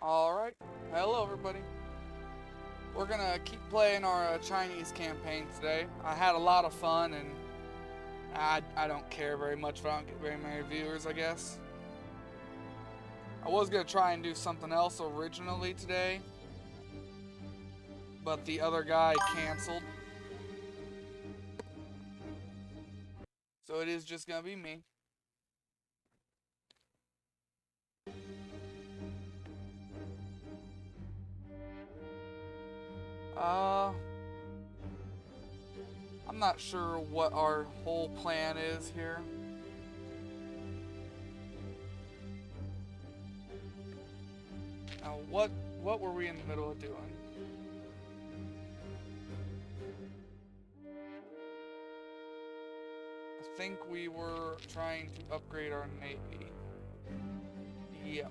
Alright, hello everybody. We're gonna keep playing our Chinese campaign today. I had a lot of fun and I don't care very much if I don't get very many viewers, I guess. I was gonna try and do something else originally today, but the other guy canceled. So it is just gonna be me. Uh, I'm not sure what our whole plan is here. Now, what were we in the middle of doing? I think we were trying to upgrade our navy. Yep.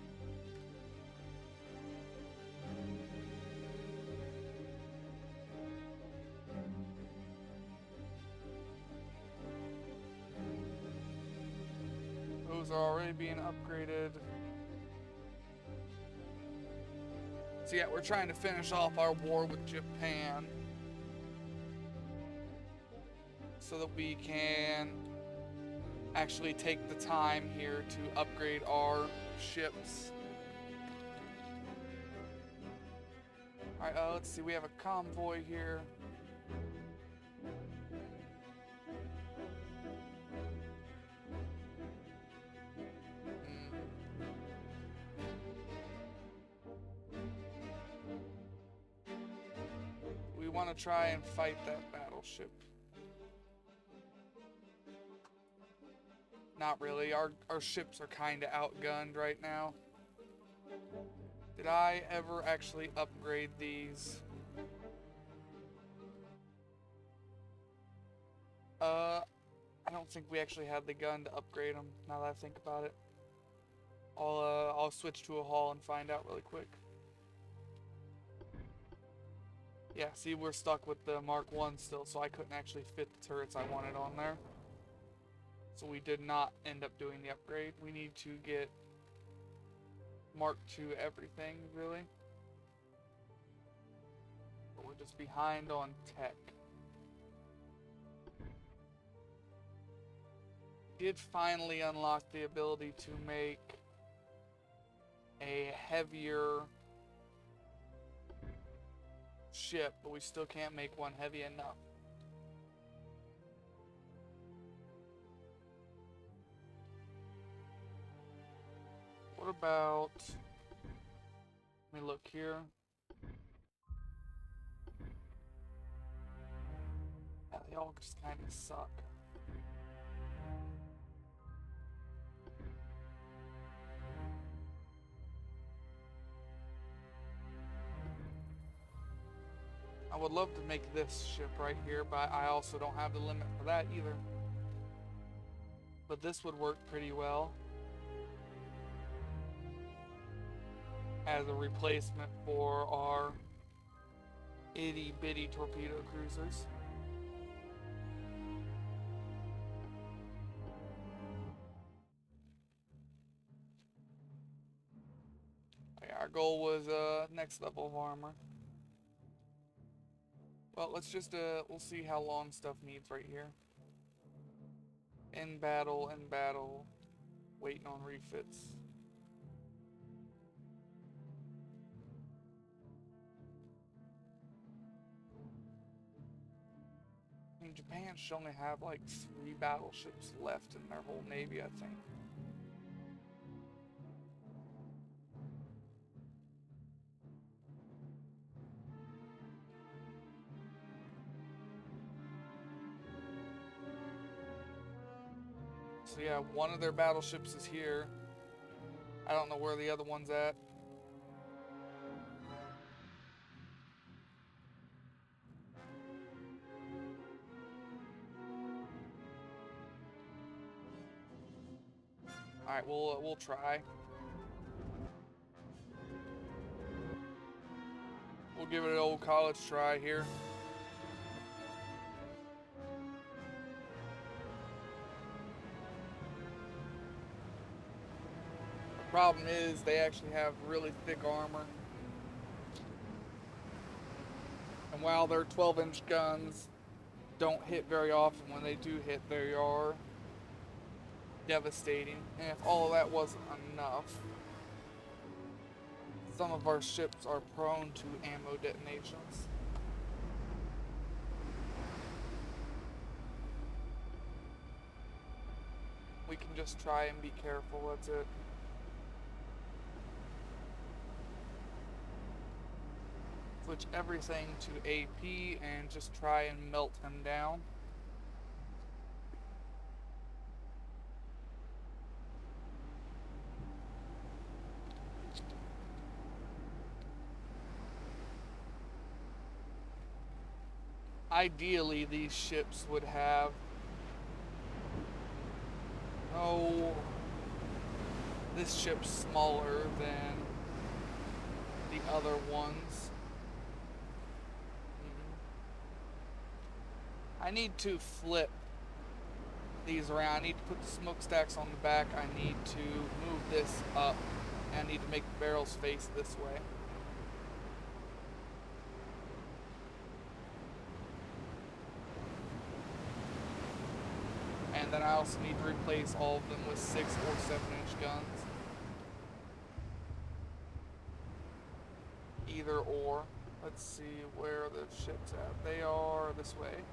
Those are already being upgraded. So yeah, we're trying to finish off our war with Japan so that we can actually take the time here to upgrade our ships. Alright, let's see, we have a convoy here. We want to try and fight that battleship. Not really, our ships are kind of outgunned right now. Did I ever actually upgrade these? I don't think we actually had the gun to upgrade them, now that I think about it. I'll switch to a hull and find out really quick. Yeah, see, we're stuck with the Mark 1 still, so I couldn't actually fit the turrets I wanted on there. So we did not end up doing the upgrade. We need to get Mark 2 everything, really. But we're just behind on tech. Did finally unlock the ability to make a heavier ship, but we still can't make one heavy enough. What about, let me look here. Yeah, they all just kind of suck. I would love to make this ship right here, but I also don't have the limit for that either. But this would work pretty well as a replacement for our itty bitty torpedo cruisers. Okay, our goal was next level of armor. Well, let's just we'll see how long stuff needs right here. In battle, waiting on refits. I mean, Japan should only have like 3 battleships left in their whole navy, I think. So yeah, one of their battleships is here. I don't know where the other one's at. Alright, we'll try. We'll give it an old college try here. problem is they actually have really thick armor. And while their 12-inch guns don't hit very often, when they do hit, they are devastating. And if all of that wasn't enough, some of our ships are prone to ammo detonations. We can just try and be careful, that's it. Switch everything to AP and just try and melt him down. Ideally, these ships would have, this ship's smaller than the other ones. I need to flip these around. I need to put the smokestacks on the back. I need to move this up. And I need to make the barrels face this way. And then I also need to replace all of them with 6 or 7-inch guns. Either or. Let's see where the ships at. They are this way.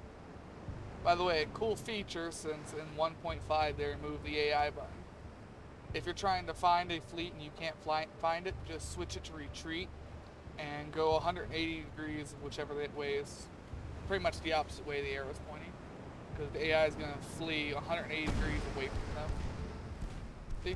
By the way, a cool feature, since in 1.5 they removed the AI button. If you're trying to find a fleet and you can't find it, just switch it to retreat and go 180 degrees whichever way is pretty much the opposite way the arrow is pointing. Because the AI is going to flee 180 degrees away from them. See?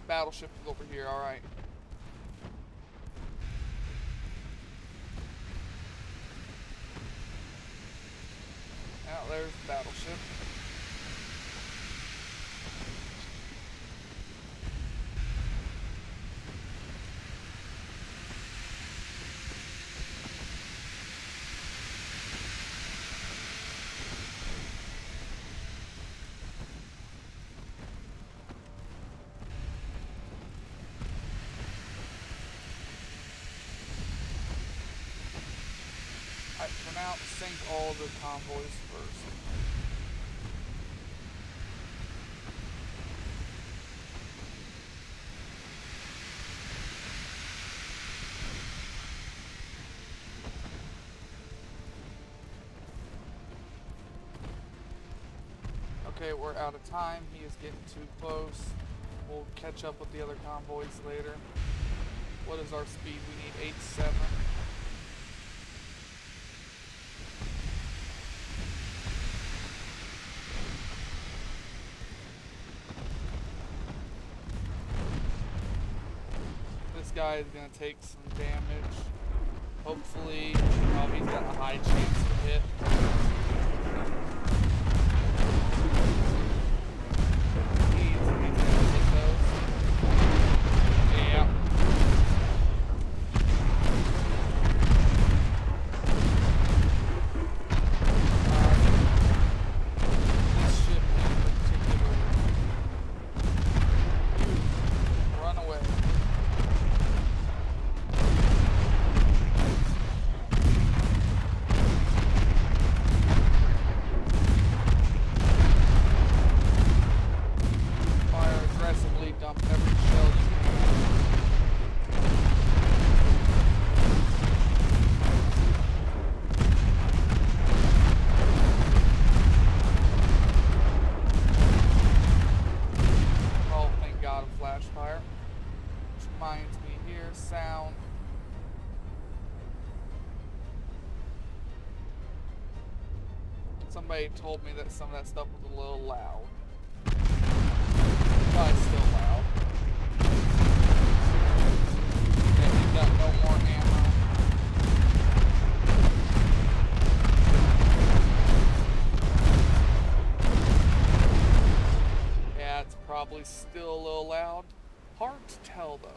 Battleship is over here, alright. Now there's the battleship. For now, sink all the convoys first. Okay, we're out of time. He is getting too close. We'll catch up with the other convoys later. What is our speed? We need 8-7. Guy is going to take some damage. Hopefully, he's got a high chance to hit. He's going to hit those. Yeah. This ship in particular. Run away. Somebody told me that some of that stuff was a little loud. Probably still loud. And he's got no more ammo. Yeah, it's probably still a little loud. Hard to tell though.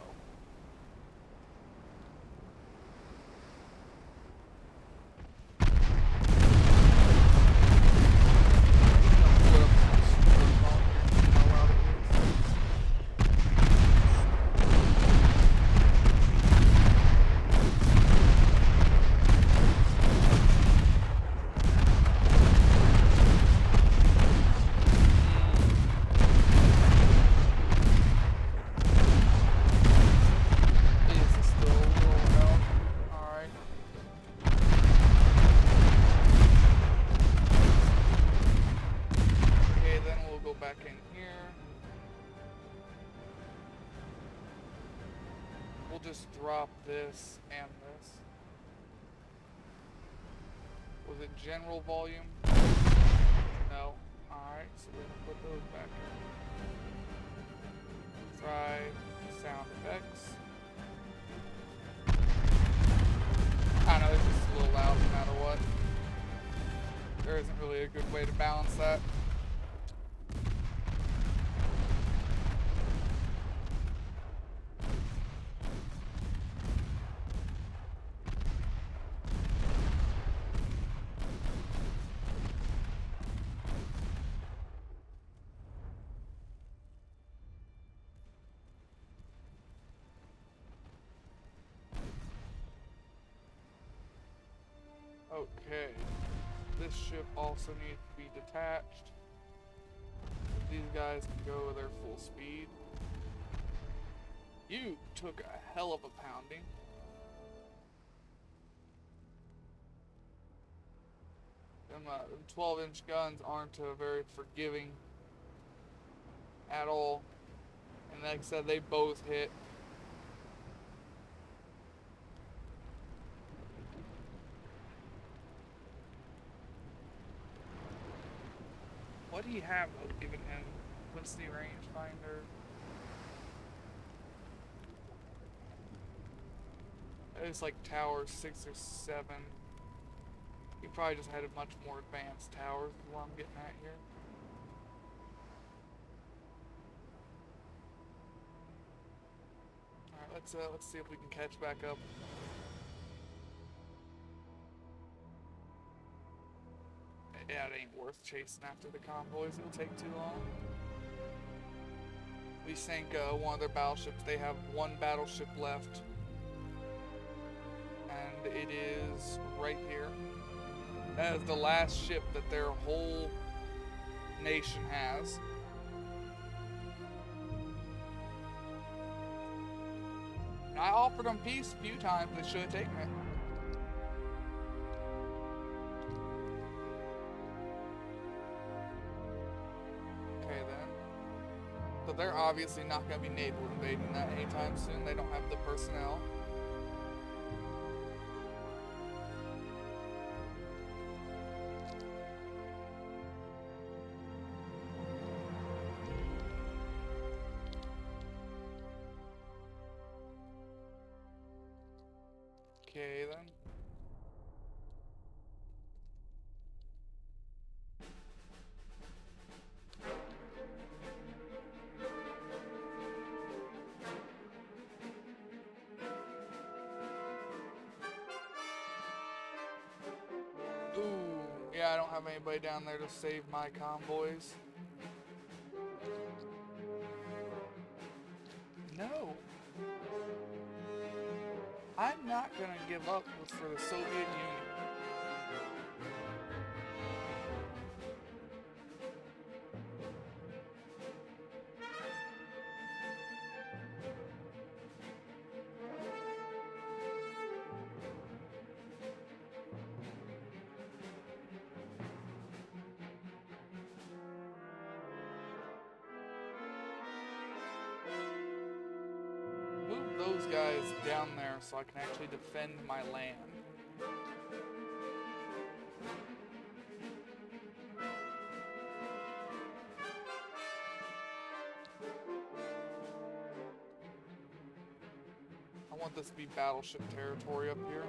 drop this and this. Was it general volume? No. Alright, so we're gonna put those back in. Try sound effects. I know it's just a little loud no matter what. There isn't really a good way to balance that. Okay, this ship also needs to be detached. These guys can go their full speed. You took a hell of a pounding. Them 12-inch guns aren't very forgiving at all. And like I said, they both hit. What do you have given him? What's the rangefinder? It's like tower 6 or 7. He probably just had a much more advanced towers is what I'm getting at here. Alright, let's see if we can catch back up. Yeah, it ain't worth chasing after the convoys. It'll take too long. We sank one of their battleships. They have one battleship left. And it is right here. That is the last ship that their whole nation has. And I offered them peace a few times. They should have taken it. So they're obviously not going to be naval invading that anytime soon. They don't have the personnel. Okay then. Yeah, I don't have anybody down there to save my convoys. No. I'm not gonna give up for the Soviet Union. Those guys down there so I can actually defend my land. I want this to be battleship territory up here.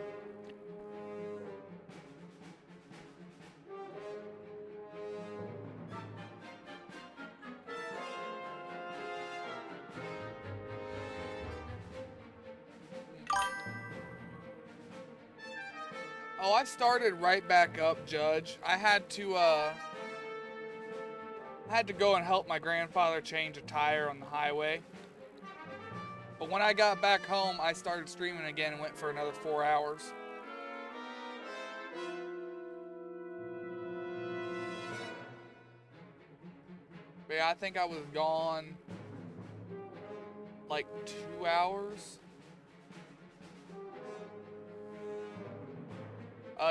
Oh, I started right back up, Judge. I had to go and help my grandfather change a tire on the highway. But when I got back home, I started streaming again and went for another 4 hours. But yeah, I think I was gone like 2 hours.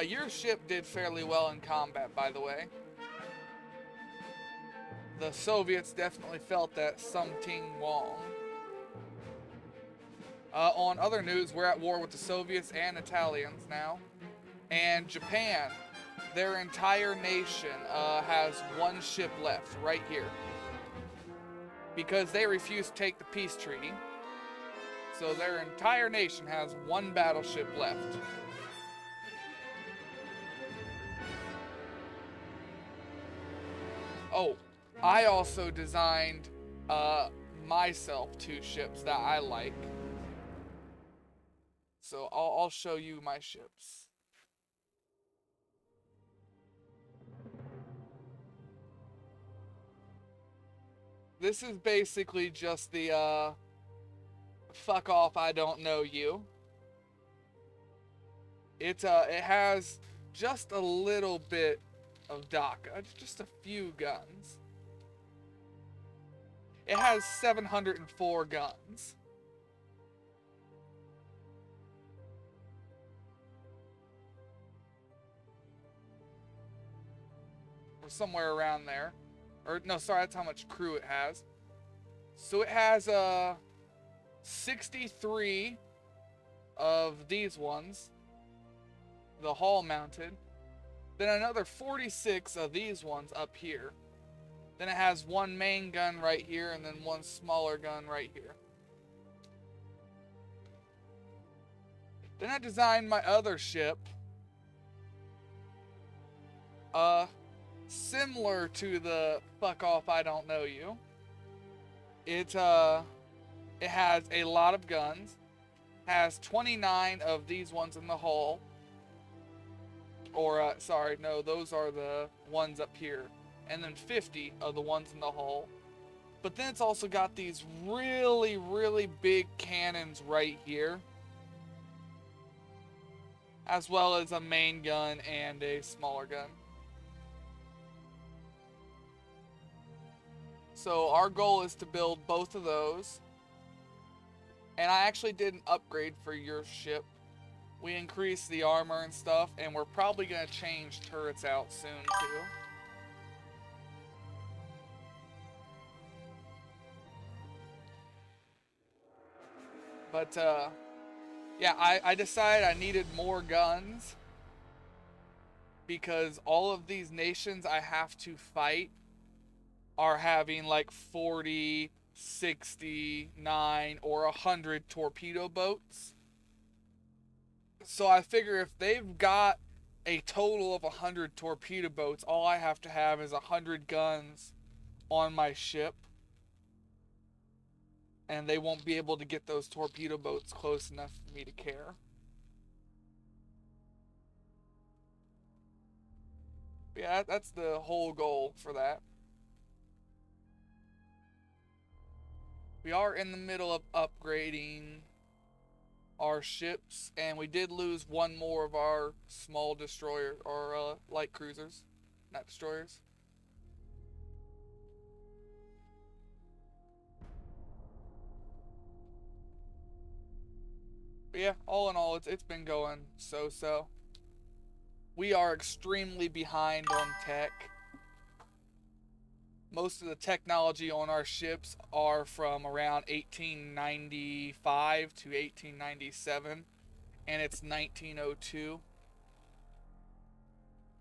Your ship did fairly well in combat, by the way. The Soviets definitely felt that something wrong. On other news, we're at war with the Soviets and Italians now. And Japan, their entire nation has one ship left right here. Because they refused to take the peace treaty. So their entire nation has one battleship left. Oh, I also designed myself 2 ships that I like. So I'll show you my ships. This is basically just the fuck off, I don't know you. It has just a little bit of DACA, just a few guns. It has 704 guns. Or somewhere around there. Or no, sorry, that's how much crew it has. So it has 63 of these ones, the hull mounted. Then another 46 of these ones up here. Then it has one main gun right here and then one smaller gun right here. Then I designed my other ship. Similar to the fuck off, I don't know you. It has a lot of guns. Has 29 of these ones in the hull. Or, sorry, no, those are the ones up here. And then 50 of the ones in the hull. But then it's also got these really, really big cannons right here. As well as a main gun and a smaller gun. So our goal is to build both of those. And I actually did an upgrade for your ship. We increased the armor and stuff, and we're probably going to change turrets out soon too. But yeah, I decided I needed more guns. Because all of these nations I have to fight are having like 40, 69, or 100 torpedo boats. So I figure if they've got a total of 100 torpedo boats, all I have to have is 100 guns on my ship. And they won't be able to get those torpedo boats close enough for me to care. But yeah, that's the whole goal for that. We are in the middle of upgrading our ships, and we did lose one more of our small destroyer, or light cruisers, not destroyers. But yeah, all in all, it's been going so-so. We are extremely behind on tech. Most of the technology on our ships are from around 1895 to 1897, and it's 1902.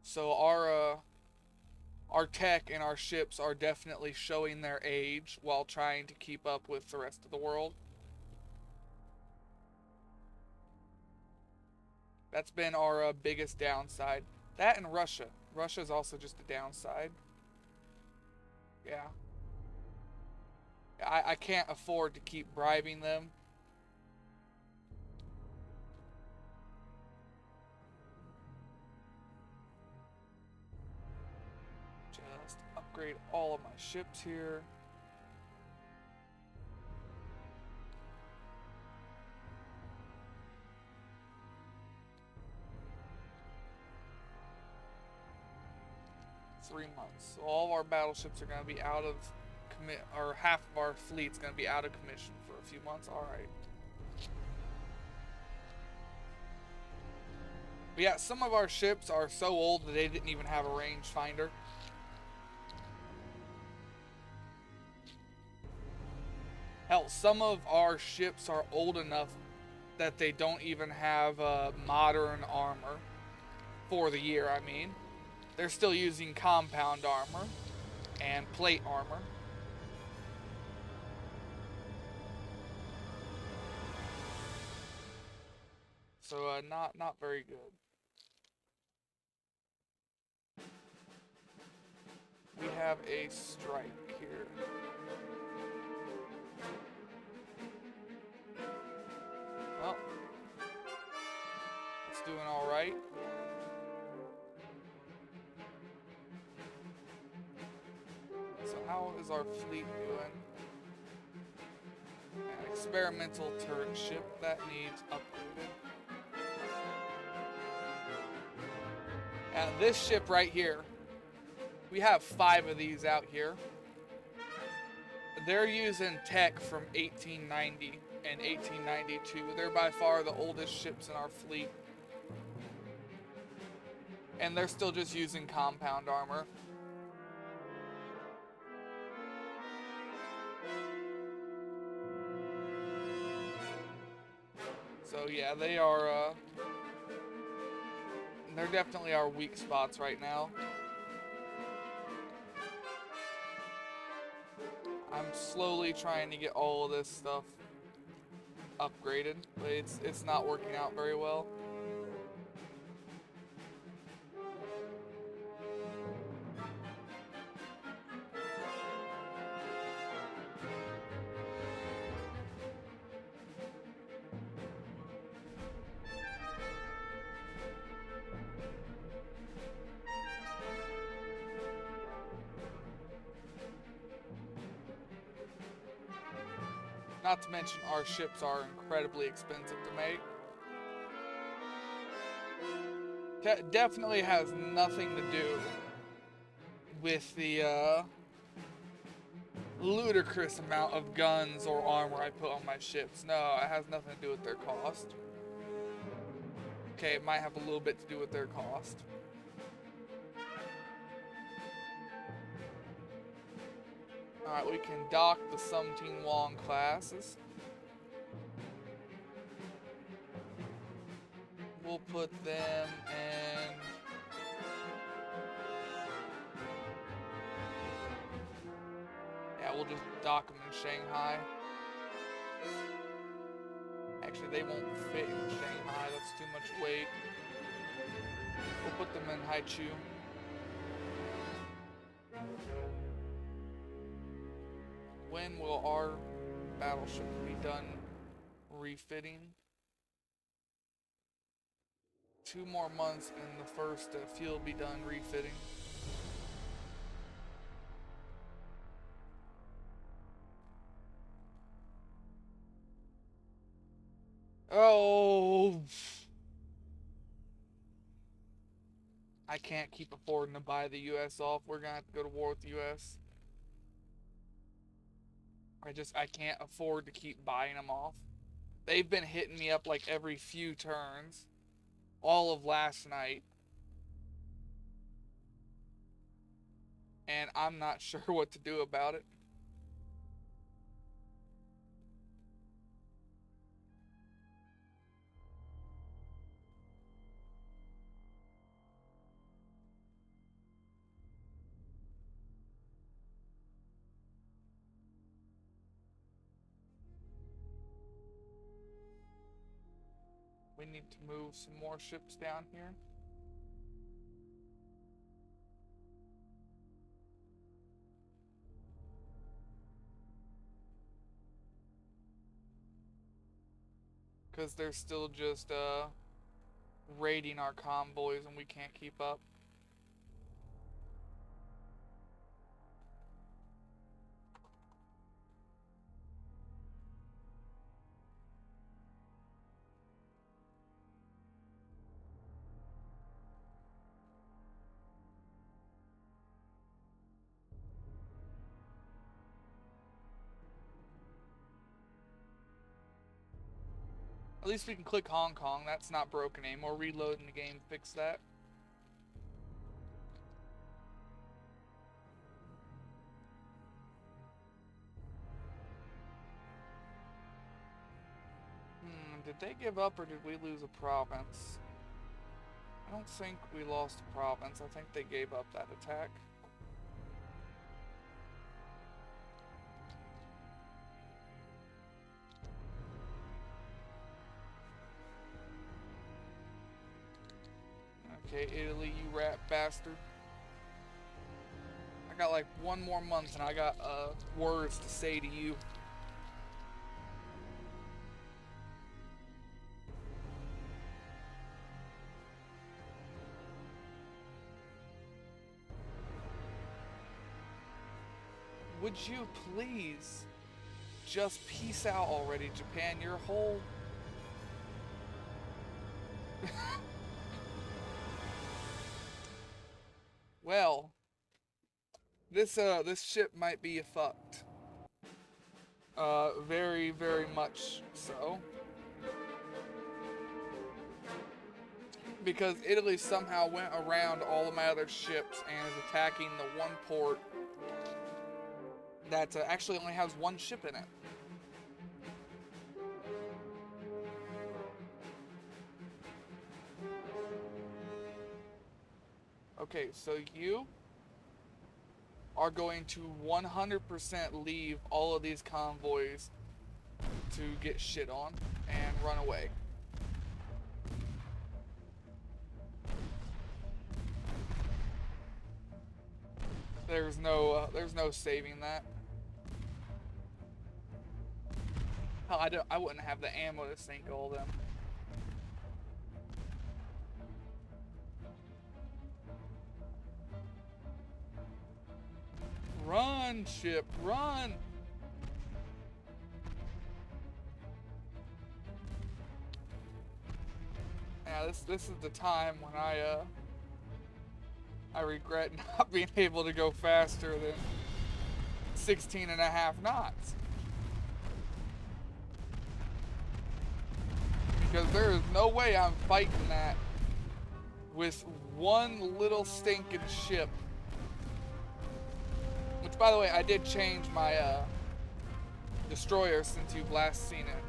So our tech and our ships are definitely showing their age while trying to keep up with the rest of the world. That's been our biggest downside. That and Russia. Russia is also just a downside. Yeah. I can't afford to keep bribing them. Just upgrade all of my ships here. .3 months. So all of our battleships are going to be out of commit, or half of our fleet's going to be out of commission for a few months. All right. But yeah, some of our ships are so old that they didn't even have a rangefinder. Hell, some of our ships are old enough that they don't even have modern armor for the year, I mean. They're still using compound armor and plate armor. So not very good. We have a strike here. Well, it's doing all right. So how is our fleet doing? An experimental turret ship that needs upgraded. And this ship right here, we have 5 of these out here. They're using tech from 1890 and 1892. They're by far the oldest ships in our fleet. And they're still just using compound armor. So yeah, they are, they're definitely our weak spots right now. I'm slowly trying to get all of this stuff upgraded, but it's not working out very well. Not to mention our ships are incredibly expensive to make. Definitely has nothing to do with the ludicrous amount of guns or armor I put on my ships. No, it has nothing to do with their cost. Okay, it might have a little bit to do with their cost. Alright, we can dock the Sumting Wong classes. We'll put them in... Yeah, we'll just dock them in Shanghai. Actually, they won't fit in Shanghai. That's too much weight. We'll put them in Haichu. When will our battleship be done refitting? 2 more months and the first fuel will be done refitting. Oh! I can't keep affording to buy the US off. We're gonna have to go to war with the US. I can't afford to keep buying them off. They've been hitting me up like every few turns. All of last night. And I'm not sure what to do about it. We need to move some more ships down here. Because they're still just raiding our convoys and we can't keep up. At least we can click Hong Kong. That's not broken anymore. Reloading the game fixed that. did they give up or did we lose a province? I don't think we lost a province. I think they gave up that attack. Okay, Italy, you rat bastard. I got like one more month and I got words to say to you. Would you please just peace out already, Japan? Your whole... Well, this ship might be fucked. Very, very much so. Because Italy somehow went around all of my other ships and is attacking the one port that actually only has one ship in it. Okay, so you are going to 100% leave all of these convoys to get shit on and run away. There's no saving that. Hell, I wouldn't have the ammo to sink all of them. Run, ship, run! Yeah, this is the time when I regret not being able to go faster than 16.5 knots. Because there is no way I'm fighting that with one little stinking ship. Which, by the way, I did change my destroyer since you've last seen it.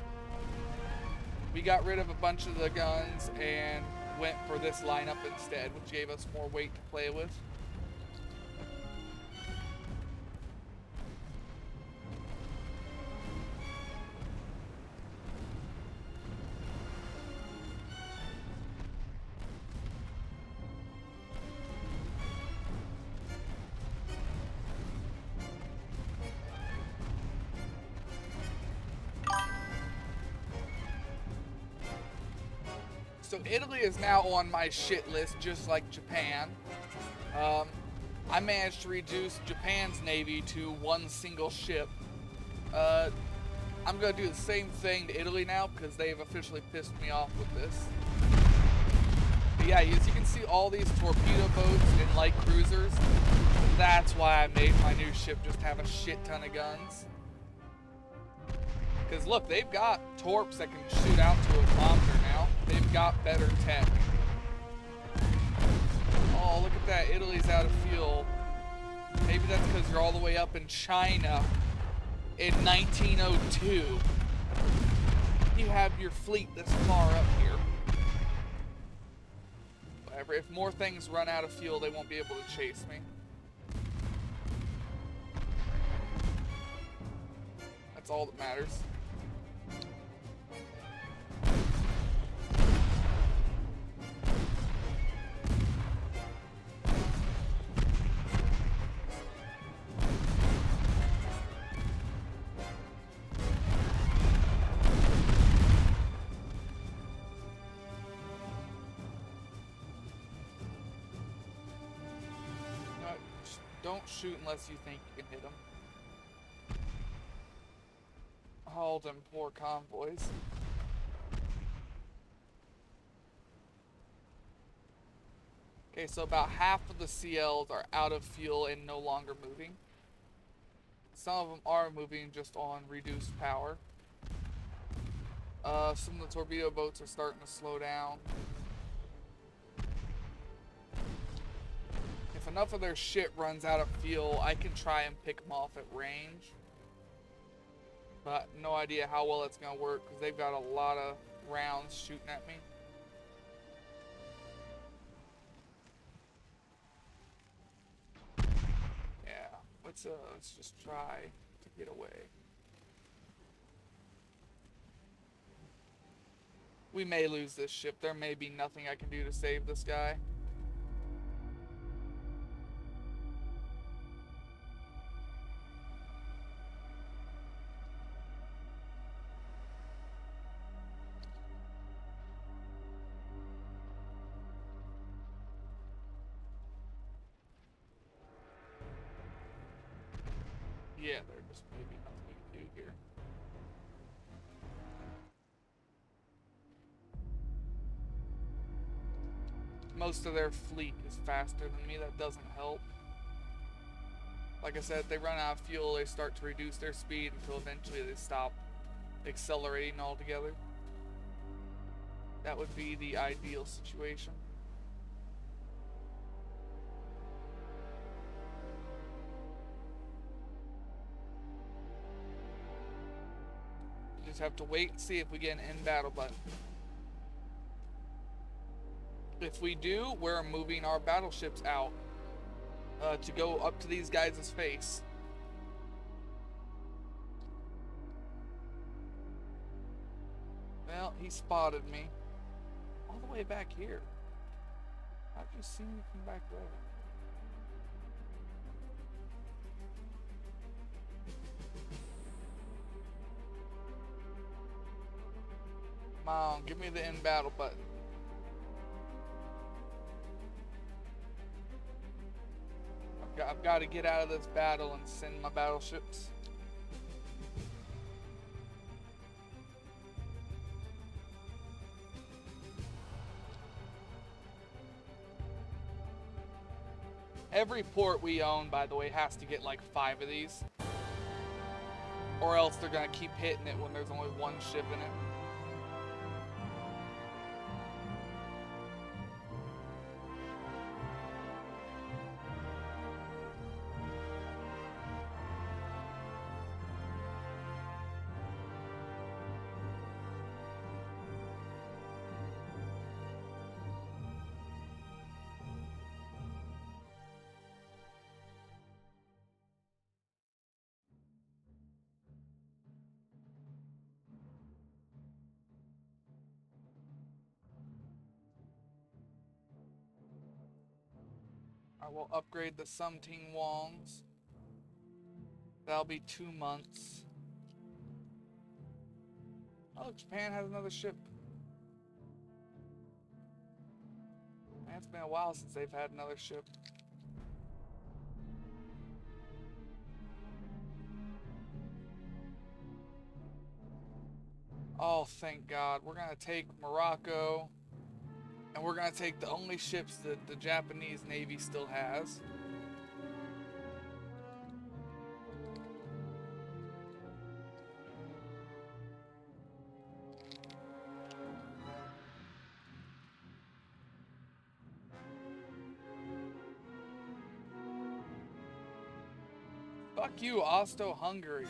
We got rid of a bunch of the guns and went for this lineup instead, which gave us more weight to play with. So Italy is now on my shit list, just like Japan. I managed to reduce Japan's navy to one single ship. I'm gonna do the same thing to Italy now because they've officially pissed me off with this. But yeah, as you can see, all these torpedo boats and light cruisers. That's why I made my new ship just have a shit ton of guns. Because look, they've got torps that can shoot out to a kilometer now. They've got better tech. Oh, look at that. Italy's out of fuel. Maybe that's because you're all the way up in China in 1902. You have your fleet this far up here. Whatever. If more things run out of fuel, they won't be able to chase me. That's all that matters. Don't shoot unless you think you can hit them. All them poor convoys. Okay, so about half of the CLs are out of fuel and no longer moving. Some of them are moving just on reduced power. Some of the torpedo boats are starting to slow down. If enough of their shit runs out of fuel, I can try and pick them off at range. But no idea how well it's gonna work because they've got a lot rounds shooting at me. Yeah, let's just try to get away. We may lose this ship. There may be nothing I can do to save this guy. Yeah, there just may be nothing we can do here. Most of their fleet is faster than me. That doesn't help. Like I said, if they run out of fuel, they start to reduce their speed until eventually they stop accelerating altogether. That would be the ideal situation. We just have to wait and see if we get an end battle button. If we do, we're moving our battleships out to go up to these guys' face. Well, he spotted me. All the way back here. How'd you see me from back there? Come on, give me the end battle button. I've got to get out of this battle and send my battleships. Every port we own, by the way, has to get like 5 of these. Or else they're going to keep hitting it when there's only one ship in it. I will upgrade the Sumting Wongs. That'll be 2 months. Oh, look, Japan has another ship. Man, it's been a while since they've had another ship. Oh, thank God. We're gonna take Morocco. And we're gonna take the only ships that the Japanese Navy still has. Fuck you, Austro-Hungary.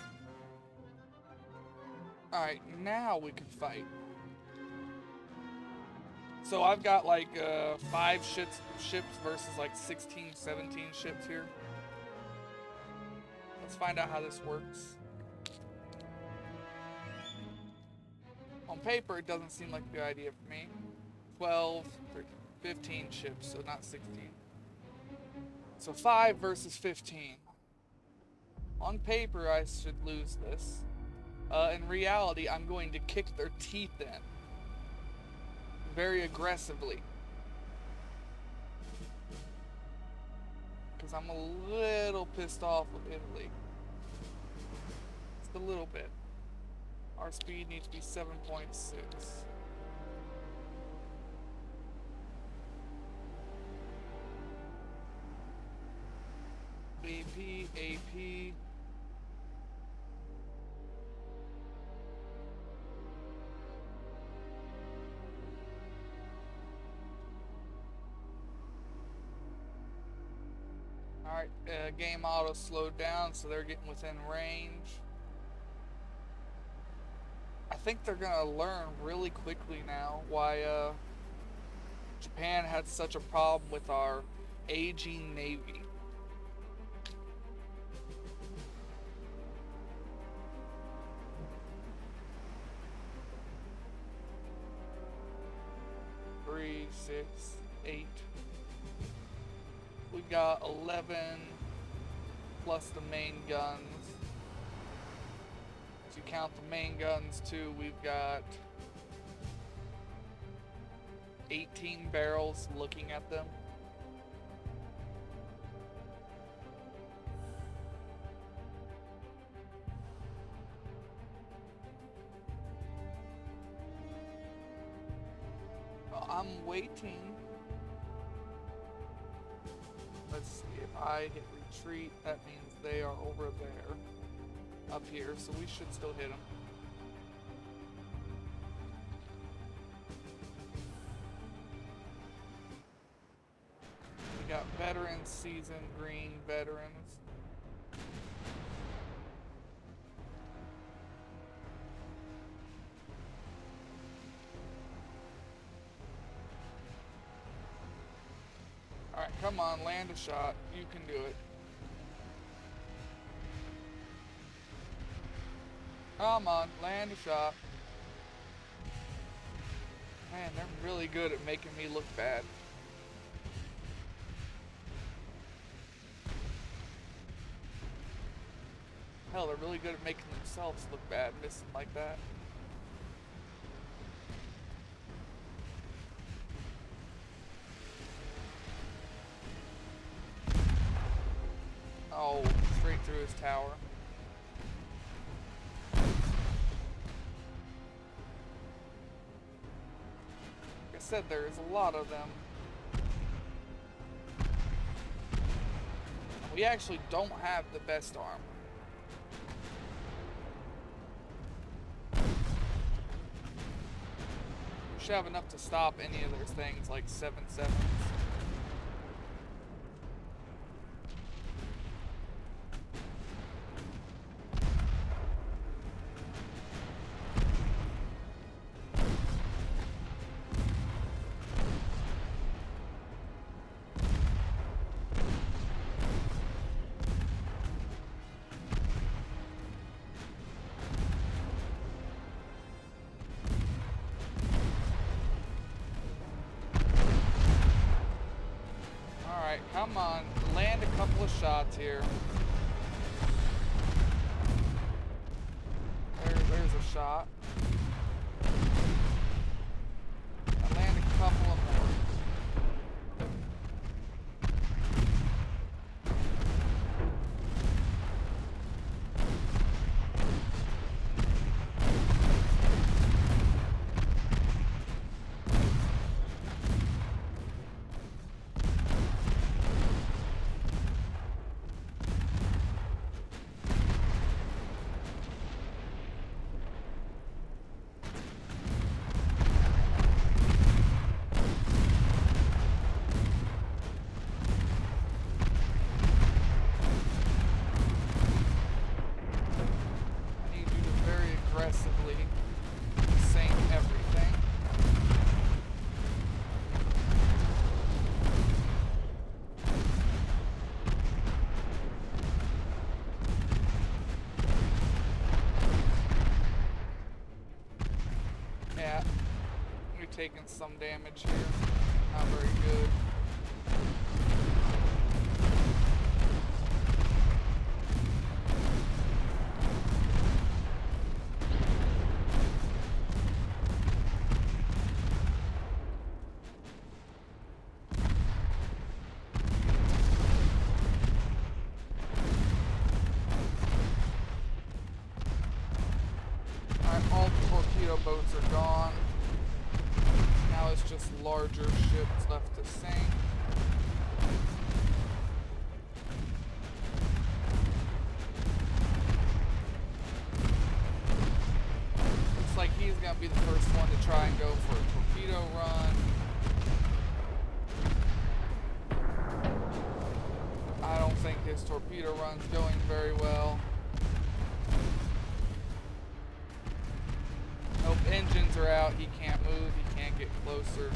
Alright, now we can fight. So I've got like 5 ships versus like 16, 17 ships here. Let's find out how this works. On paper, it doesn't seem like a good idea for me. 12, 13, 15 ships, so not 16. So 5 versus 15. On paper, I should lose this. In reality, I'm going to kick their teeth in. Very aggressively. Because I'm a little pissed off with Italy. Just a little bit. Our speed needs to be 7.6. AP. Alright, game auto slowed down, so they're getting within range. I think they're gonna learn really quickly now why Japan had such a problem with our aging navy. Three, 6, 8. We got 11 plus the main guns. If you count the main guns too, we've got 18 barrels looking at them. Well, I'm waiting. Let's see, if I hit retreat, that means they are over there, up here, so we should still hit them. We got veterans, seasoned, green, veterans. Alright, come on, land a shot. You can do it. Come on, land a shot. Man, they're really good at making me look bad. Hell, they're really good at making themselves look bad, missing like that. Oh, straight through his tower. Like I said, there's a lot of them. We actually don't have the best armor. We should have enough to stop any of those things like 7-7s. Come on, land a couple of shots here. There's a shot. I land a couple of more. Taking some damage here. Not very good. Alright, all the torpedo boats are gone. Now it's just larger ships left to sink. Looks like he's gonna be the first one to try and go for a torpedo run. I don't think his torpedo run's going very well. engines are out, he can't move, he can't get closer.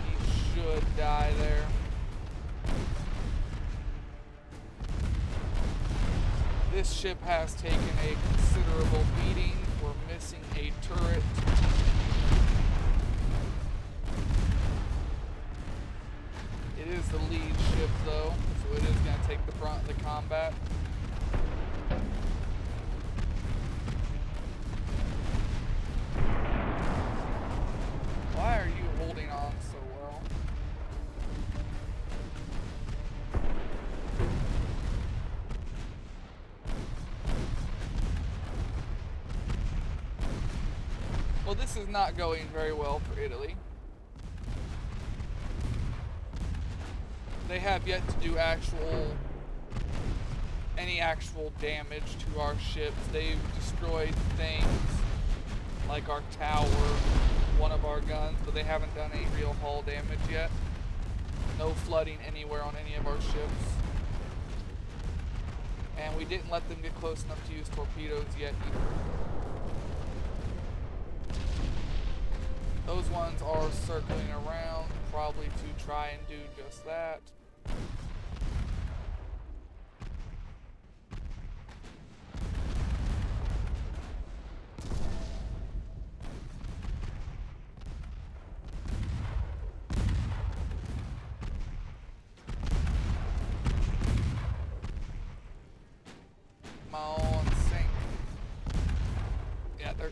He should die there. This ship has taken a considerable beating. We're missing a turret. It is the lead ship though, so it is going to take the brunt of the combat. Why are you holding on so well? Well, this is not going very well for Italy. They have yet to do any actual damage to our ships. They've destroyed things like our tower, one of our guns, but they haven't done any real hull damage yet. No flooding anywhere on any of our ships. And we didn't let them get close enough to use torpedoes yet either. Those ones are circling around, probably to try and do just that.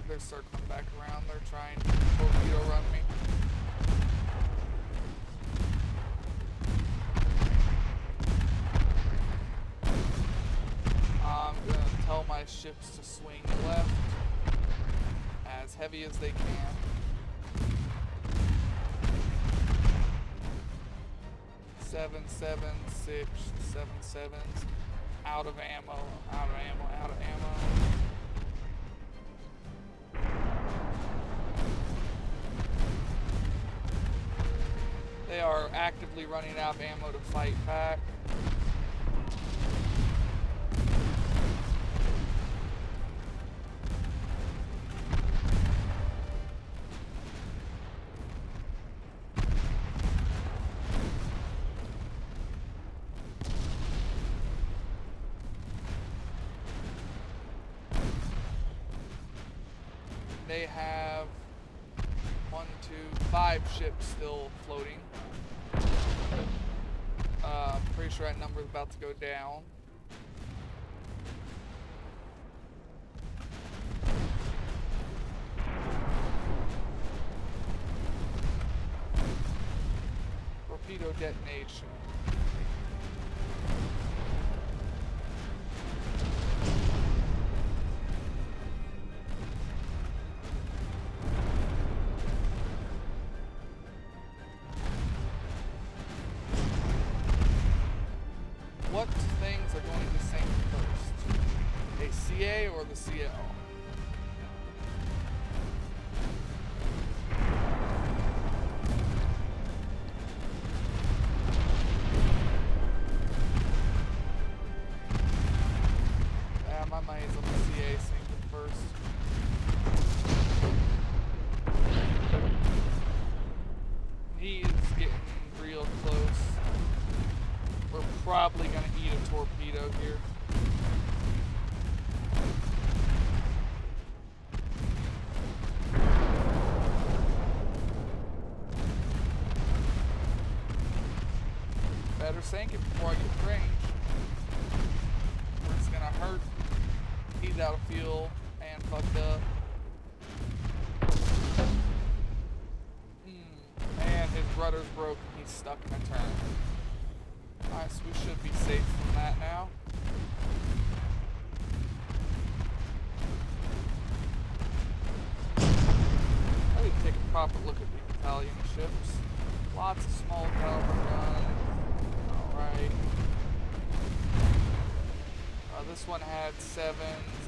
They're circling back around. They're trying to torpedo run me. I'm gonna tell my ships to swing left as heavy as they can. 776, 77s. Out of ammo, out of ammo, out of ammo. They are actively running out of ammo to fight back. They have 5 ships still floating. Pretty sure that number is about to go down. Torpedo detonation. What things are going to sink first? A CA or the CL? My money's on the CA sinking first. He is getting real close. We're probably going to eat a torpedo here. Better sink it before I get range. Or it's going to hurt. He's out of fuel and fucked up. And his rudder's broken. He's stuck in a turn. Alright, so we should be safe from that now. I need to take a proper look at the Italian ships. Lots of small caliber guns. Alright. This one had 7s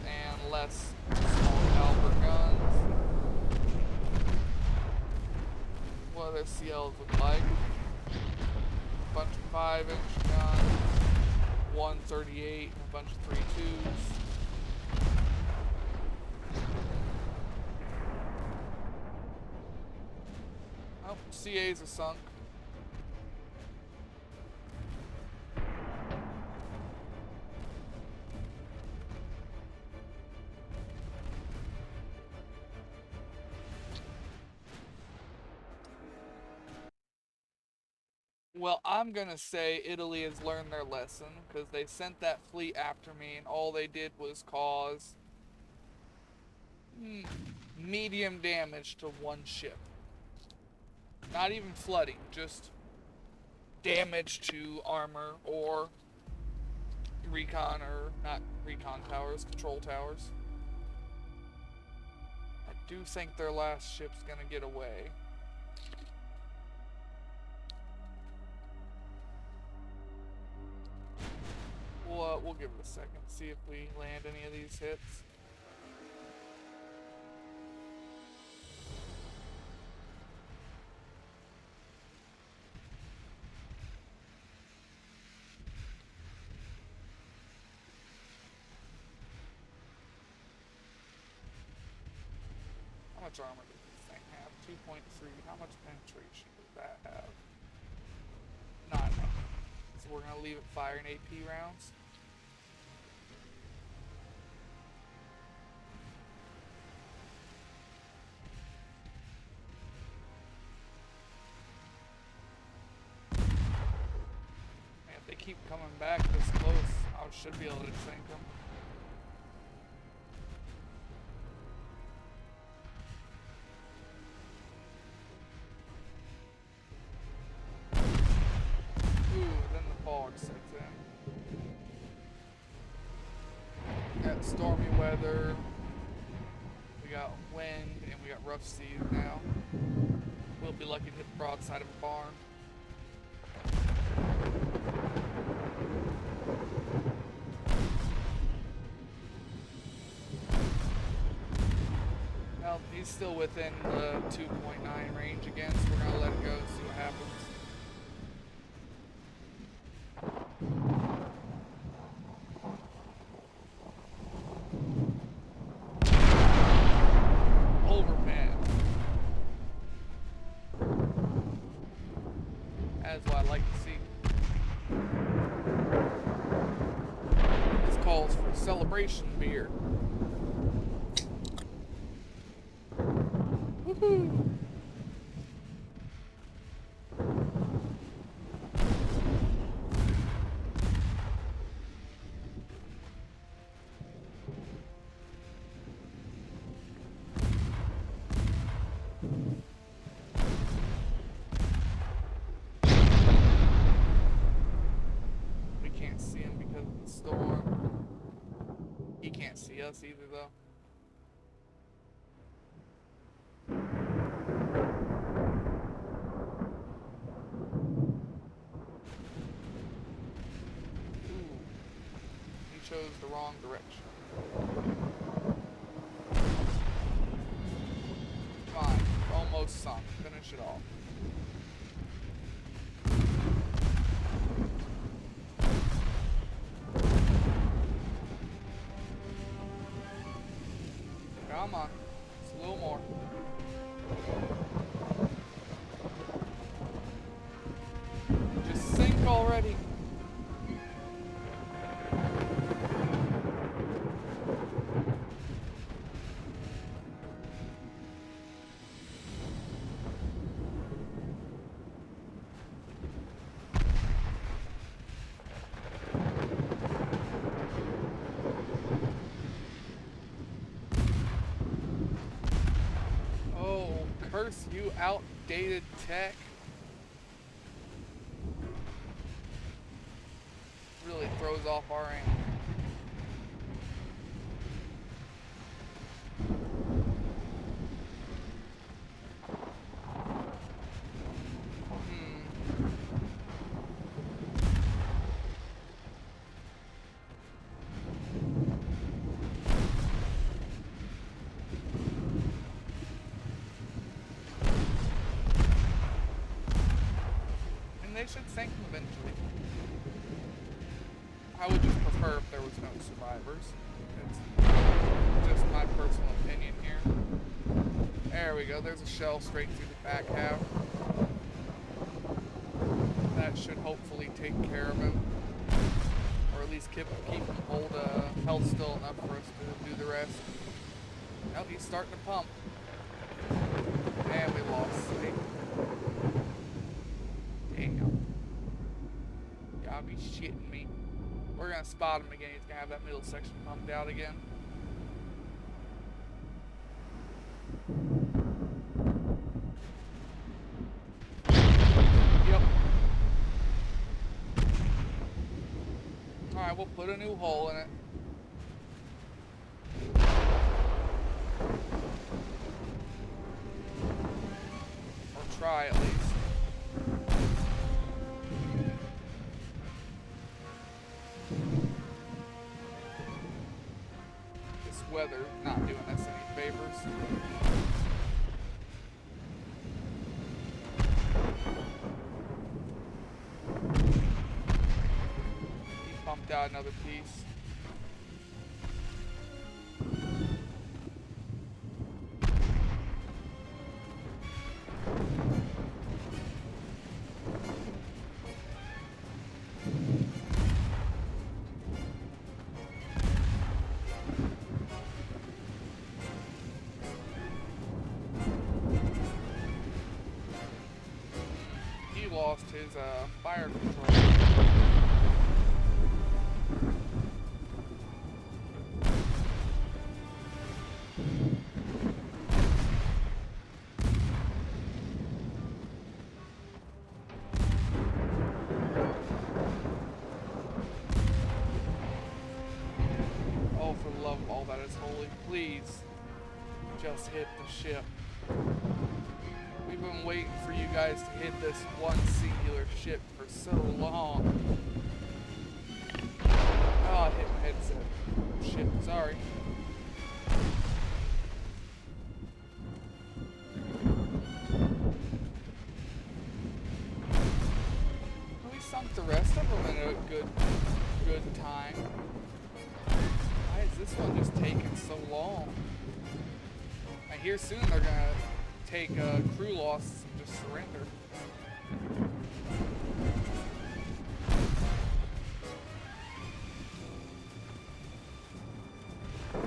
and less small caliber guns. What do their CLs look like? Bunch of 5-inch guns. 138 and a bunch of 3.2s. Oh, CAs are sunk. Well, I'm gonna say Italy has learned their lesson because they sent that fleet after me, and all they did was cause medium damage to one ship. Not even flooding, just damage to armor or recon, or not recon towers, control towers. I do think their last ship's gonna get away. We'll give it a second, see if we land any of these hits. How much armor does this thing have? 2.3. How much penetration does that have? Not enough. So we're gonna leave it firing AP rounds. Man, if they keep coming back this close, I should be able to sink them. Sets in. Got stormy weather. We got wind and we got rough seas now. We'll be lucky to hit the broadside of a barn. Well, he's still within the 2.9 range again, so we're gonna let it go and see what happens. That's what I like to see. This calls for celebration beer. Woohoo! Storm. He can't see us either, though. Ooh. He chose the wrong direction. Fine. Almost sunk. Finish it off. Come on, just a little more. Just sink already. Curse you, outdated tech. Really throws off our aim. They should sink them eventually. I would just prefer if there was no survivors. It's just my personal opinion here. There we go. There's a shell straight through the back half. That should hopefully take care of him. Or at least keep him held still enough for us to do the rest. Oh, he's starting to pump. And we lost sleep. Damn. Y'all be shitting me. We're gonna spot him again. He's gonna have that middle section pumped out again. Yep. Alright, we'll put a new hole in it. Or try at least. This weather not doing us any favors. He pumped out another piece. Lost his fire control. Oh, for the love of all that is holy, please just hit the ship. We've been waiting for you guys to hit this one singular ship for so long. Oh, I hit my headset. Shit, sorry. We sunk the rest of them in a good time. Why is this one just taking so long? I hear soon they're gonna take crew loss and just surrender.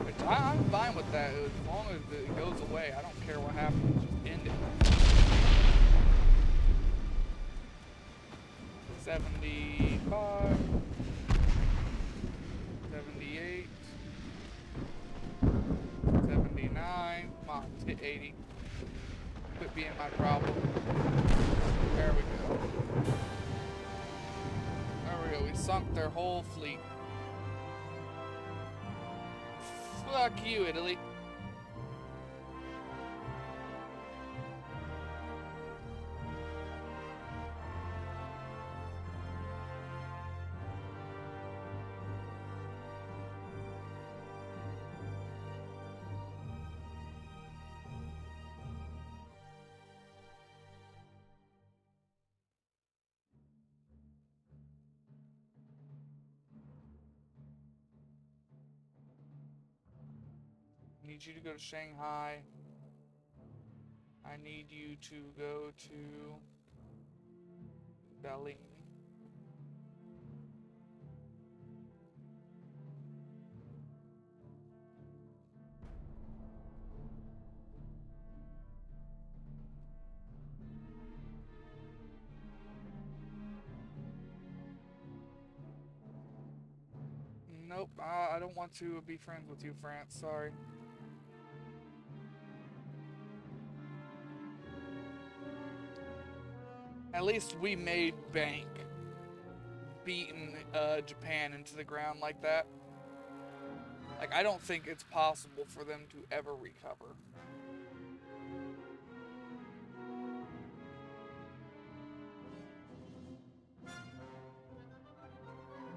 Which I'm fine with that as long as it goes away. I don't care what happens, just end it. 75, 78, 79, come on, hit 80. Quit being my problem. There we go. There we go. We sunk their whole fleet. Fuck you, Italy. I need you to go to Shanghai. I need you to go to Berlin. Nope, I don't want to be friends with you, France. Sorry. At least we made bank beating Japan into the ground like that. Like, I don't think it's possible for them to ever recover.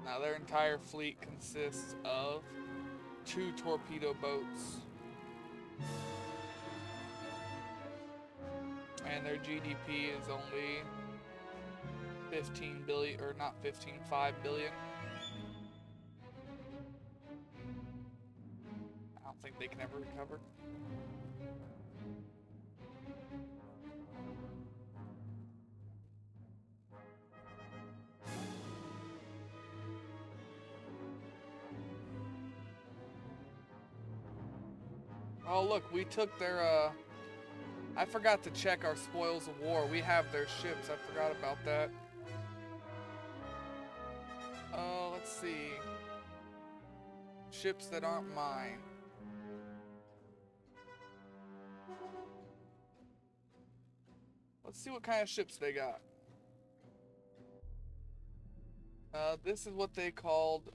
Now, their entire fleet consists of 2 torpedo boats. And their GDP is only 15 billion, or not 15, 5 billion. they can never recover. Oh look, we took their I forgot to check our spoils of war. We have their ships. I forgot about that. Oh, let's see. Ships that aren't mine. Let's see what kind of ships they got. This is what they called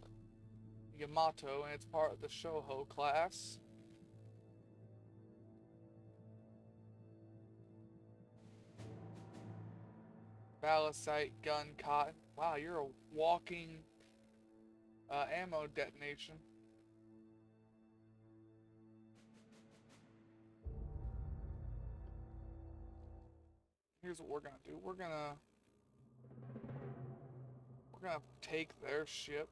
Yamato, and it's part of the Shoho class. Balisite, gun, cotton. Wow, you're a walking ammo detonation. Here's what we're gonna do. We're gonna take their ship.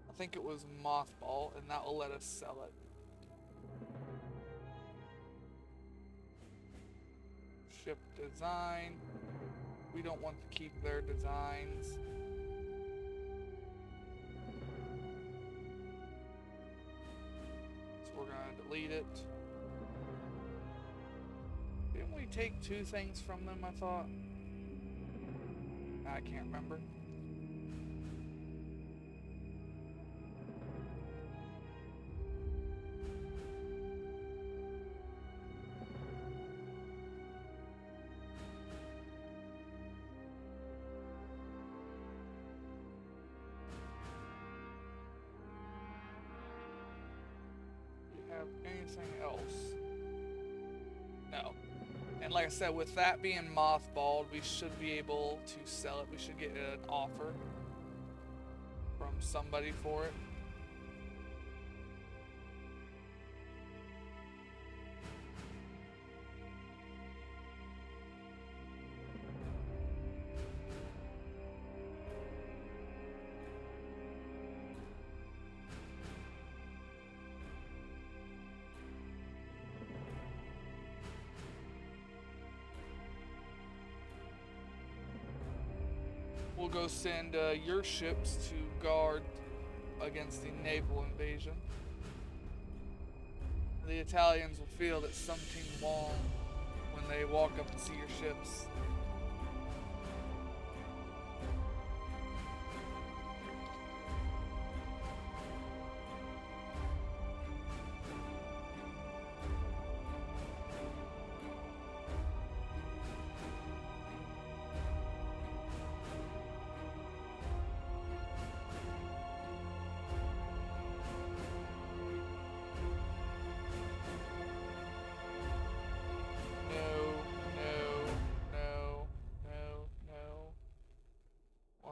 I think it was Mothball, and that will let us sell it. Ship design. We don't want to keep their designs. So we're gonna delete it. Didn't we take 2 things from them, I thought? I can't remember. Anything else? No. And like I said, with that being mothballed, we should be able to sell it. We should get an offer from somebody for it. We'll go send your ships to guard against the naval invasion. The Italians will feel that something wrong when they walk up and see your ships.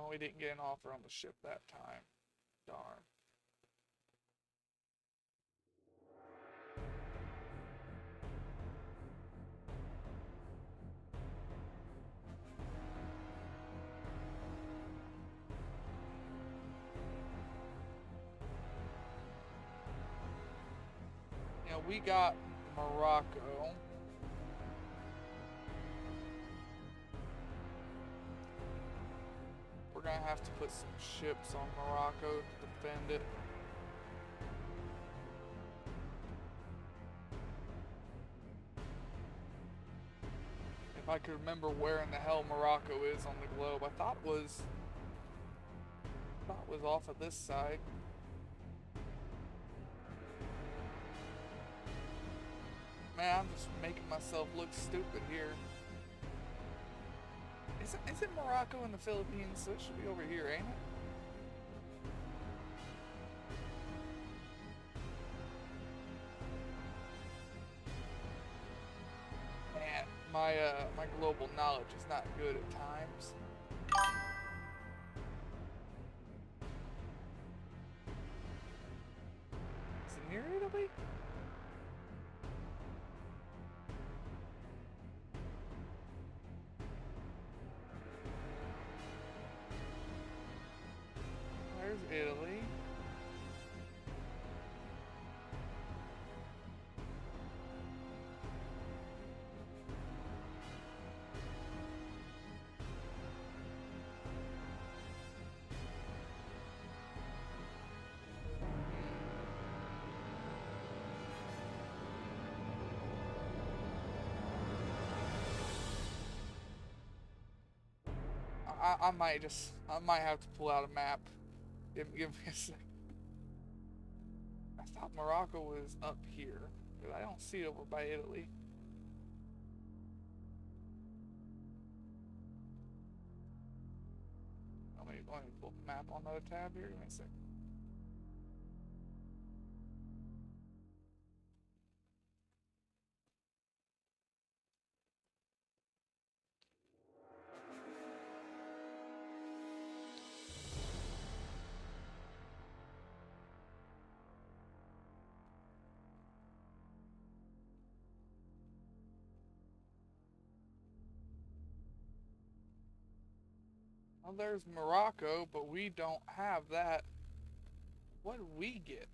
We didn't get an offer on the ship that time. Darn. You know, we got Morocco. We're gonna have to put some ships on Morocco to defend it. If I could remember where in the hell Morocco is on the globe. I thought it was off of this side. Man, I'm just making myself look stupid here. Isn't Morocco in the Philippines? So it should be over here, ain't it? Man, my global knowledge is not good at times. Is it near Italy? I might have to pull out a map. Give me a second. I thought Morocco was up here, but I don't see it over by Italy. Let me pull the map on another tab here. Give me a second. Well, there's Morocco, but we don't have that. What did we get?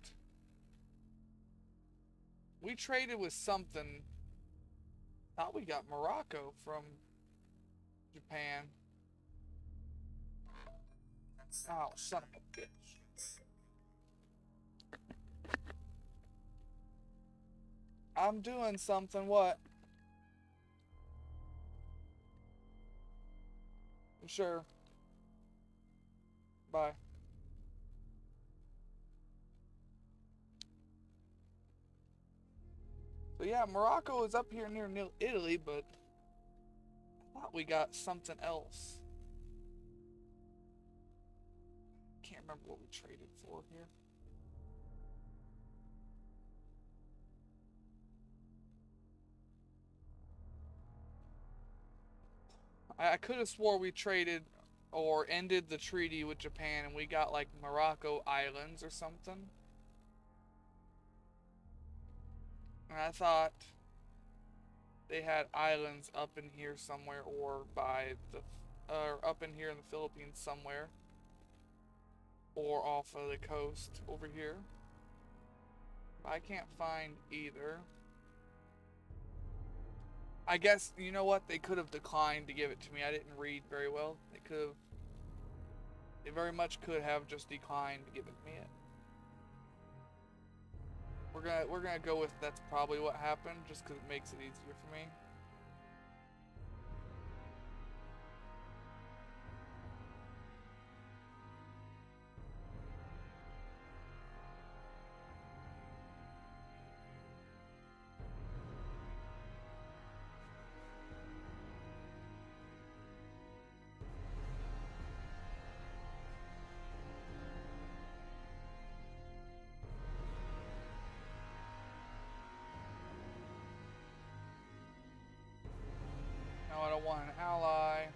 We traded with something. Thought we got Morocco from Japan. Oh, son of a bitch. I'm doing something. What? Sure. Bye. So yeah, Morocco is up here near Italy, but I thought we got something else. Can't remember what we traded for here. I could have swore we traded or ended the treaty with Japan and we got like Morocco Islands or something. And I thought they had islands up in here somewhere or by the up in here in the Philippines somewhere or off of the coast over here. I can't find either. I guess, you know what? They could have declined to give it to me. I didn't read very well. They very much could have just declined to give it to me. We're gonna go with that's probably what happened, just because it makes it easier for me. No, I don't want an ally.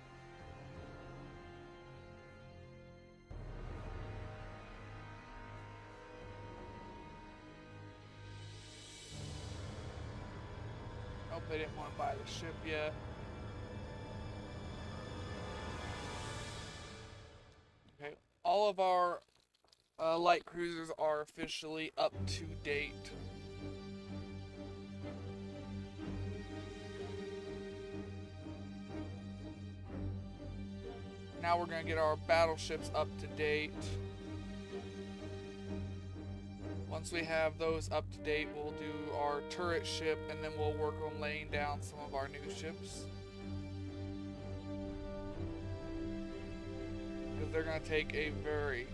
Nope, they didn't want to buy the ship yet. Okay, all of our light cruisers are officially up to date. Now we're gonna get our battleships up to date. Once we have those up to date, we'll do our turret ship and then we'll work on laying down some of our new ships. Because they're gonna take a very,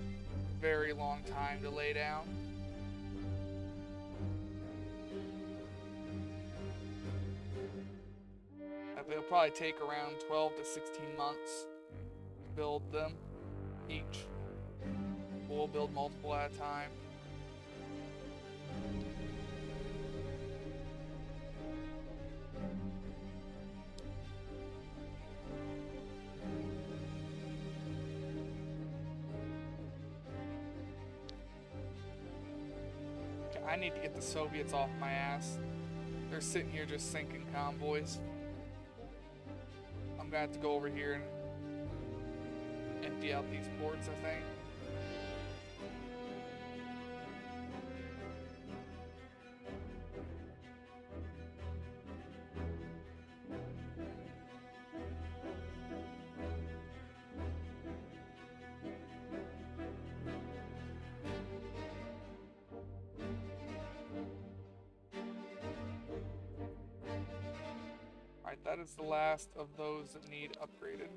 very long time to lay down. It'll probably take around 12 to 16 months to build them each. We'll build multiple at a time. I need to get the Soviets off my ass. They're sitting here just sinking convoys. I'm gonna have to go over here and empty out these ports, I think. Alright, that is the last of those that need upgraded.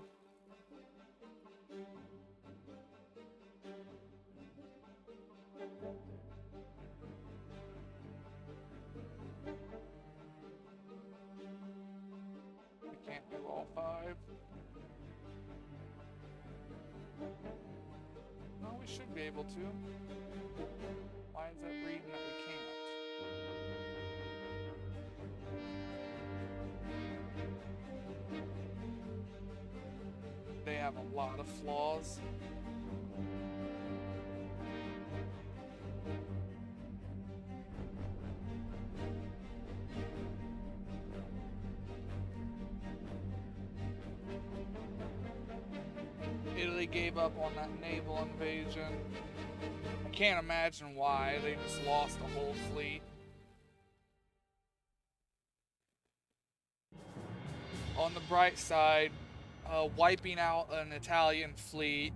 should be able to. Why is that reading that we can't? They have a lot of flaws. Italy gave up on that naval invasion. I can't imagine why. They just lost a whole fleet. On the bright side, wiping out an Italian fleet,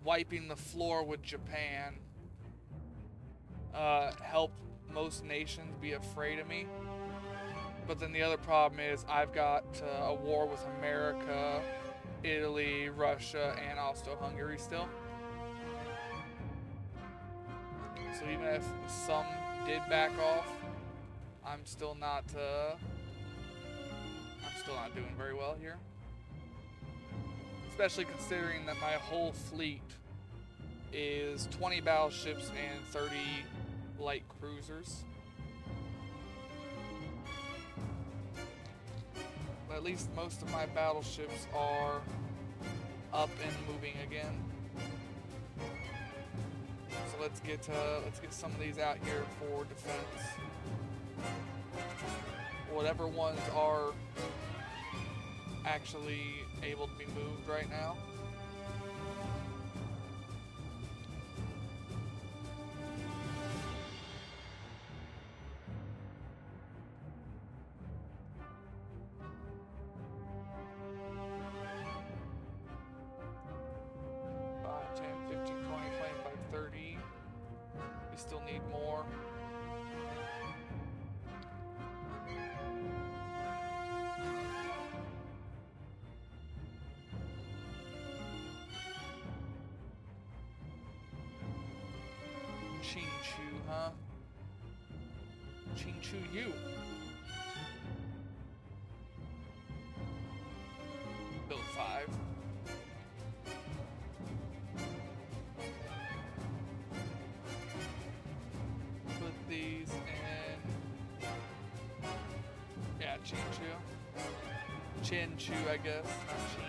wiping the floor with Japan, helped most nations be afraid of me. But then the other problem is I've got a war with America, Italy, Russia, and Austro-Hungary still. So even if some did back off, I'm still not doing very well here. Especially considering that my whole fleet is 20 battleships and 30 light cruisers. But at least most of my battleships are up and moving again. So let's get some of these out here for defense. Whatever ones are actually able to be moved right now. Still need more. Chinchu, huh? Chinchu you. Build 5. These in, yeah, Chinchu. Chinchu, I guess, not Chin.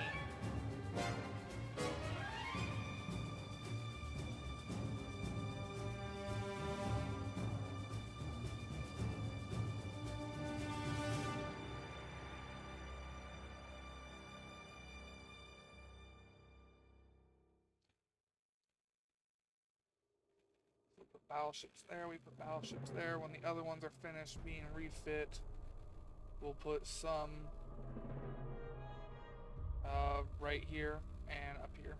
Battleships there, we put battleships there. When the other ones are finished being refit, we'll put some right here and up here.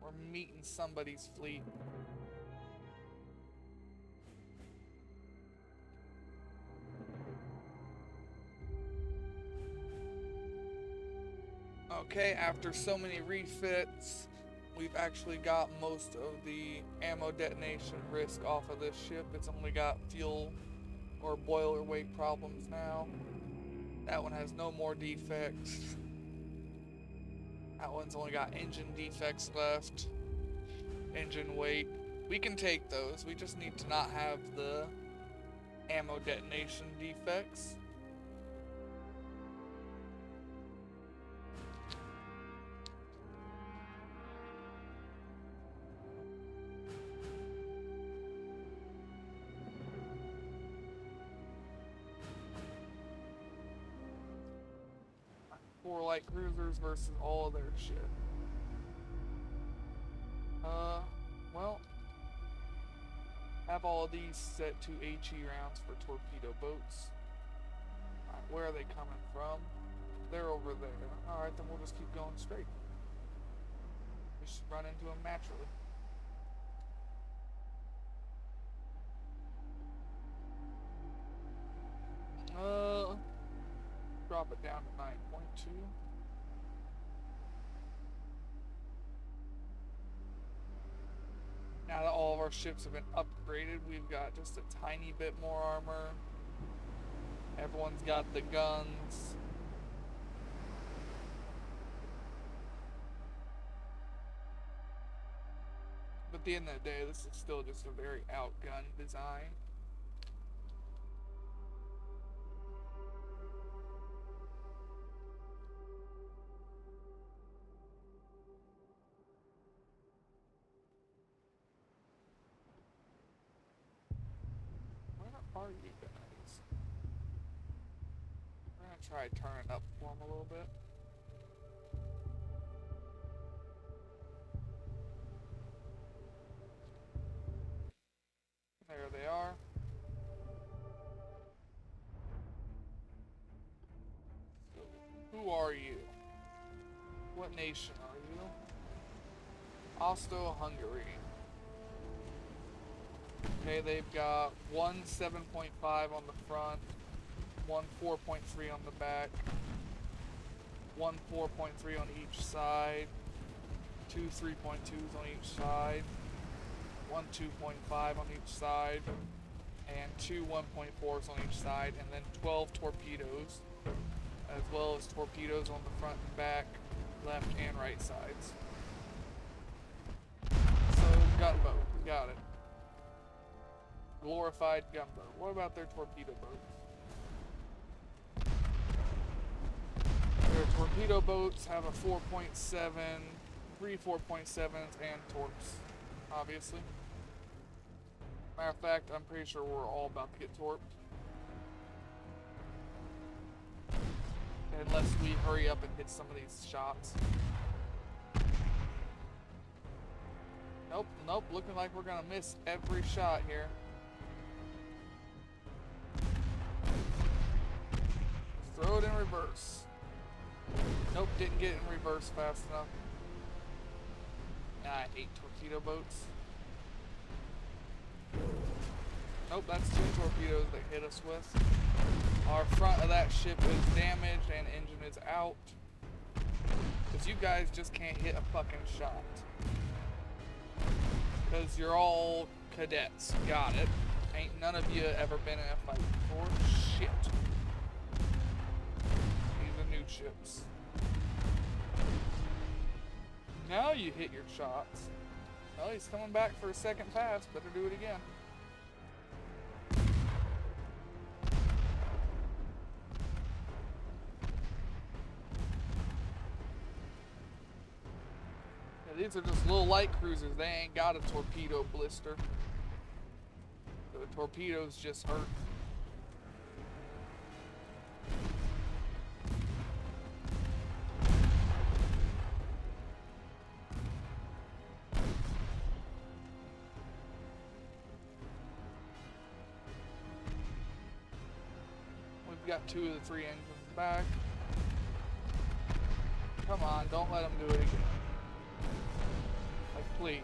We're meeting somebody's fleet. Okay, after so many refits, we've actually got most of the ammo detonation risk off of this ship. It's only got fuel or boiler weight problems now. That one has no more defects. That one's only got engine defects left. Engine weight. We can take those. We just need to not have the ammo detonation defects. Four light cruisers versus all of their shit. Well, have all of these set to HE rounds for torpedo boats. Alright, where are they coming from? They're over there. Alright, then we'll just keep going straight. We should run into them naturally. Drop it down to 9.2. Now that all of our ships have been upgraded, we've got just a tiny bit more armor. Everyone's got the guns. at the end of the day, this is still just a very outgunned design. Where are you guys? We're gonna try turning up for them a little bit. There they are. So, who are you? What nation are you? Austro-Hungary. Okay, they've got one 7.5 on the front, one 4.3 on the back, one 4.3 on each side, two 3.2s on each side, one 2.5 on each side, and two 1.4s on each side, and then 12 torpedoes, as well as torpedoes on the front and back, left and right sides. So, gunboat, got it. Glorified gunboat. What about their torpedo boats? Their torpedo boats have a 4.7, three 4.7s, and torps, obviously. Matter of fact, I'm pretty sure we're all about to get torped. Unless we hurry up and hit some of these shots. Nope, nope, looking like we're gonna miss every shot here. Throw it in reverse. Nope, didn't get it in reverse fast enough. Ah, 8 torpedo boats. Nope, that's 2 torpedoes they hit us with. Our front of that ship is damaged and engine is out. Because you guys just can't hit a fucking shot. Because you're all cadets. Got it. Ain't none of you ever been in a fight before. Shit. Ships. Now you hit your shots. Well, he's coming back for a second pass. Better do it again. Yeah, these are just little light cruisers. They ain't got a torpedo blister. The torpedoes just hurt. Got 2 of the 3 engines back. Come on, don't let them do it again. Like, please.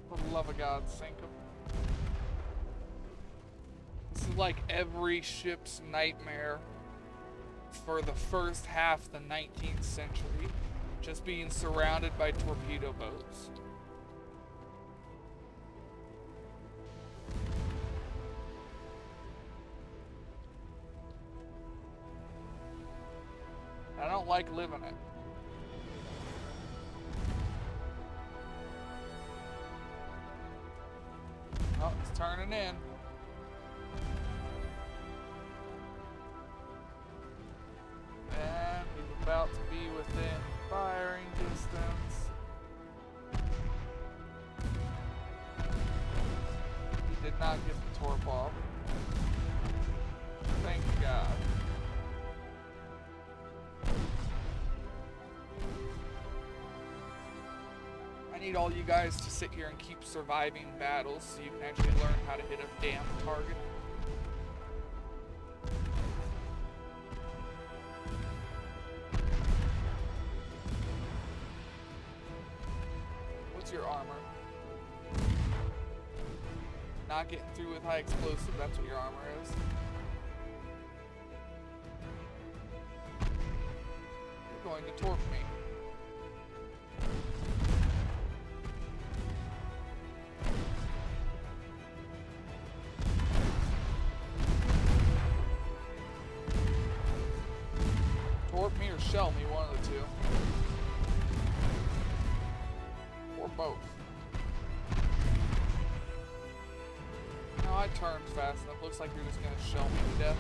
For the love of God, sink them. This is like every ship's nightmare for the first half of the 19th century. Just being surrounded by torpedo boats. I don't like living it. Oh, it's turning in. And he's about to be within firing distance. He did not get the torp off. Thank God. need all you guys to sit here and keep surviving battles so you can actually learn how to hit a damn target. What's your armor? Not getting through with high explosive, that's what your armor is. You're going to torp me. Torp me or shell me, one of the two. Or both. No, I turned fast enough. Looks like you're just gonna shell me to death.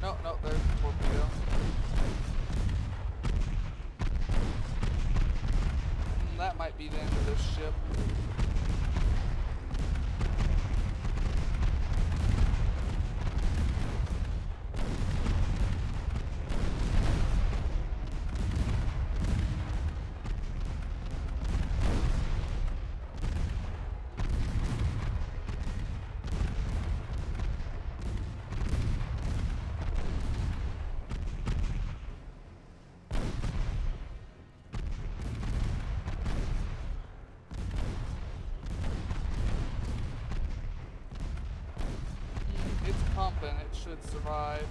No, there's the torpedo. That might be the end of this ship. Pumping, it should survive.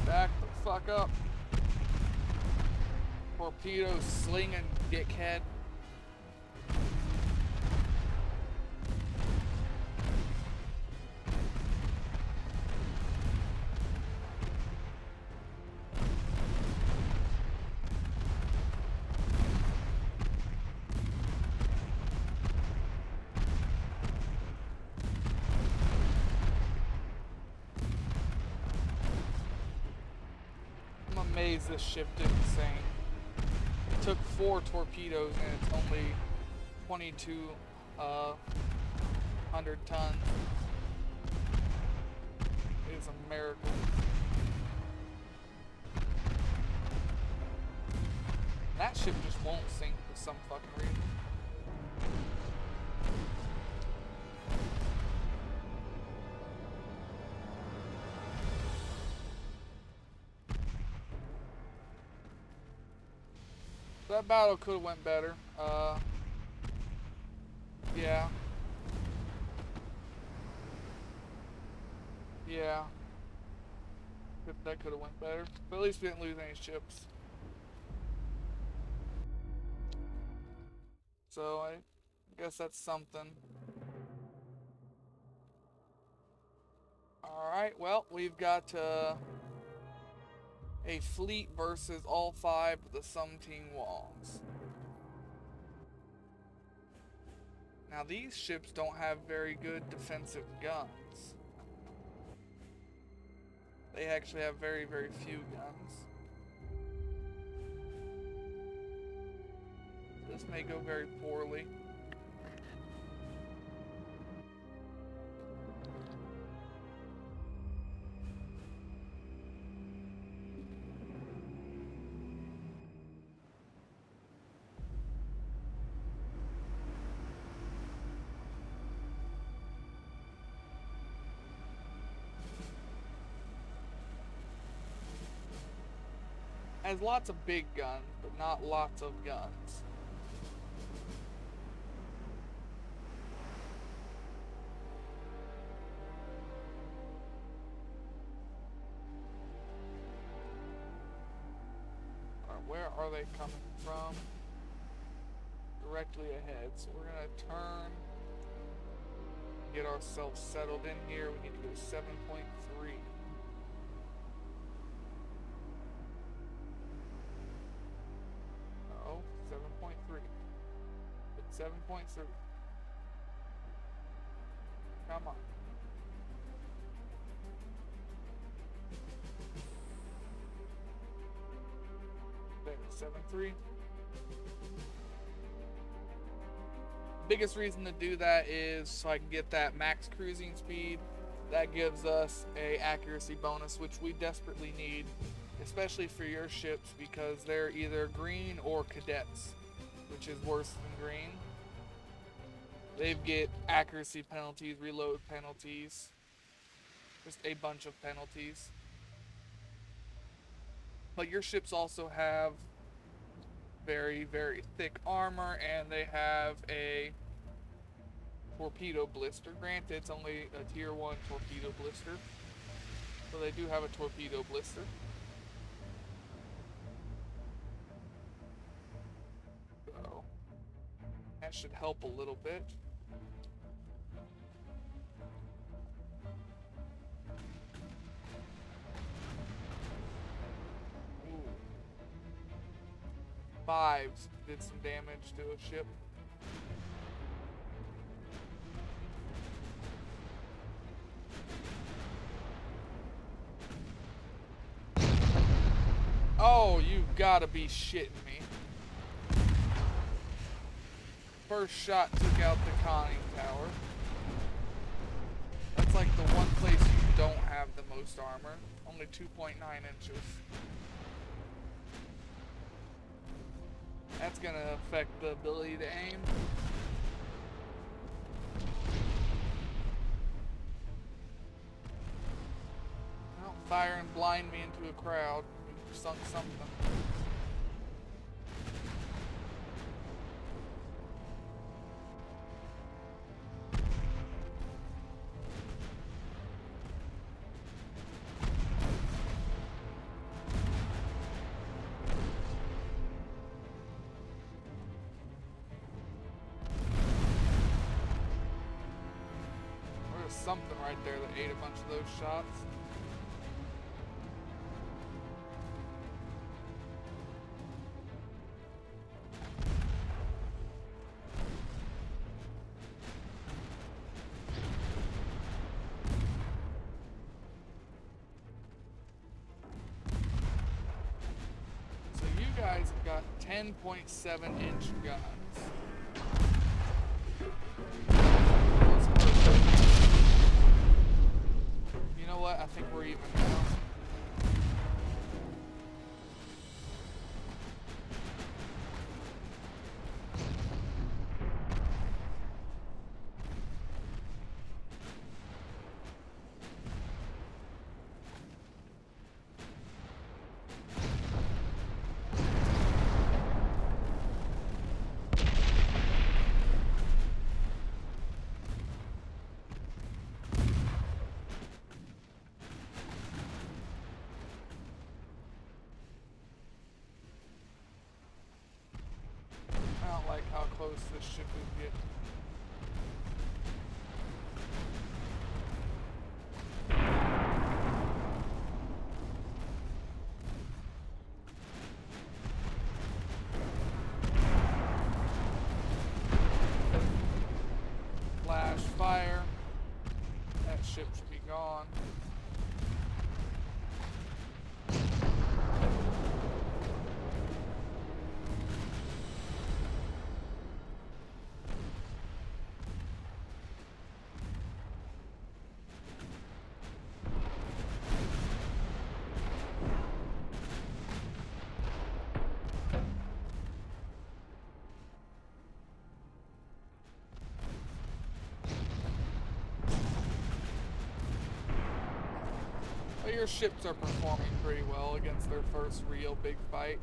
Back the fuck up. Torpedo slinging dickhead. Amazed this ship didn't sink. It took 4 torpedoes and it's only 2,200 tons. It is a miracle. That ship just won't sink for some fucking reason. That battle could have went better. Yeah. Yeah. That could have went better. But at least we didn't lose any ships. So I guess that's something. Alright, well, we've got a fleet versus all 5 of the Sumting Wongs. Now these ships don't have very good defensive guns. They actually have very, very few guns. This may go very poorly. Has lots of big guns, but not lots of guns. Alright, where are they coming from? Directly ahead. So we're gonna turn, get ourselves settled in here. We need to go 7.3. Oh, 7.3. It's 7.3. Come on. There, 373. Biggest reason to do that is so I can get that max cruising speed. That gives us a accuracy bonus, which we desperately need, especially for your ships, because they're either green or cadets, which is worse than green. They get accuracy penalties, reload penalties, just a bunch of penalties. But your ships also have very, very thick armor, and they have a torpedo blister. Granted, it's only a tier 1 torpedo blister, so they do have a torpedo blister. So that should help a little bit. Ooh. 5s did some damage to a ship. Oh, you gotta be shitting me. First shot took out the conning tower. That's like the one place you don't have the most armor. Only 2.9 inches. That's gonna affect the ability to aim. Well, fire and blind me into a crowd. You've sunk something. Something right there that ate a bunch of those shots. So you guys have got 10.7-inch guns. You know what? I think we're even now. I don't like how close this ship is getting. Flash fire. That ship should be gone. Well, your ships are performing pretty well against their first real big fight.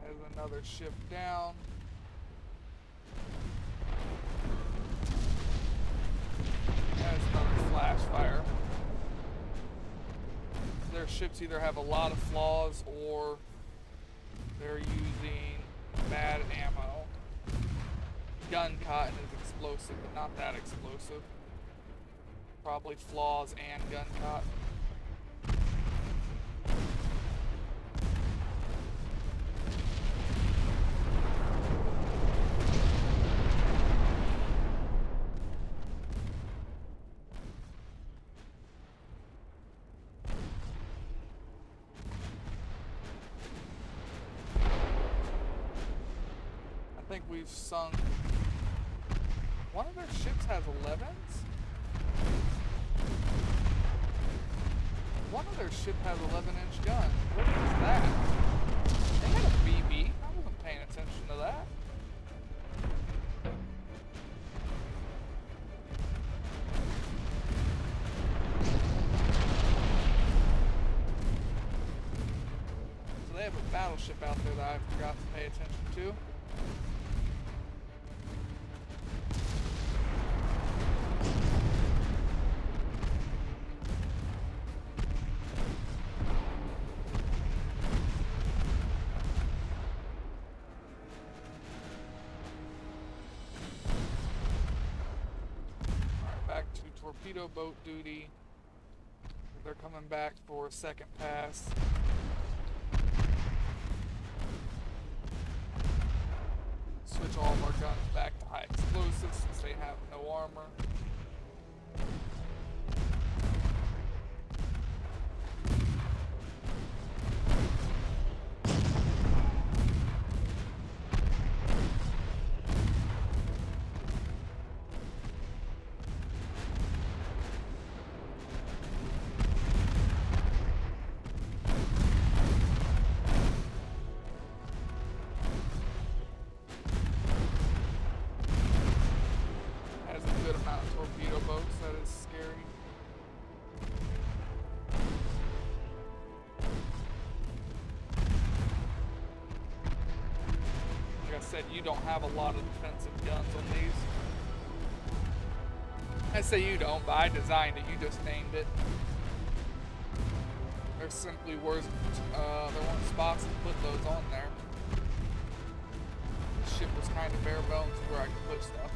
There's another ship down. There's another flash fire. Their ships either have a lot of flaws or they're using bad ammo. Gun cotton is explosive, but not that explosive. Probably flaws and gun cotton. think we've sunk. One of their ships has 11s? One of their ship has 11-inch guns. What is that? They had a BB. I wasn't paying attention to that. So they have a battleship out there that I forgot to pay attention to. Torpedo boat duty. They're coming back for a second pass. Switch all of our guns back to high explosives since they have no armor. Said you don't have a lot of defensive guns on these. I say you don't, but I designed it. You just named it. There simply weren't spots to put those on there. The ship was kind of bare bones where I could put stuff.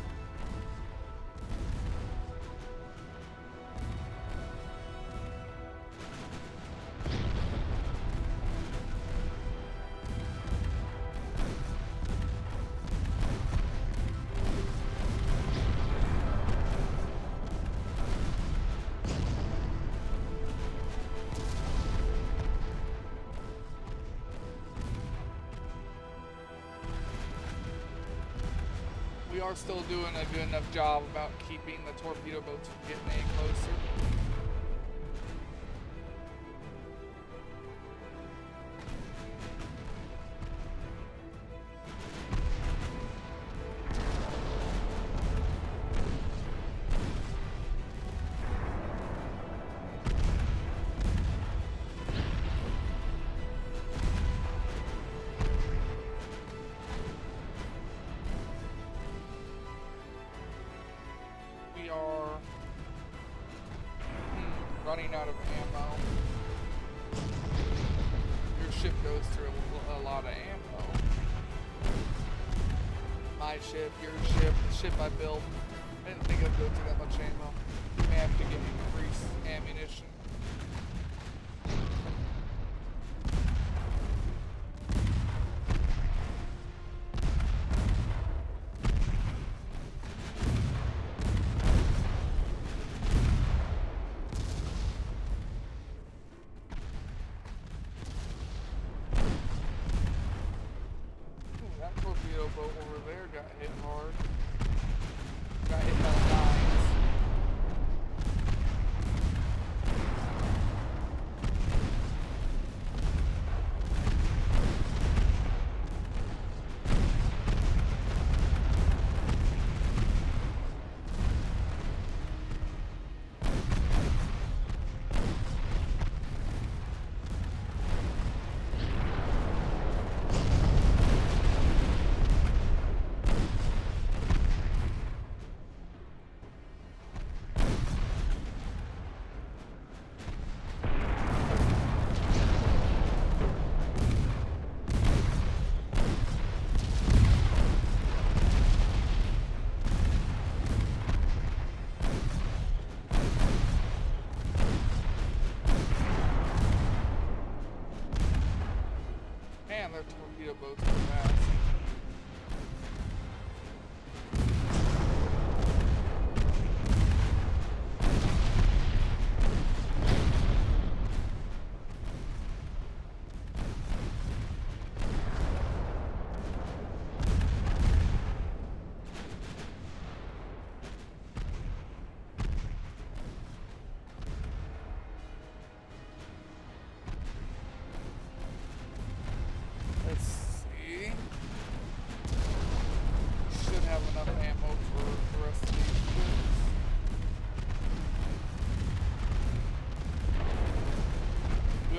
We are still doing a good enough job about keeping the torpedo boats from getting any closer. Running out of ammo. Your ship goes through a lot of ammo. My ship, your ship, the ship I built. I didn't think I'd go through that much ammo. You may have to get increased ammunition. Boat over there got hit hard. Got hit by the nines. Their torpedo boats are fast.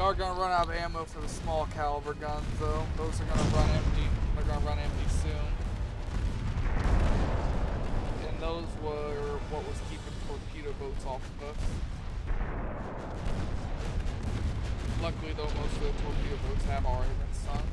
are going to run out of ammo for the small caliber guns, though. Those are going to run empty. They're going to run empty soon. And those were what was keeping torpedo boats off of us. Luckily, though, most of the torpedo boats have already been sunk.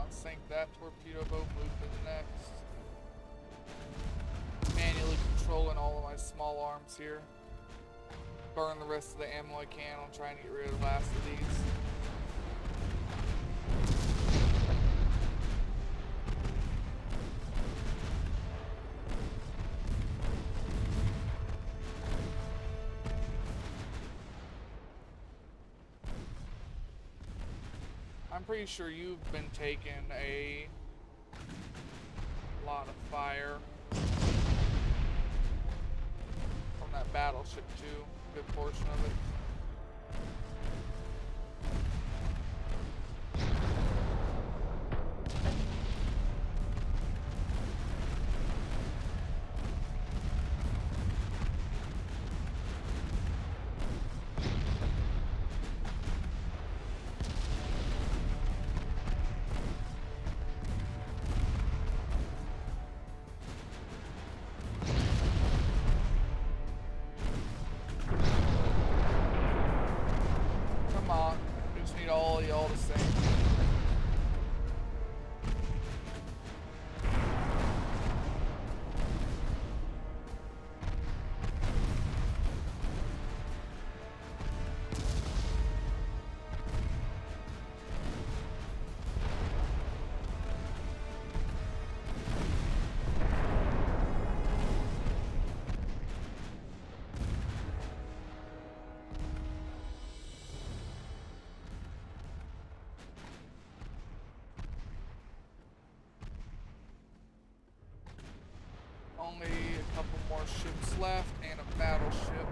Sink that torpedo boat, move to the next. Manually controlling all of my small arms here. Burn the rest of the ammo I can. I'm trying to get rid of the last of these. I'm pretty sure you've been taking a lot of fire from that battleship too. Good portion of it. All y'all the same. Only a couple more ships left and a battleship.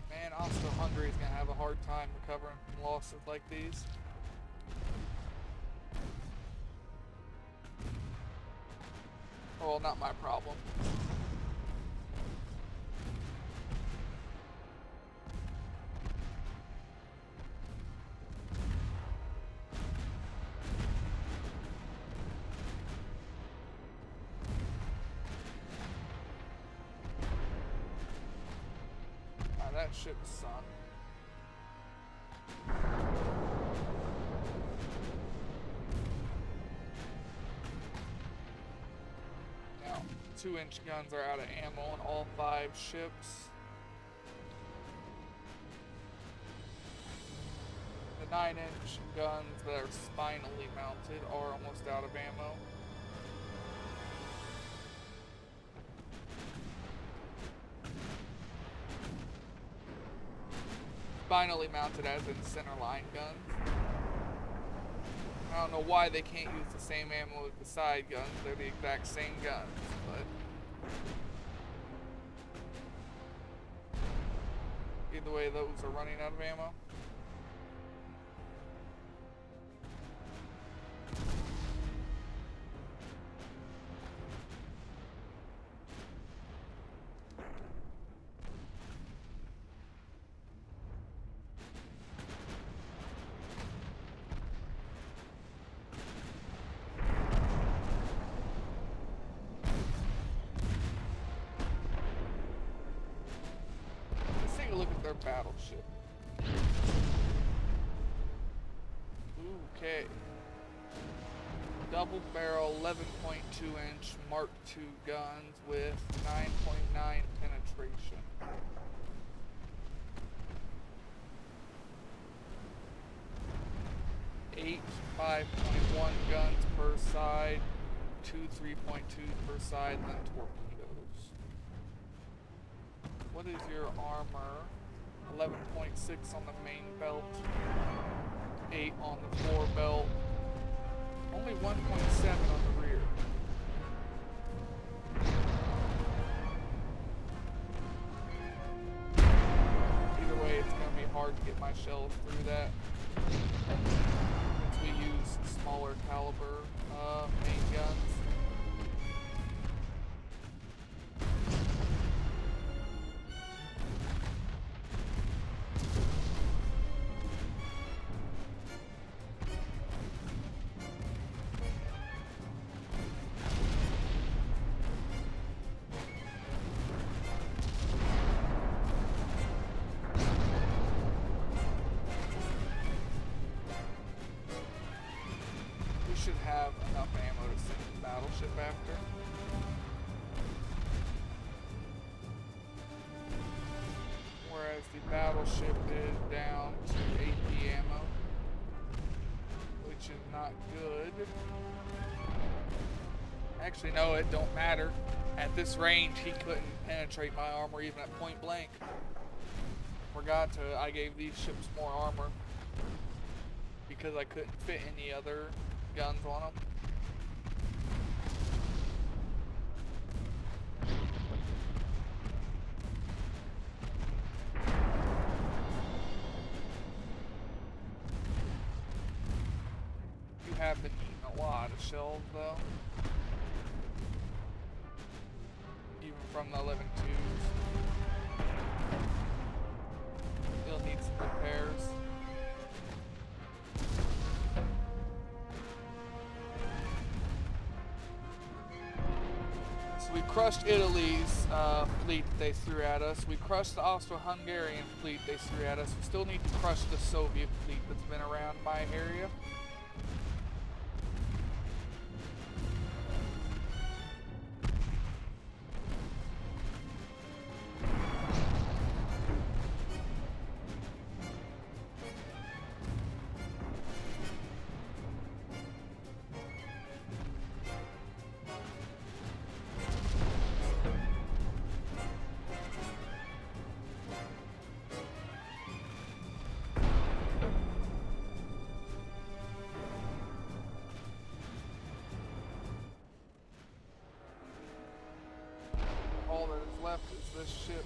Man, Austro-Hungary is going to have a hard time recovering from losses like these. Well, not my problem. That ship is sunk. Now, 2-inch guns are out of ammo on all 5 ships. The 9-inch guns that are spinally mounted are almost out of ammo. Spinally mounted as in centerline guns. I don't know why they can't use the same ammo with the side guns. They're the exact same guns, but either way, those are running out of ammo. Look at their battleship. Okay. Double barrel 11.2-inch Mark II guns with 9.9 penetration. Eight 5.1 guns per side, two 3.2 per side, and then torpedoes. What is your armor? 11.6 on the main belt, 8 on the fore belt, only 1.7 on the rear. Either way, it's going to be hard to get my shells through that. Since we use smaller caliber main guns. Should have enough ammo to send the battleship after. Whereas the battleship is down to 80 ammo, which is not good. Actually, no, it don't matter. At this range, he couldn't penetrate my armor even at point blank. I gave these ships more armor because I couldn't fit any other guns on them. You have been eating a lot of shells though. Even from the 11.2s. You'll need some repairs. We crushed Italy's fleet that they threw at us. We crushed the Austro-Hungarian fleet they threw at us. We still need to crush the Soviet fleet that's been around my area. All that is left is this ship.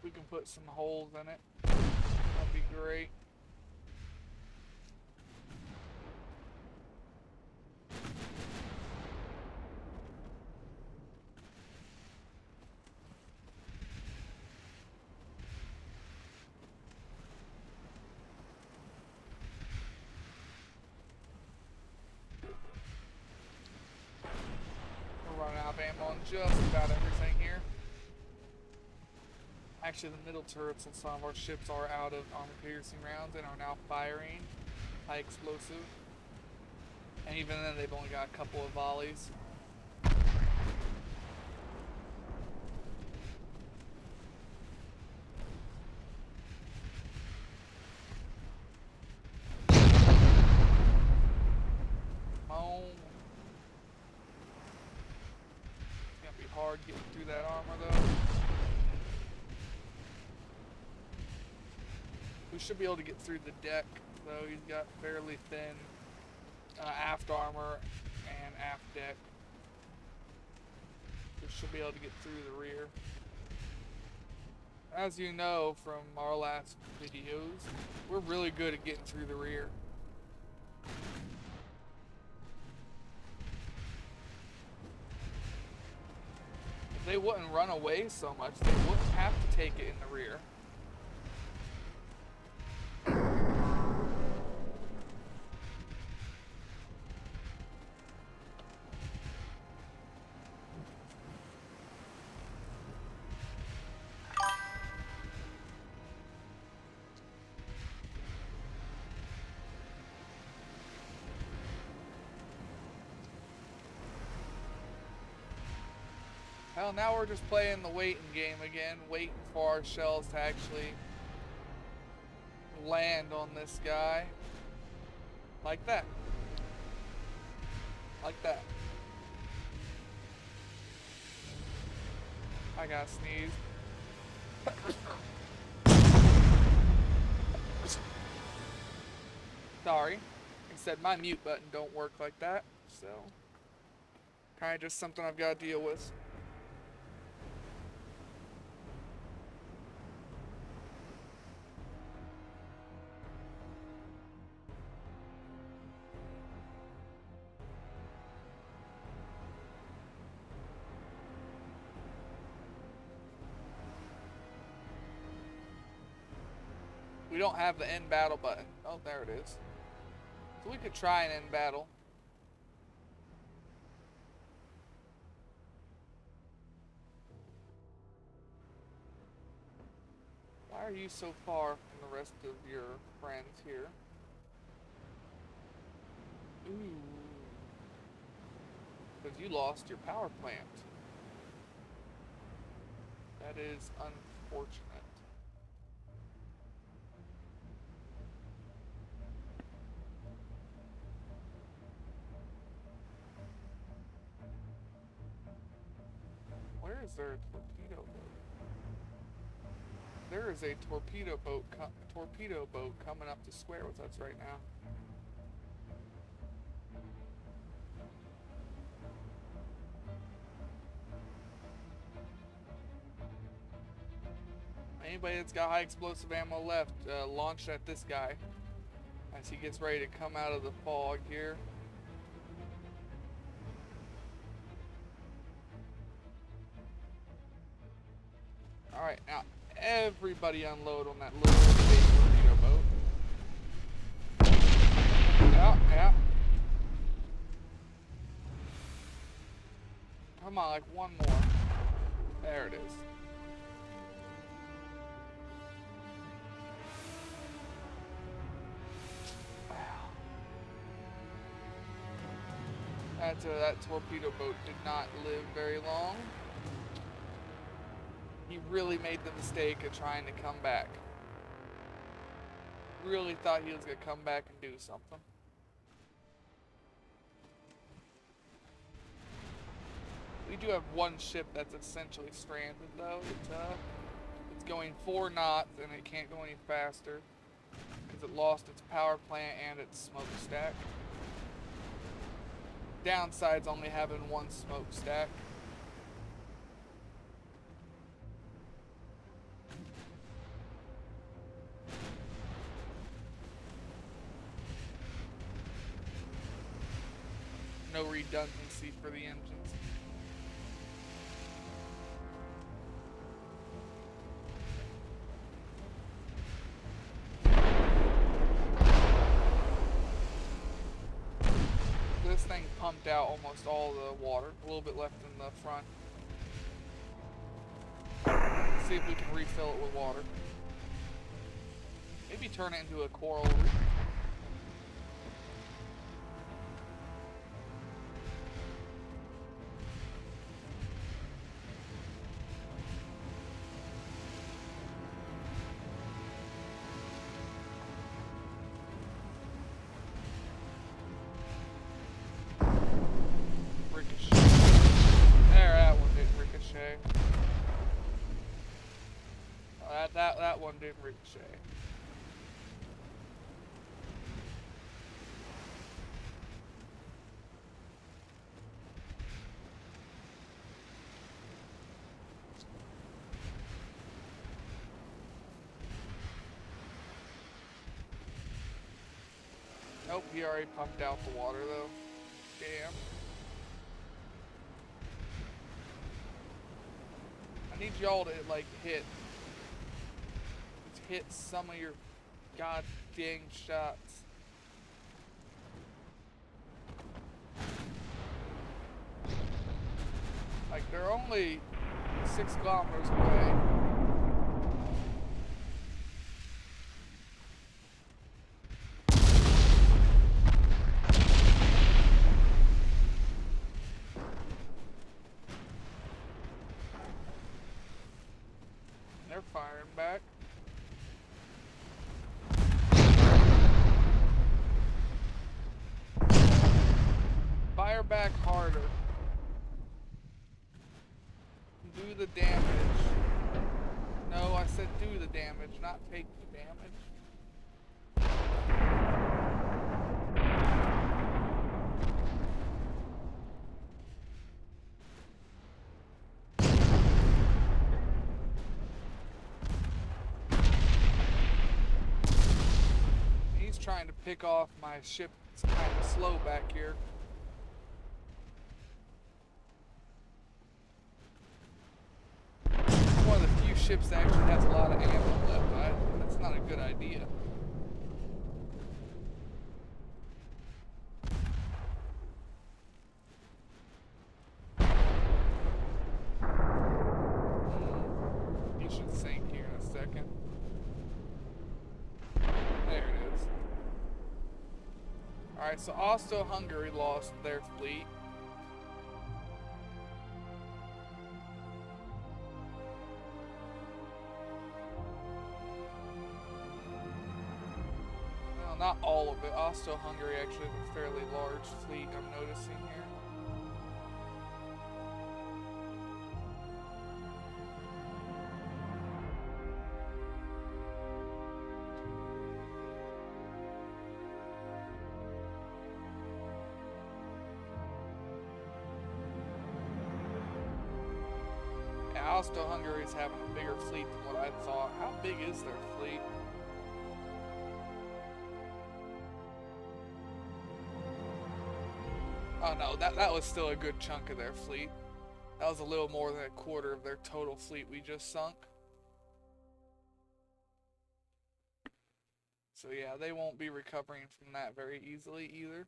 We can put some holes in it. That'd be great. We're running out of ammo on just about everything here. Actually, the middle turrets on some of our ships are out of armor-piercing rounds and are now firing high explosive. And even then, they've only got a couple of volleys. It's gonna be hard getting through that armor, though. We should be able to get through the deck, though. He's got fairly thin aft armor and aft deck. We should be able to get through the rear. As you know from our last videos, we're really good at getting through the rear. They wouldn't run away so much. They wouldn't have to take it in the rear. Hell, now we're just playing the waiting game again, waiting for our shells to actually land on this guy. Like that. Like that. I gotta sneeze. Sorry. I said my mute button don't work like that, so kinda just something I've gotta deal with. We don't have the end battle button. Oh, there it is. So we could try an end battle. Why are you so far from the rest of your friends here? Ooh. Because you lost your power plant. That is unfortunate. Where is there a torpedo boat? There is a torpedo boat coming up to square with us right now. Anybody that's got high explosive ammo left, launch at this guy as he gets ready to come out of the fog here. Alright, now everybody unload on that little big torpedo boat. Yeah, yeah. Come on, like one more. There it is. That torpedo boat did not live very long. He really made the mistake of trying to come back. Really thought he was going to come back and do something. We do have one ship that's essentially stranded though. It's going 4 knots and it can't go any faster because it lost its power plant and its smokestack. Downside's only having 1 smokestack. No redundancy for the engines. This thing pumped out almost all the water, a little bit left in the front. Let's see if we can refill it with water. Maybe turn it into a coral reef. That one didn't ricochet. Nope, he already pumped out the water though. Damn. I need y'all to like hit. Just hit some of your god dang shots. Like they're only 6 kilometers away. They're firing back. Fire back harder. Do the damage. No, I said do the damage, not take the damage. He's trying to pick off my ship. It's kind of slow back here. One of the few ships that actually has a lot of ammo left. That's not a good idea. He should sink here in a second. There it is. Alright, so Austro-Hungary lost their fleet. Not all of it. Austro-Hungary actually has a fairly large fleet, I'm noticing here. Yeah, Austro-Hungary is having a bigger fleet than what I thought. How big is their fleet? Oh no, that was still a good chunk of their fleet. That was a little more than a quarter of their total fleet we just sunk. So yeah, they won't be recovering from that very easily either.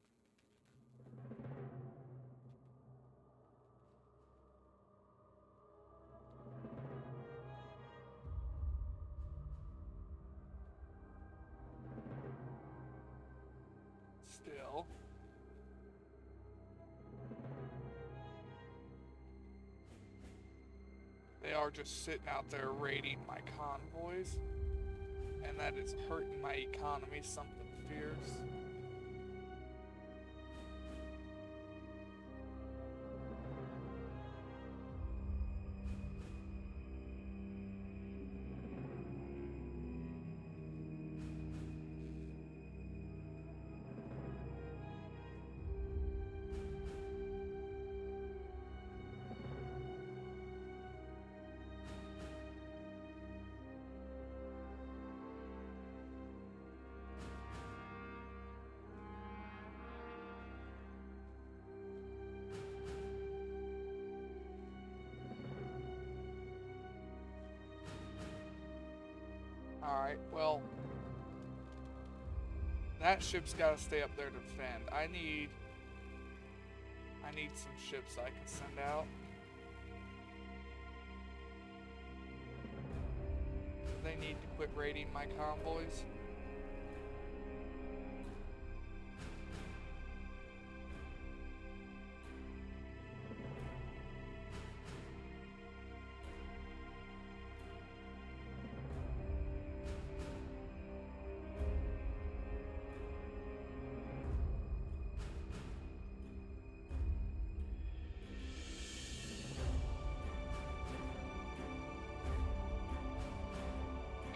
Still. They are just sitting out there raiding my convoys, and that is hurting my economy something fierce. Alright, well, that ship's got to stay up there to defend. I need some ships I can send out. They need to quit raiding my convoys.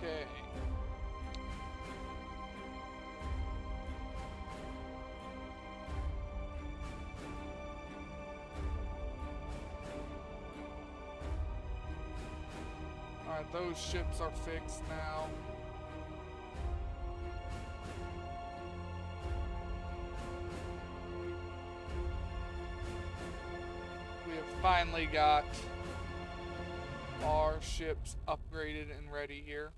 Okay. Alright, those ships are fixed now. We have finally got our ships upgraded and ready here.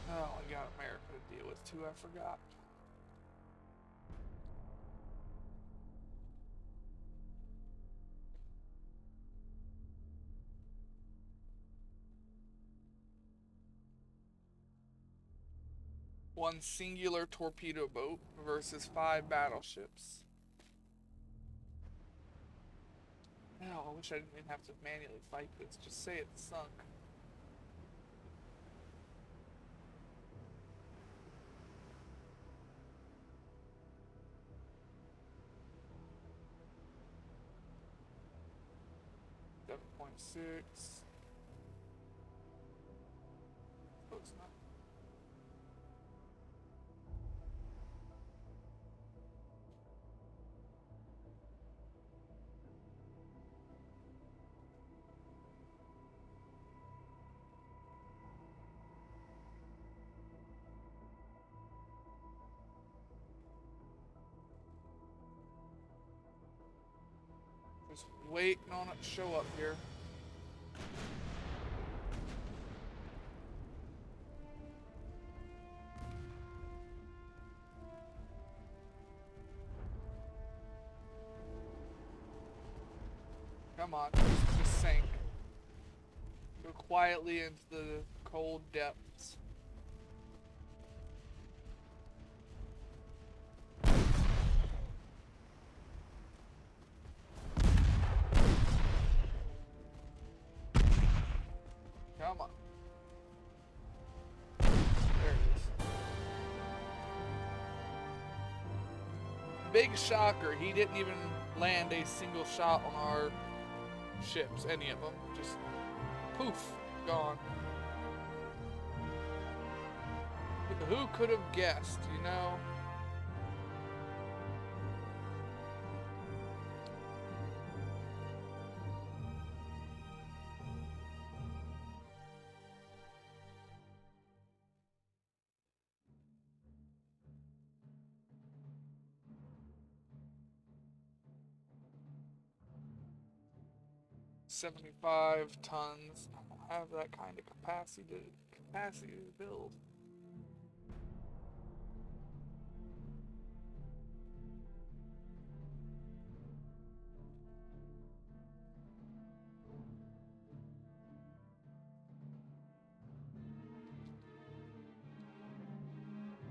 Oh, I got America to deal with too, I forgot. One singular torpedo boat versus 5 battleships. Oh, I wish I didn't even have to manually fight this. Just say it's sunk. .6. Oh, it's not. Just waiting on it to show up here. Come on, just sink. Go quietly into the cold depths. Come on. There it is. Big shocker, he didn't even land a single shot on our ships, any of them. Just poof, gone. Who could have guessed, you know? $75 tons. I don't have that kind of capacity to build.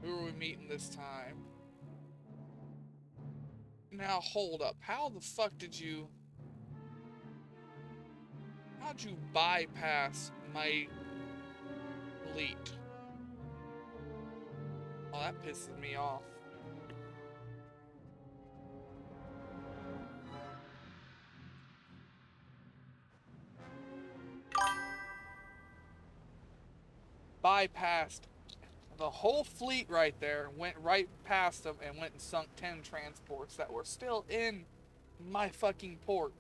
Who are we meeting this time? Now hold up. How the fuck did you... How'd you bypass my fleet? Oh, that pisses me off. Bypassed the whole fleet right there, went right past them and went and sunk 10 transports that were still in my fucking port.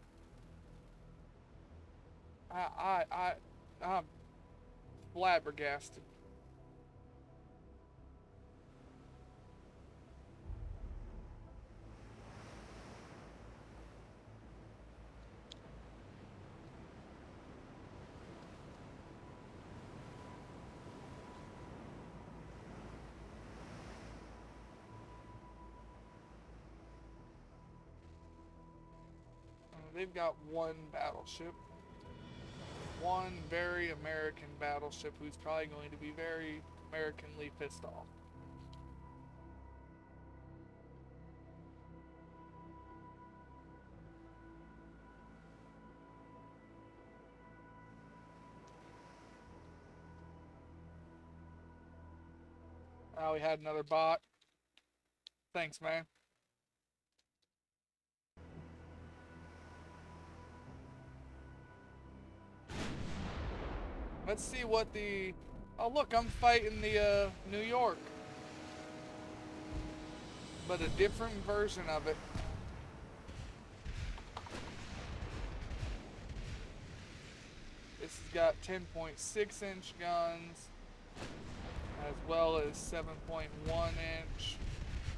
I'm flabbergasted. They've got one battleship. One very American battleship who's probably going to be very Americanly pissed off. Oh, we had another bot. Thanks, man. Let's see what the... Oh, look, I'm fighting the New York. But a different version of it. This has got 10.6-inch guns. as well as 7.1-inch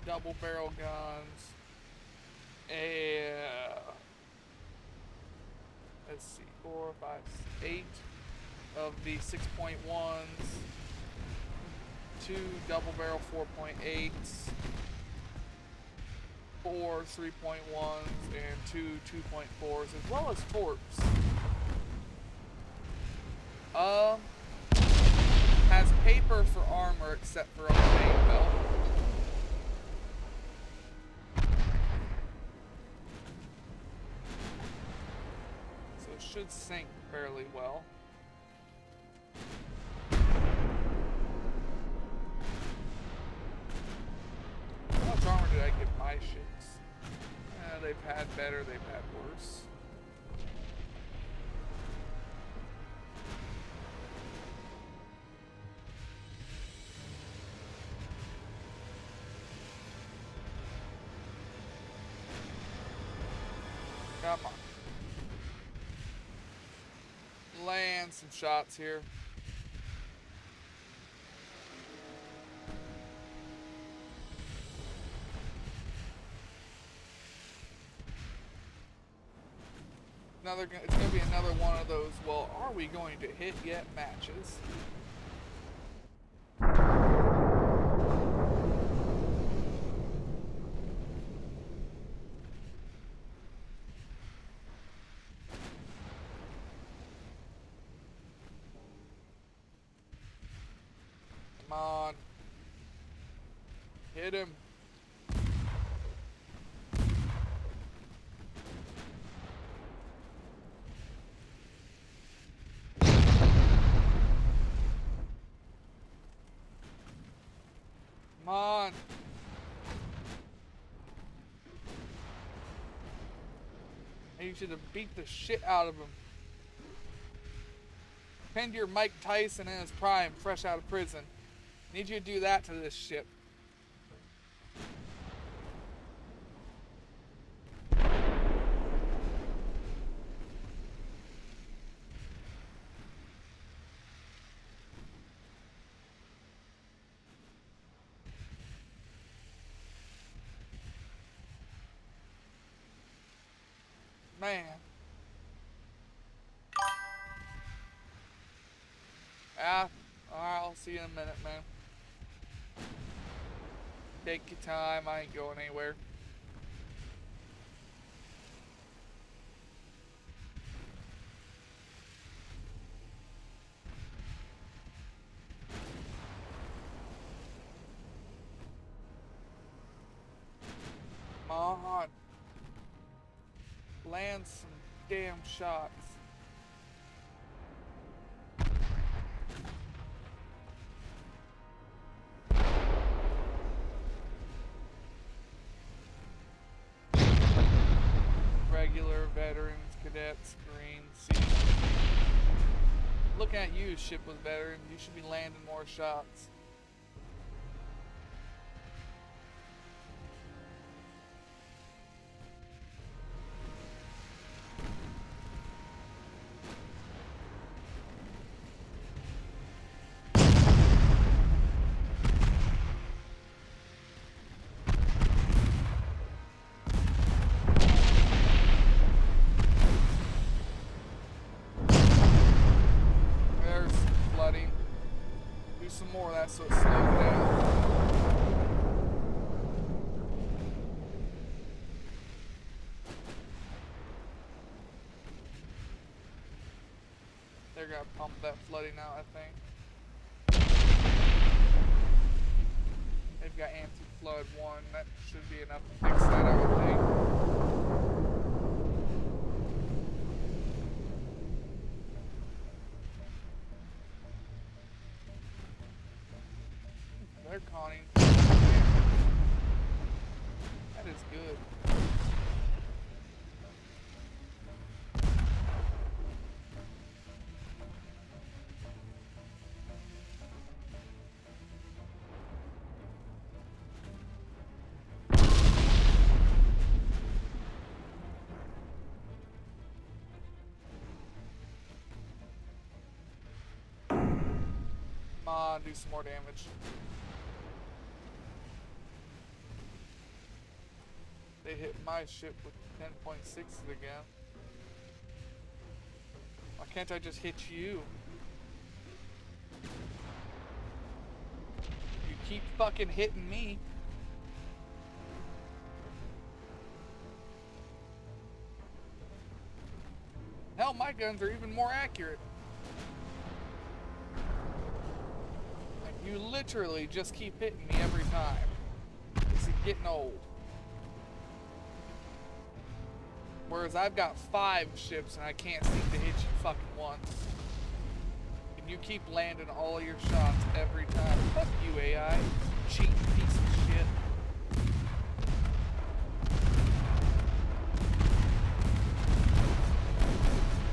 double barrel guns. Let's see, 4, 5, 8 of the 6.1s, 2 double barrel 4.8s, 4 3.1s, and 2 2.4s, as well as forks. Has paper for armor except for on the main belt. So it should sink fairly well. How much armor did I give my ships? They've had better, they've had worse. Come on. Land some shots here. It's going to be another one of those, well, are we going to hit yet matches? Come on. Hit him. Come on. You should have beat the shit out of him. Pinned your Mike Tyson in his prime, fresh out of prison. Need you to do that to this ship. Man. Alright, I'll see you in a minute, man. Take your time, I ain't going anywhere. Come on. Land some damn shots. Regular, veterans, cadets, green, seasoned. Looking at you, ship with veterans, you should be landing more shots. Some more of that so it slows down. They're gonna pump that flooding out, I think. They've got anti-flood 1. That should be enough to fix that, I would think. They're conning. That is good. Come on, do some more damage. They hit my ship with 10.6 again. Why can't I just hit you? You keep fucking hitting me. Hell, my guns are even more accurate. Like, you literally just keep hitting me every time. This is getting old. Whereas I've got 5 ships and I can't seem to hit you fucking once. And you keep landing all your shots every time. Fuck you, AI. Cheating piece of shit.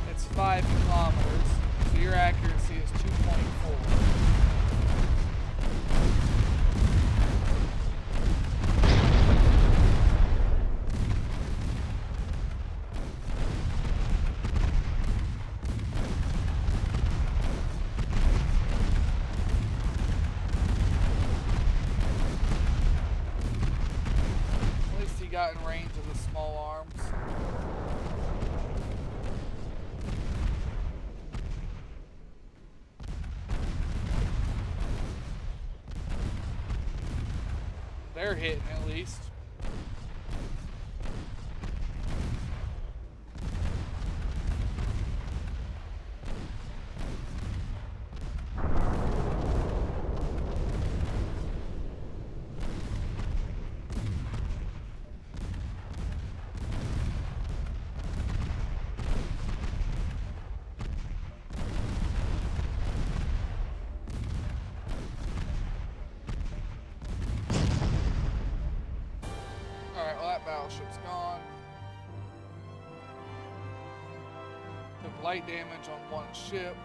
It's 5 kilometers, so your accuracy is 2.4. Got in range of the small arms. They're hitting at least. Battleship's gone. Took light damage on one ship.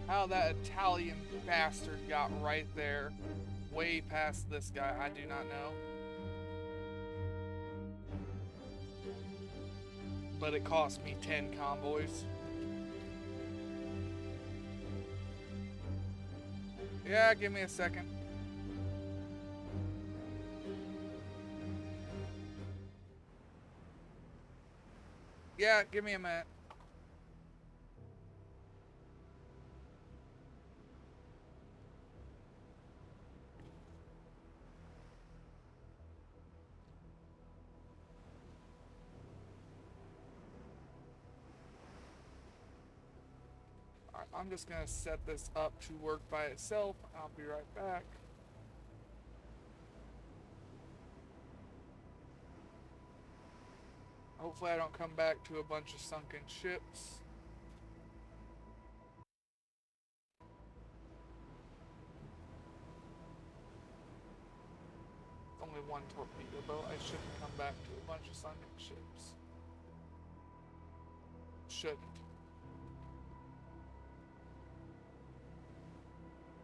How that Italian bastard got right there, way past this guy, I do not know. But it cost me 10 convoys. Yeah, give me a second. Yeah, give me a minute. I'm just gonna set this up to work by itself. I'll be right back. Hopefully I don't come back to a bunch of sunken ships. Only one torpedo boat. I shouldn't come back to a bunch of sunken ships. Shouldn't.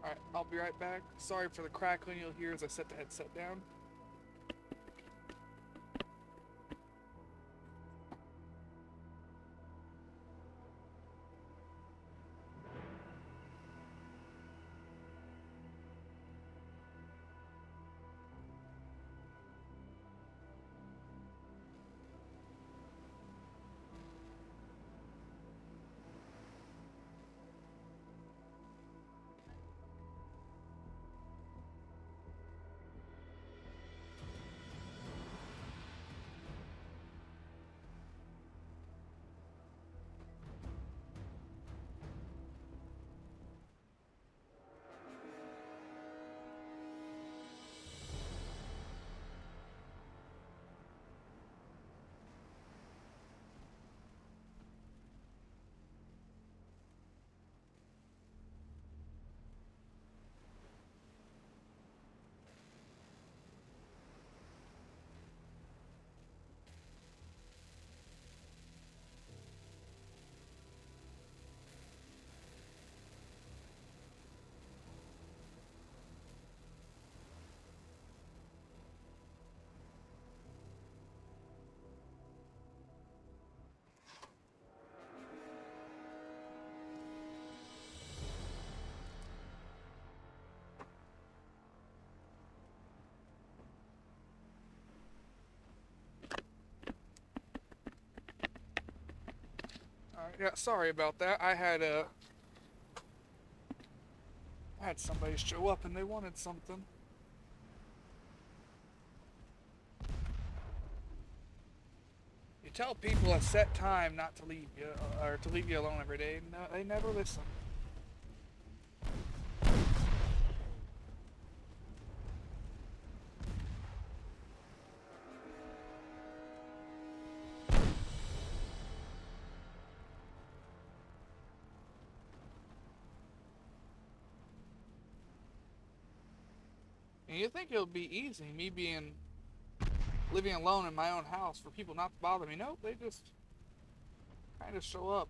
Alright, I'll be right back. Sorry for the crackling you'll hear as I set the headset down. Alright, yeah, sorry about that. I had somebody show up and they wanted something. You tell people a set time not to leave you, or to leave you alone every day. No, they never listen. And you think it would be easy, me being living alone in my own house, for people not to bother me? Nope, they just kind of show up.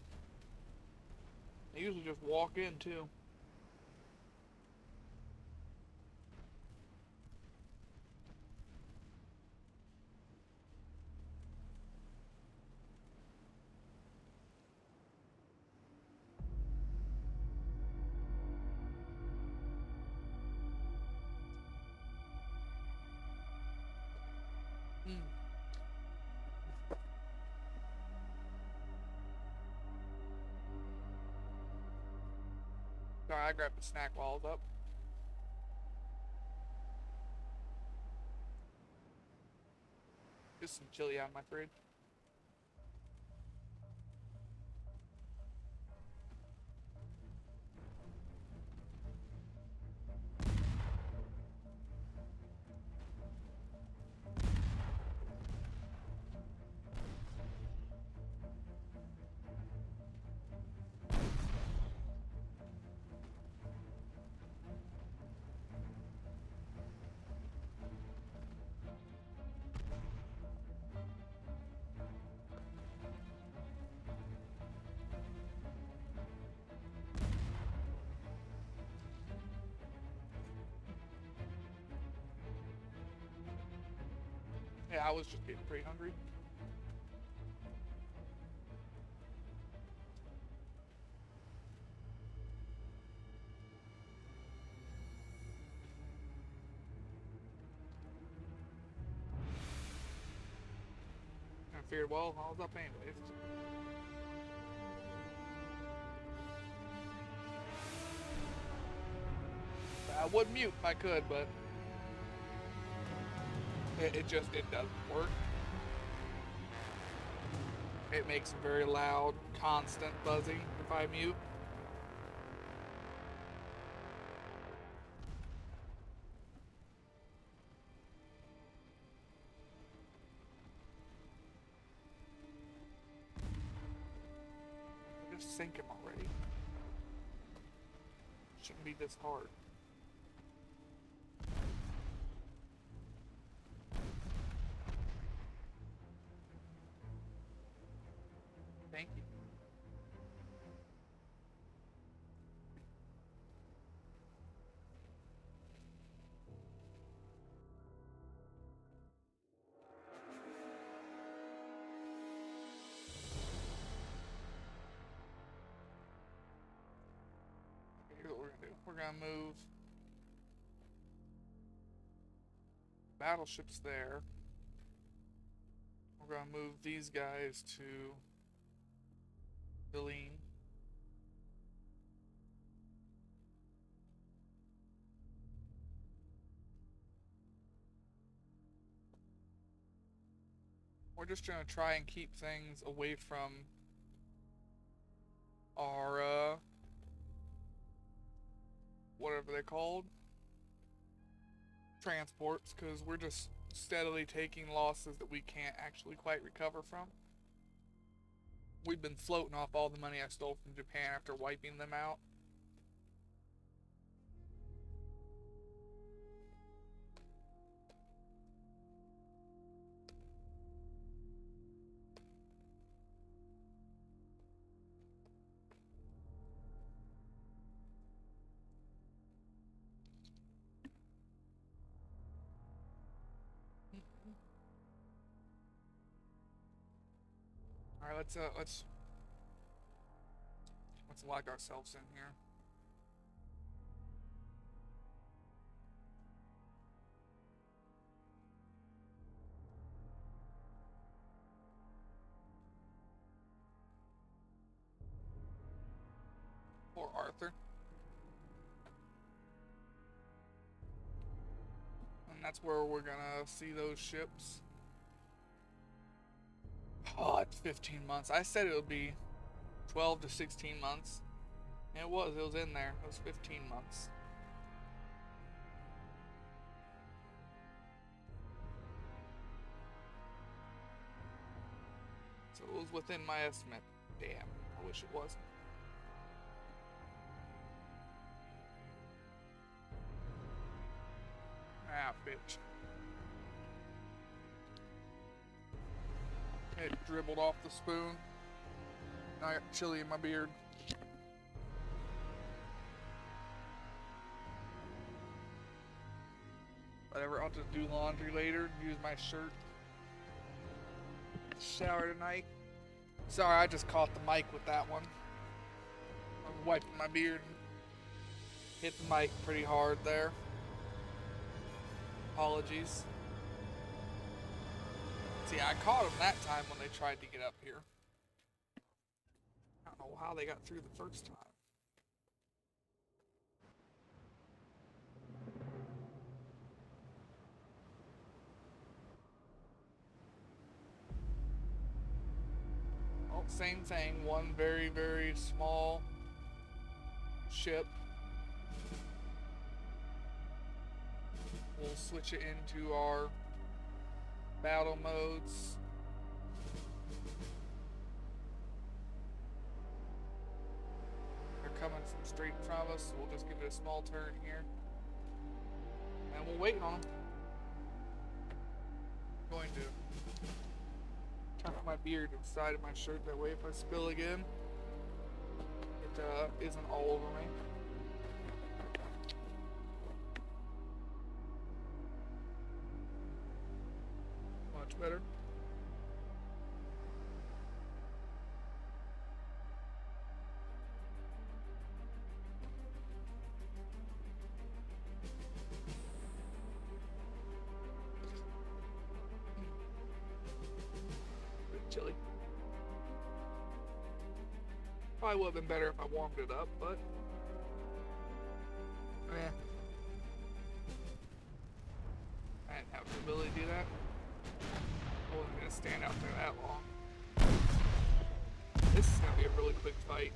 They usually just walk in too. Hmm. Sorry, I grabbed a snack while I was up. Just some chili out of my fridge. Yeah, I was just getting pretty hungry. I figured, well, I was up anyways. I would mute if I could, but it doesn't work. It makes a very loud, constant buzzing if I mute. Just sink him already. Shouldn't be this hard. Thank you. Here's what we're gonna do. We're gonna move battleships there. We're gonna move these guys to Billeen. We're just gonna try and keep things away from our whatever they're called, transports, because we're just steadily taking losses that we can't actually quite recover from. We've been floating off all the money I stole from Japan after wiping them out. All right, let's lock ourselves in here. Arthur. And that's where we're gonna see those ships. Oh, it's 15 months. I said it would be 12 to 16 months. And it was in there. It was 15 months. So it was within my estimate. Damn, I wish it wasn't. Ah, bitch. It dribbled off the spoon. Now I got chili in my beard. Whatever, I'll just do laundry later, use my shirt. Shower tonight. Sorry, I just caught the mic with that one. I'm wiping my beard. Hit the mic pretty hard there. Apologies. See, I caught them that time when they tried to get up here. I don't know how they got through the first time. Well, same thing. One very, very small ship. We'll switch it into our battle modes. They're coming from straight in front of us, so we'll just give it a small turn here. And we'll wait on them. I'm going to tuck my beard inside of my shirt, that way if I spill again, it isn't all over me. Much better. Chili. Probably would have been better if I warmed it up, but I didn't have the ability to do that. I wasn't gonna stand out there that long. This is gonna be a really quick fight.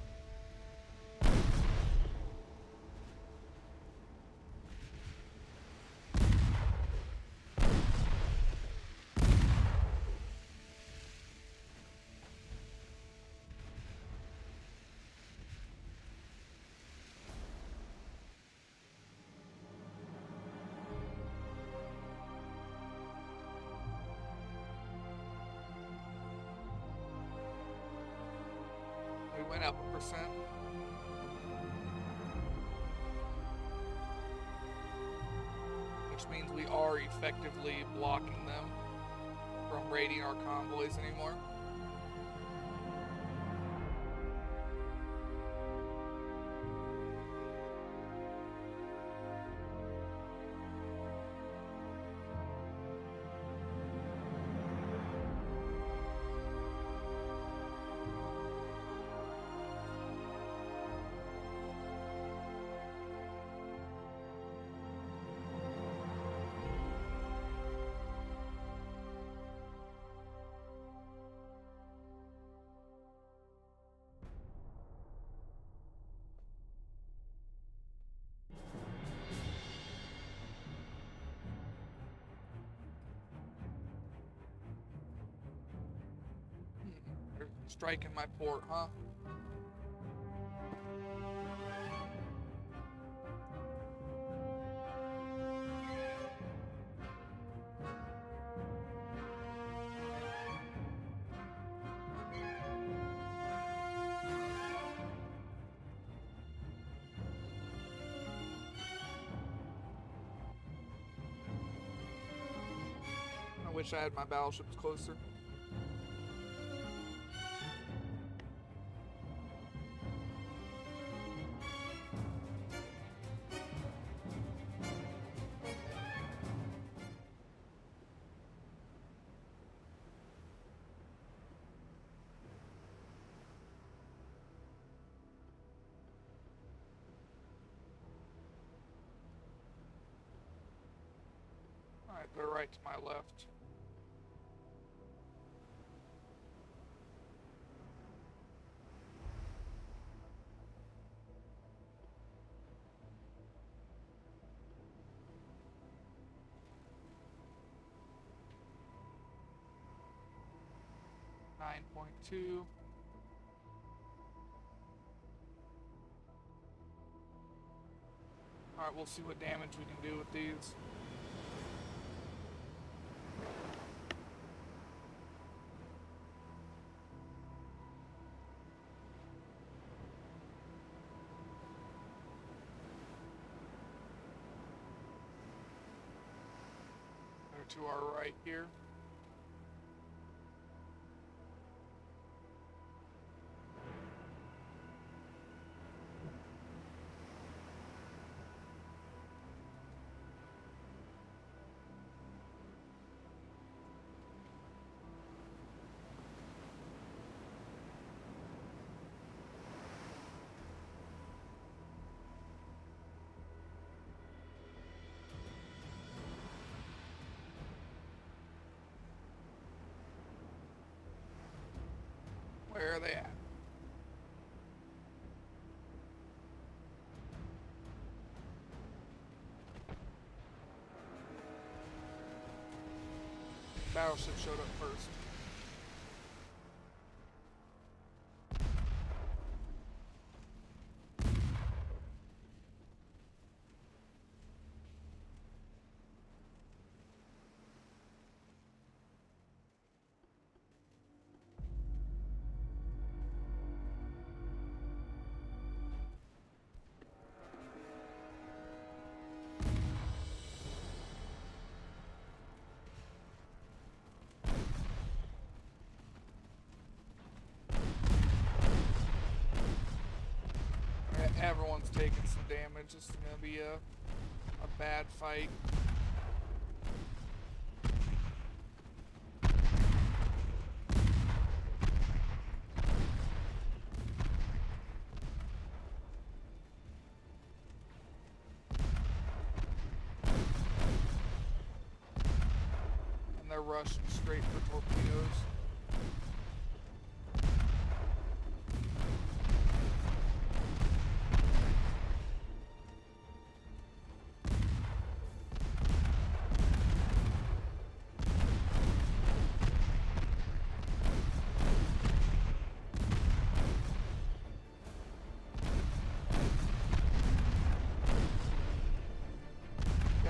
We went up 1%. Which means we are effectively blocking them from raiding our convoys anymore. They're striking my port, huh? I wish I had my battleships closer. Alright, they're right to my left. Nine 9.2. Alright, we'll see what damage we can do with these. They're to our right here. Where are they at? Battleship showed up first. Everyone's taking some damage. This is gonna be a bad fight. And they're rushing straight for torpedoes.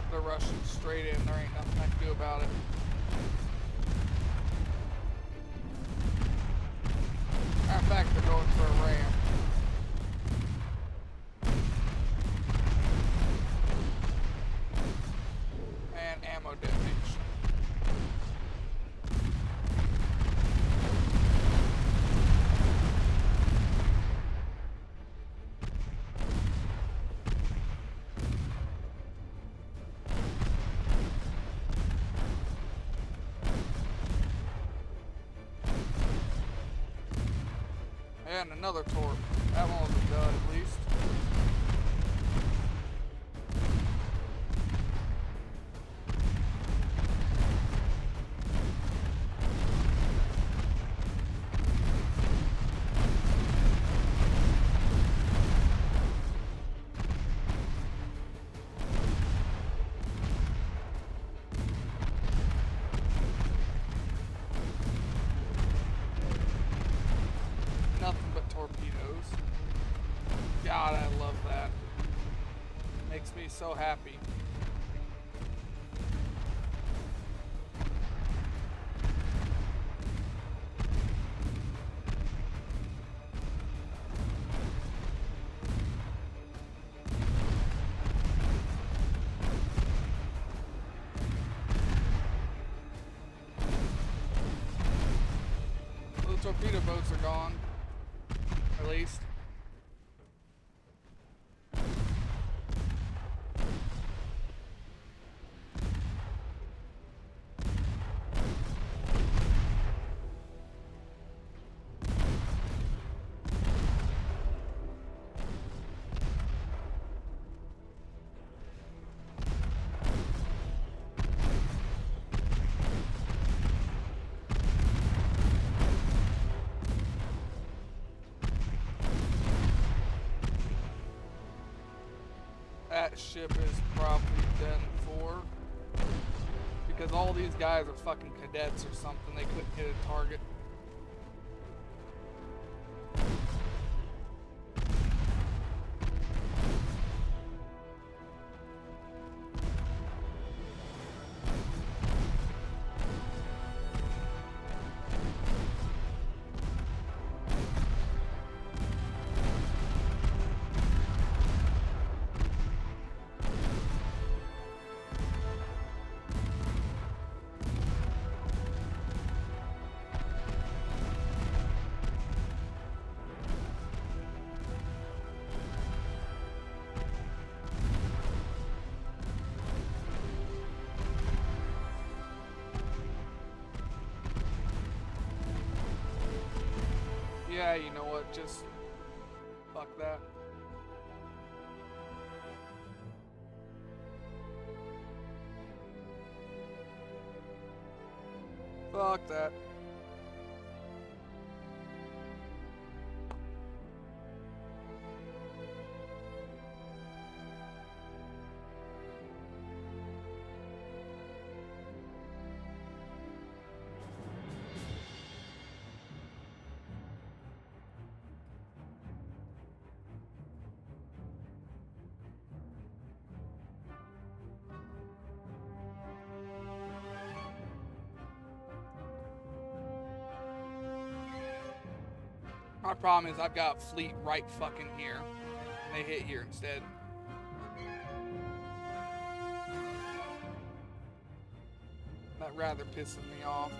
They're rushing straight in. There ain't nothing I can do about it. In fact, they're going for a ram. And ammo detonation. And another torp. That one was a dud at least. Nothing but torpedoes. God, I love that. Makes me so happy. The torpedo boats are gone. At least. That ship is probably done for. Because all these guys are fucking cadets or something. They couldn't hit a target. Yeah, you know what? Just fuck that. Fuck that. My problem is I've got fleet right fucking here. And they hit here instead. That rather pisses me off.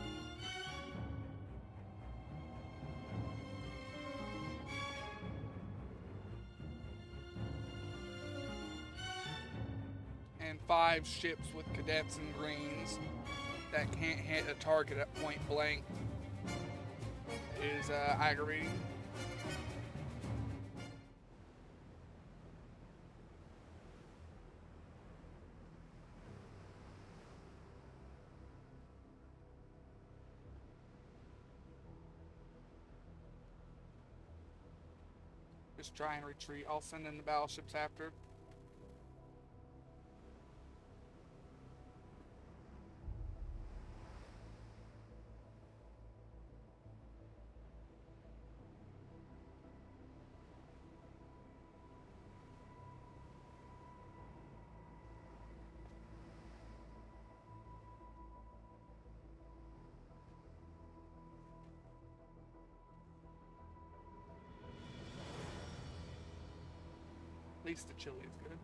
And 5 ships with cadets and greens that can't hit a target at point blank is aggravating. Just try and retreat. I'll send in the battleships after. At least the chili is good.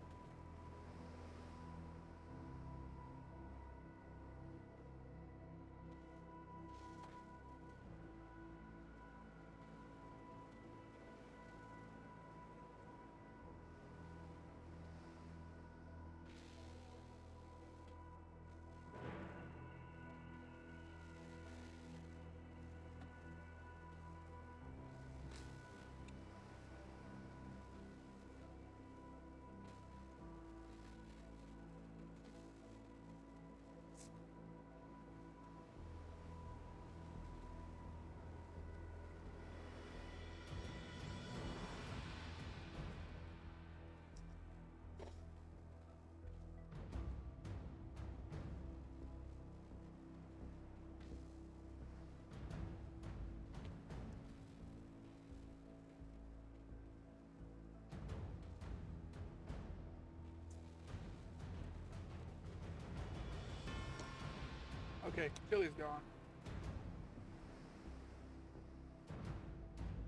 Okay, chili's gone.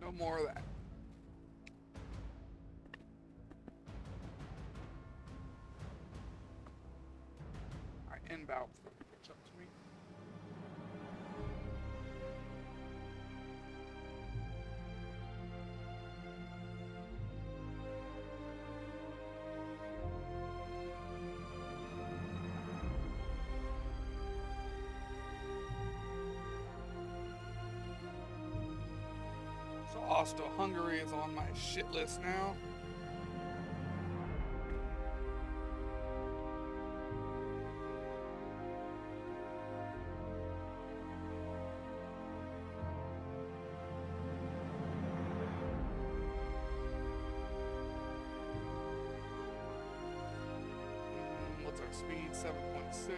No more of that. Alright, inbound. Catch up to me. So Austro-Hungary is on my shit list now. speed 7.6.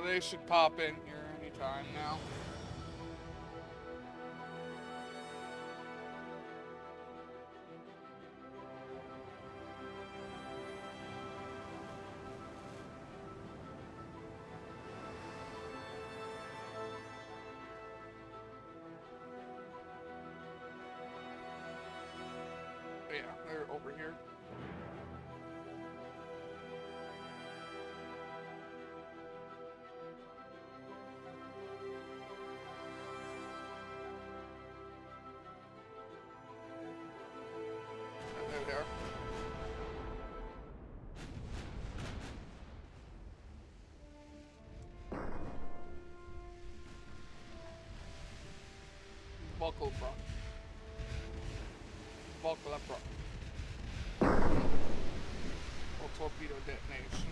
They should pop in here anytime now. But yeah, they're over here. There they are. Buckle up. Buckle up. Or torpedo detonation.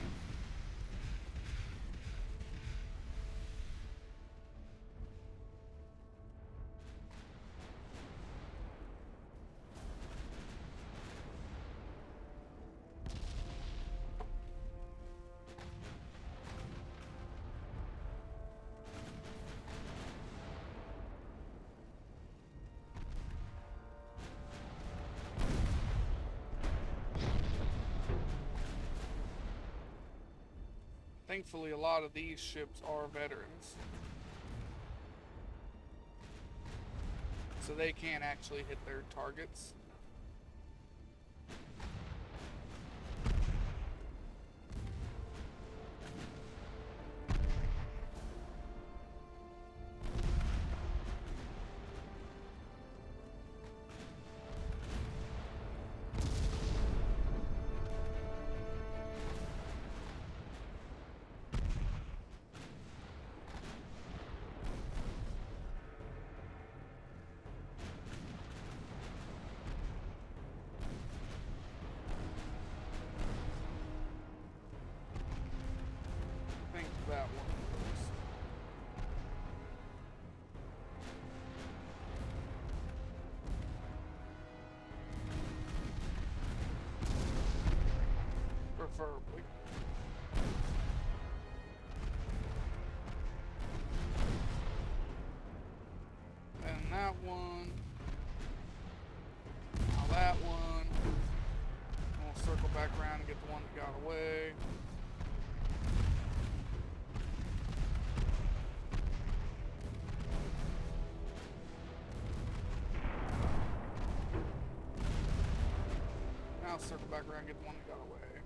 Thankfully, a lot of these ships are veterans. So they can actually hit their targets. That one first. Preferably. And that one. Now that one. And we'll circle back around and get the one that got away. Circle back around and get the one that got away.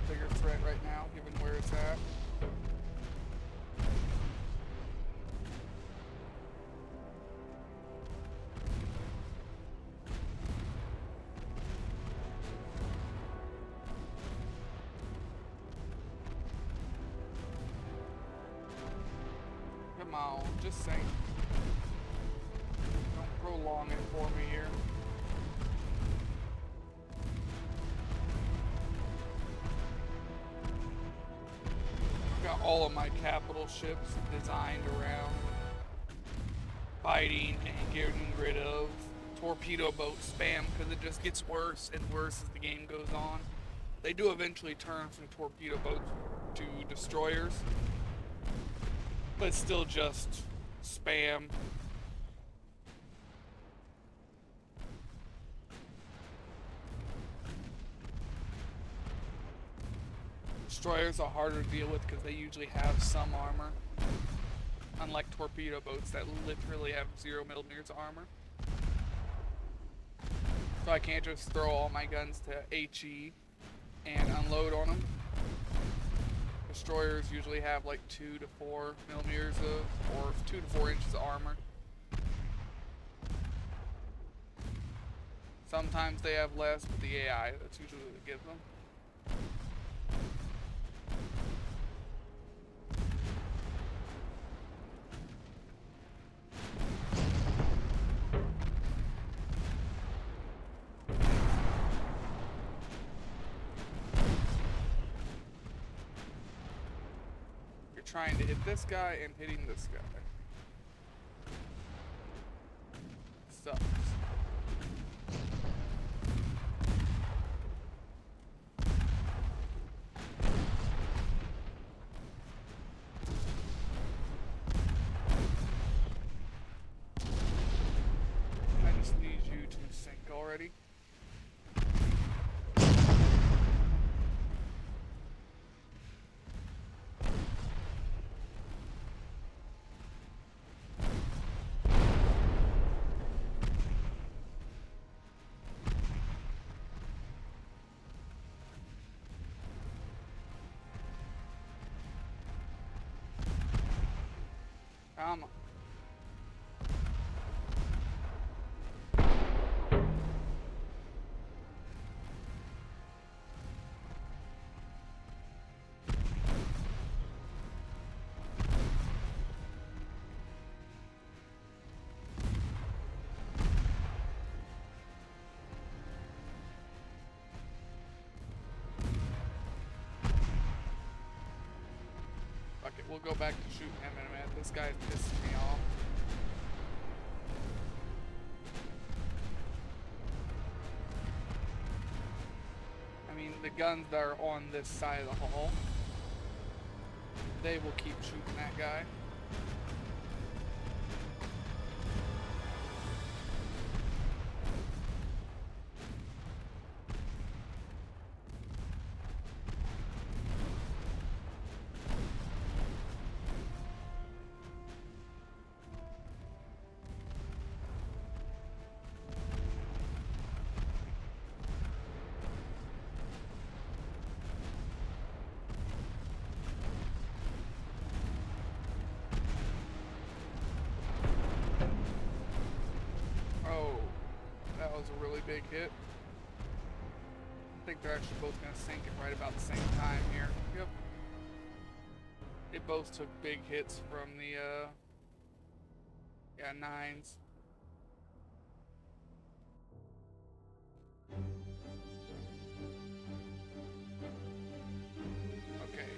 Bigger threat right now, given where it's at. Come on, just sink. Don't prolong it for me here. Got all of my capital ships designed around fighting and getting rid of torpedo boat spam because it just gets worse and worse as the game goes on. They do eventually turn from torpedo boats to destroyers, but it's still just spam. Destroyers are harder to deal with because they usually have some armor. Unlike torpedo boats that literally have 0mm armor. So I can't just throw all my guns to HE and unload on them. Destroyers usually have like 2 to 4mm or 2 to 4 inches of armor. Sometimes they have less, but the AI, that's usually what it gives them. You're trying to hit this guy and hitting this guy. Sucks. I just need you to sink already. Come on. Okay, we'll go back to shooting him in a minute. This guy's pissing me off. I mean, the guns that are on this side of the hall, they will keep shooting that guy. A really big hit. I think they're actually both going to sink at right about the same time here. Yep. They both took big hits from the, yeah, 9s. Okay.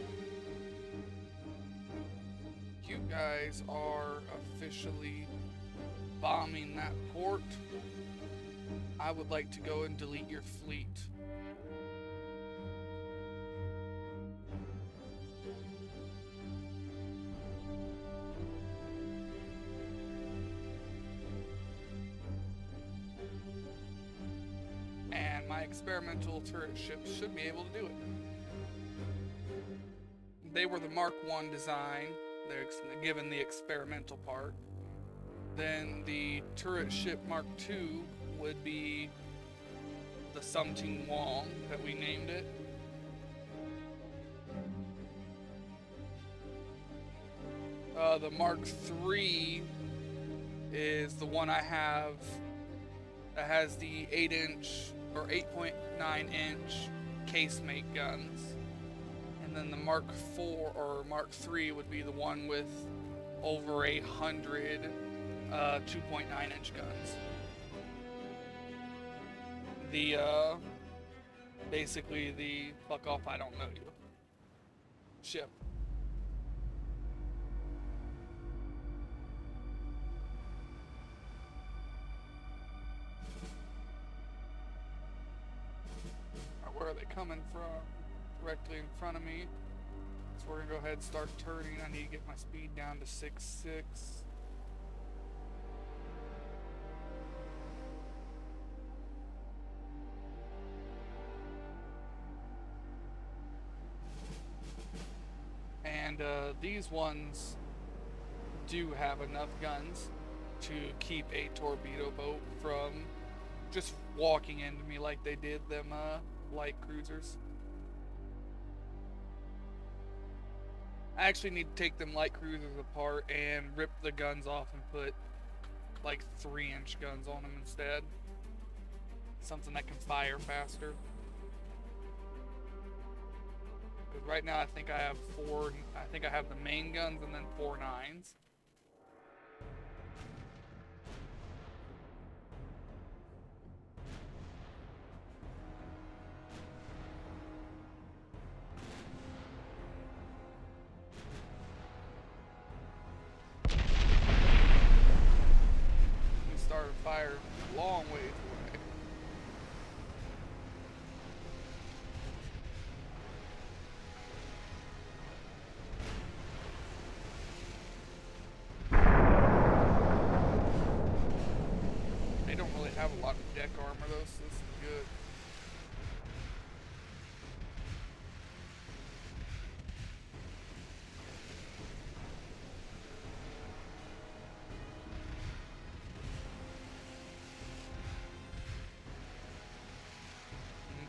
You guys are officially bombing that port. I would like to go and delete your fleet. And my experimental turret ships should be able to do it. They were the Mark I design. They're given the experimental part. Then the turret ship Mark II would be the Something Wong that we named it. The Mark III is the one I have that has the 8-inch or 8.9-inch casemate guns. And then the Mark IV or Mark III would be the one with over 100 2.9-inch guns. The, basically the fuck off, I don't know you ship. Where are they coming from? Directly in front of me. So we're gonna go ahead and start turning. I need to get my speed down to 6.6. these ones do have enough guns to keep a torpedo boat from just walking into me like they did them light cruisers. I actually need to take them light cruisers apart and rip the guns off and put like 3-inch guns on them instead. Something that can fire faster. Because right now I think I have the main guns and then 4 9s. Started fire a long ways away. They don't really have a lot of deck armor though, so this is good.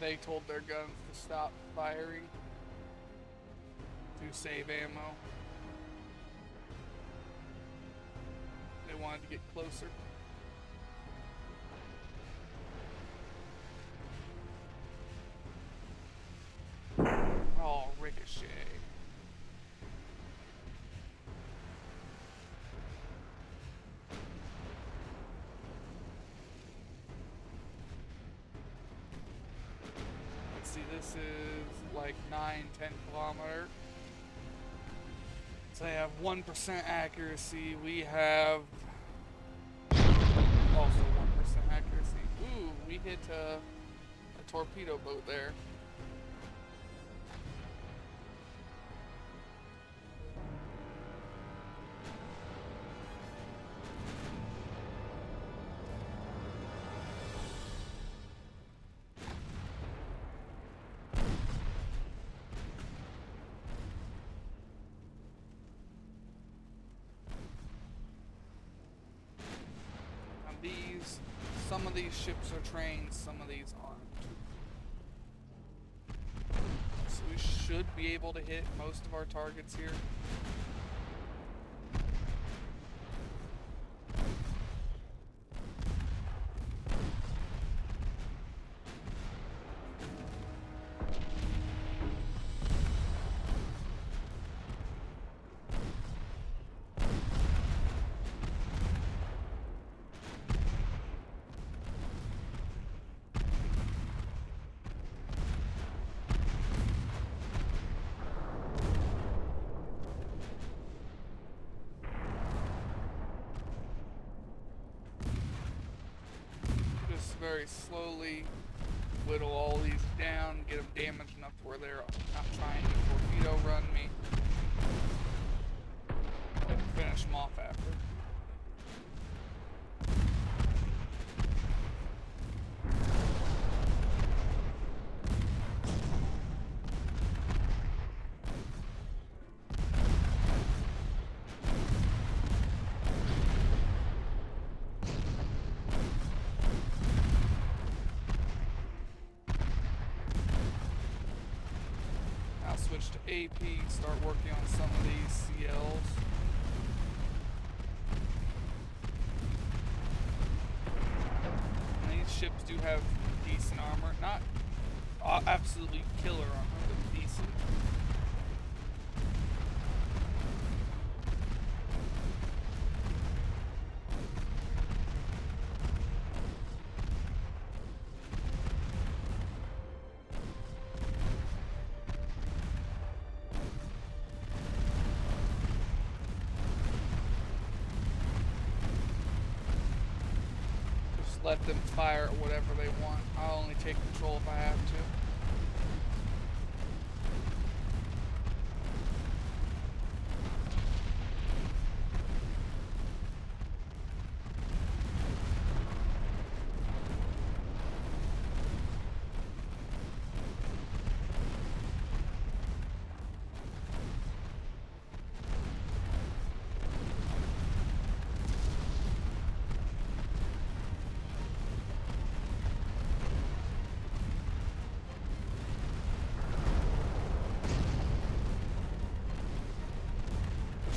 They told their guns to stop firing to save ammo. They wanted to get closer. Oh, ricochet. See, this is like 9-10 kilometer. So they have 1% accuracy. We have also 1% accuracy. Ooh, we hit a torpedo boat there. Some of these ships are trained, some of these aren't. So we should be able to hit most of our targets here. Very slowly whittle all these down, get them damaged enough where they're not trying to torpedo run me, and finish them off after. Switch to AP, start working on some of these CLs. And these ships do have decent armor, not absolutely killer armor, but decent. Let them fire at whatever they want. I'll only take control if I have to.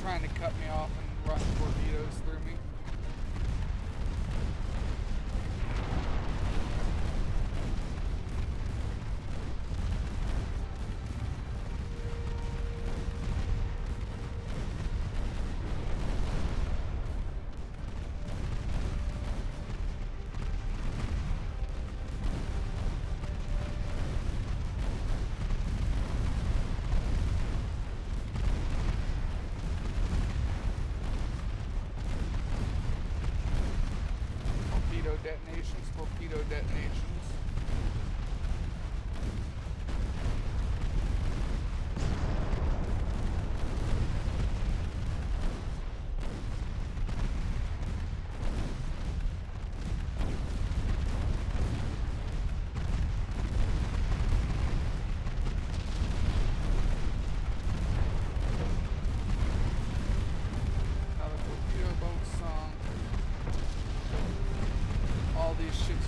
trying to cut me off and run torpedoes through me. Torpedo detonations.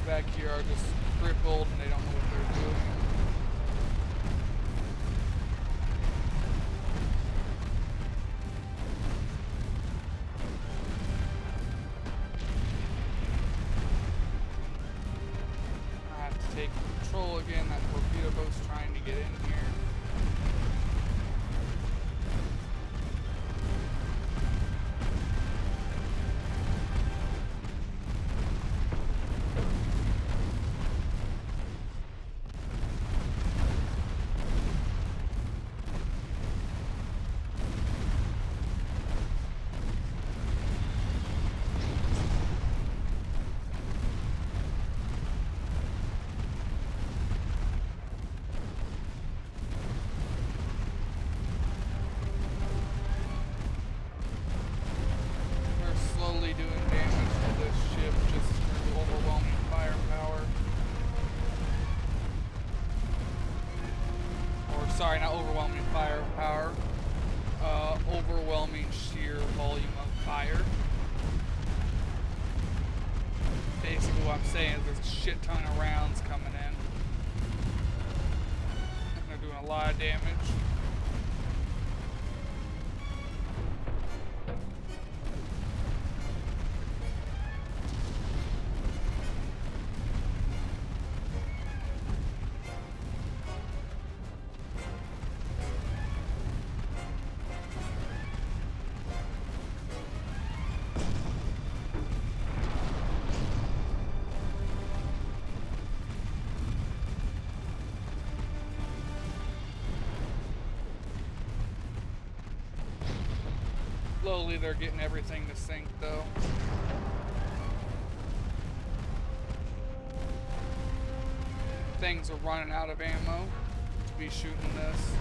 Back here are just crippled and they don't know what they're doing. I have to take control again. That torpedo boat's trying to get in here. Sorry, not overwhelming firepower. Overwhelming sheer volume of fire. Basically what I'm saying is there's a shit ton of rounds coming in. And they're doing a lot of damage. Slowly they're getting everything to sink though. Things are running out of ammo to be shooting this.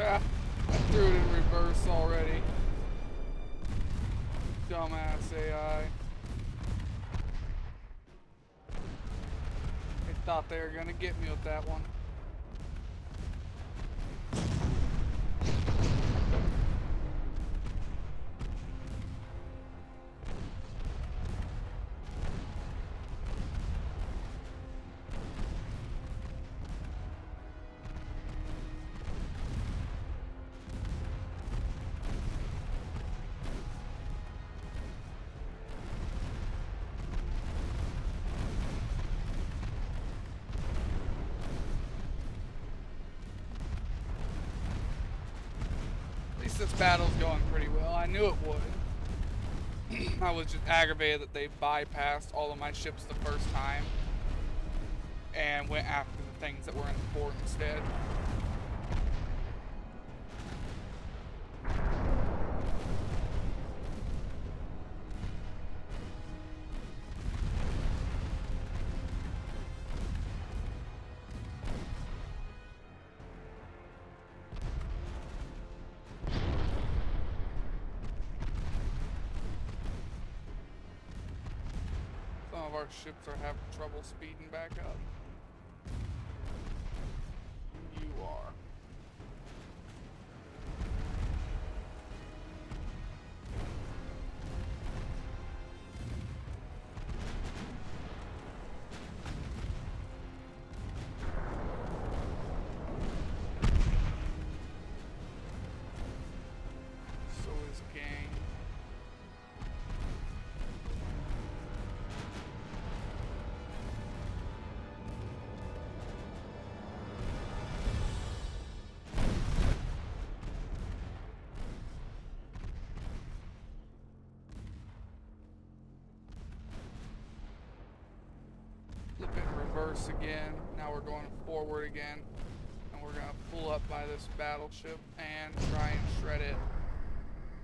I threw it in reverse already. Dumbass AI. They thought they were gonna get me with that one. This battle's going pretty well. I knew it would. I was just aggravated that they bypassed all of my ships the first time and went after the things that were important instead. of our ships are having trouble speeding back up. You are. So is gang. Flip it reverse again. Now we're going forward again. And we're gonna pull up by this battleship and try and shred it.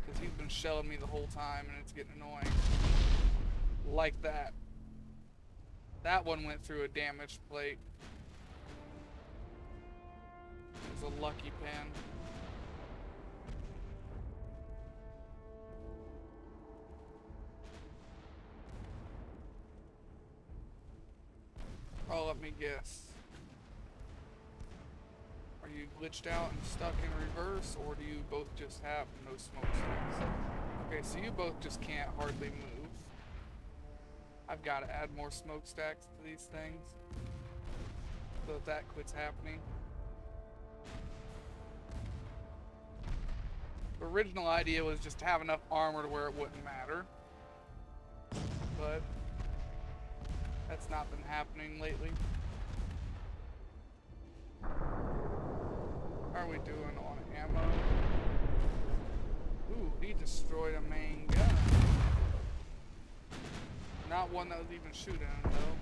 Because he's been shelling me the whole time and it's getting annoying. Like that. That one went through a damaged plate. It was a lucky pin. Oh, let me guess. Are you glitched out and stuck in reverse, or do you both just have no smokestacks? Okay, so you both just can't hardly move. I've got to add more smokestacks to these things so that quits happening. The original idea was just to have enough armor to where it wouldn't matter, but that's not been happening lately. How are we doing on ammo? Ooh, he destroyed a main gun. Not one that was even shooting him, though.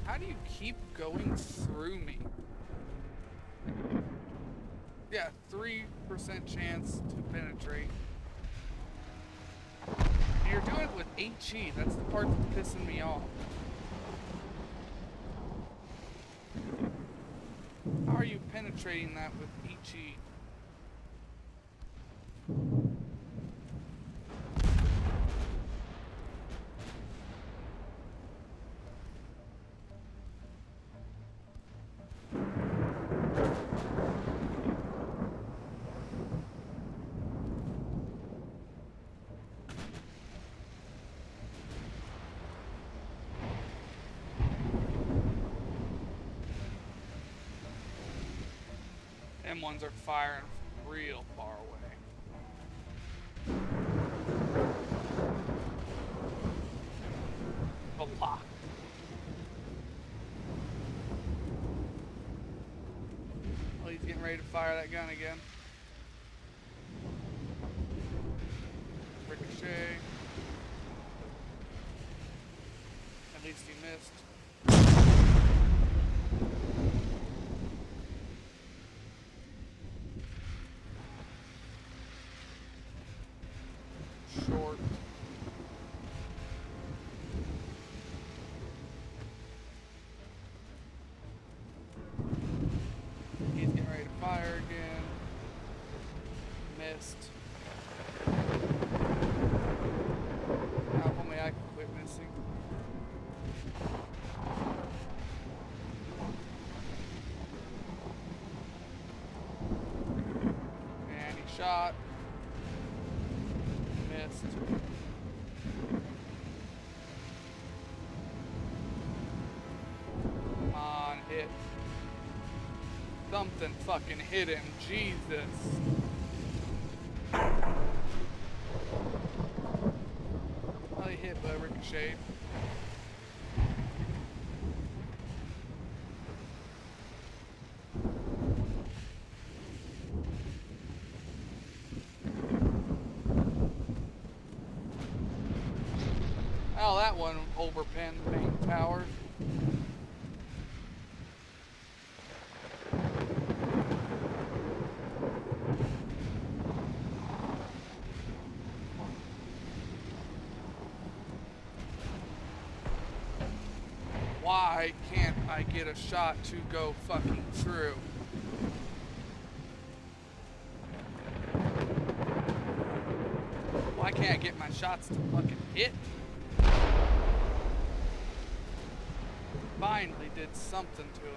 How do you keep going through me? Yeah, 3% chance to penetrate. And you're doing it with HE. That's the part that's pissing me off. How are you penetrating that with HE? Them ones are firing from real far away. A lot. Oh, he's getting ready to fire that gun again. Ricochet. At least he missed. Short. He's getting ready to fire again. Missed. Now if only I could quit missing. And he shot. Missed. Come on, hit. Something fucking hit him, Jesus. Well, he hit by ricochet. Oh, that one overpinned the main tower. Why can't I get a shot to go fucking through? can't get my shots to fucking hit. Finally did something to him.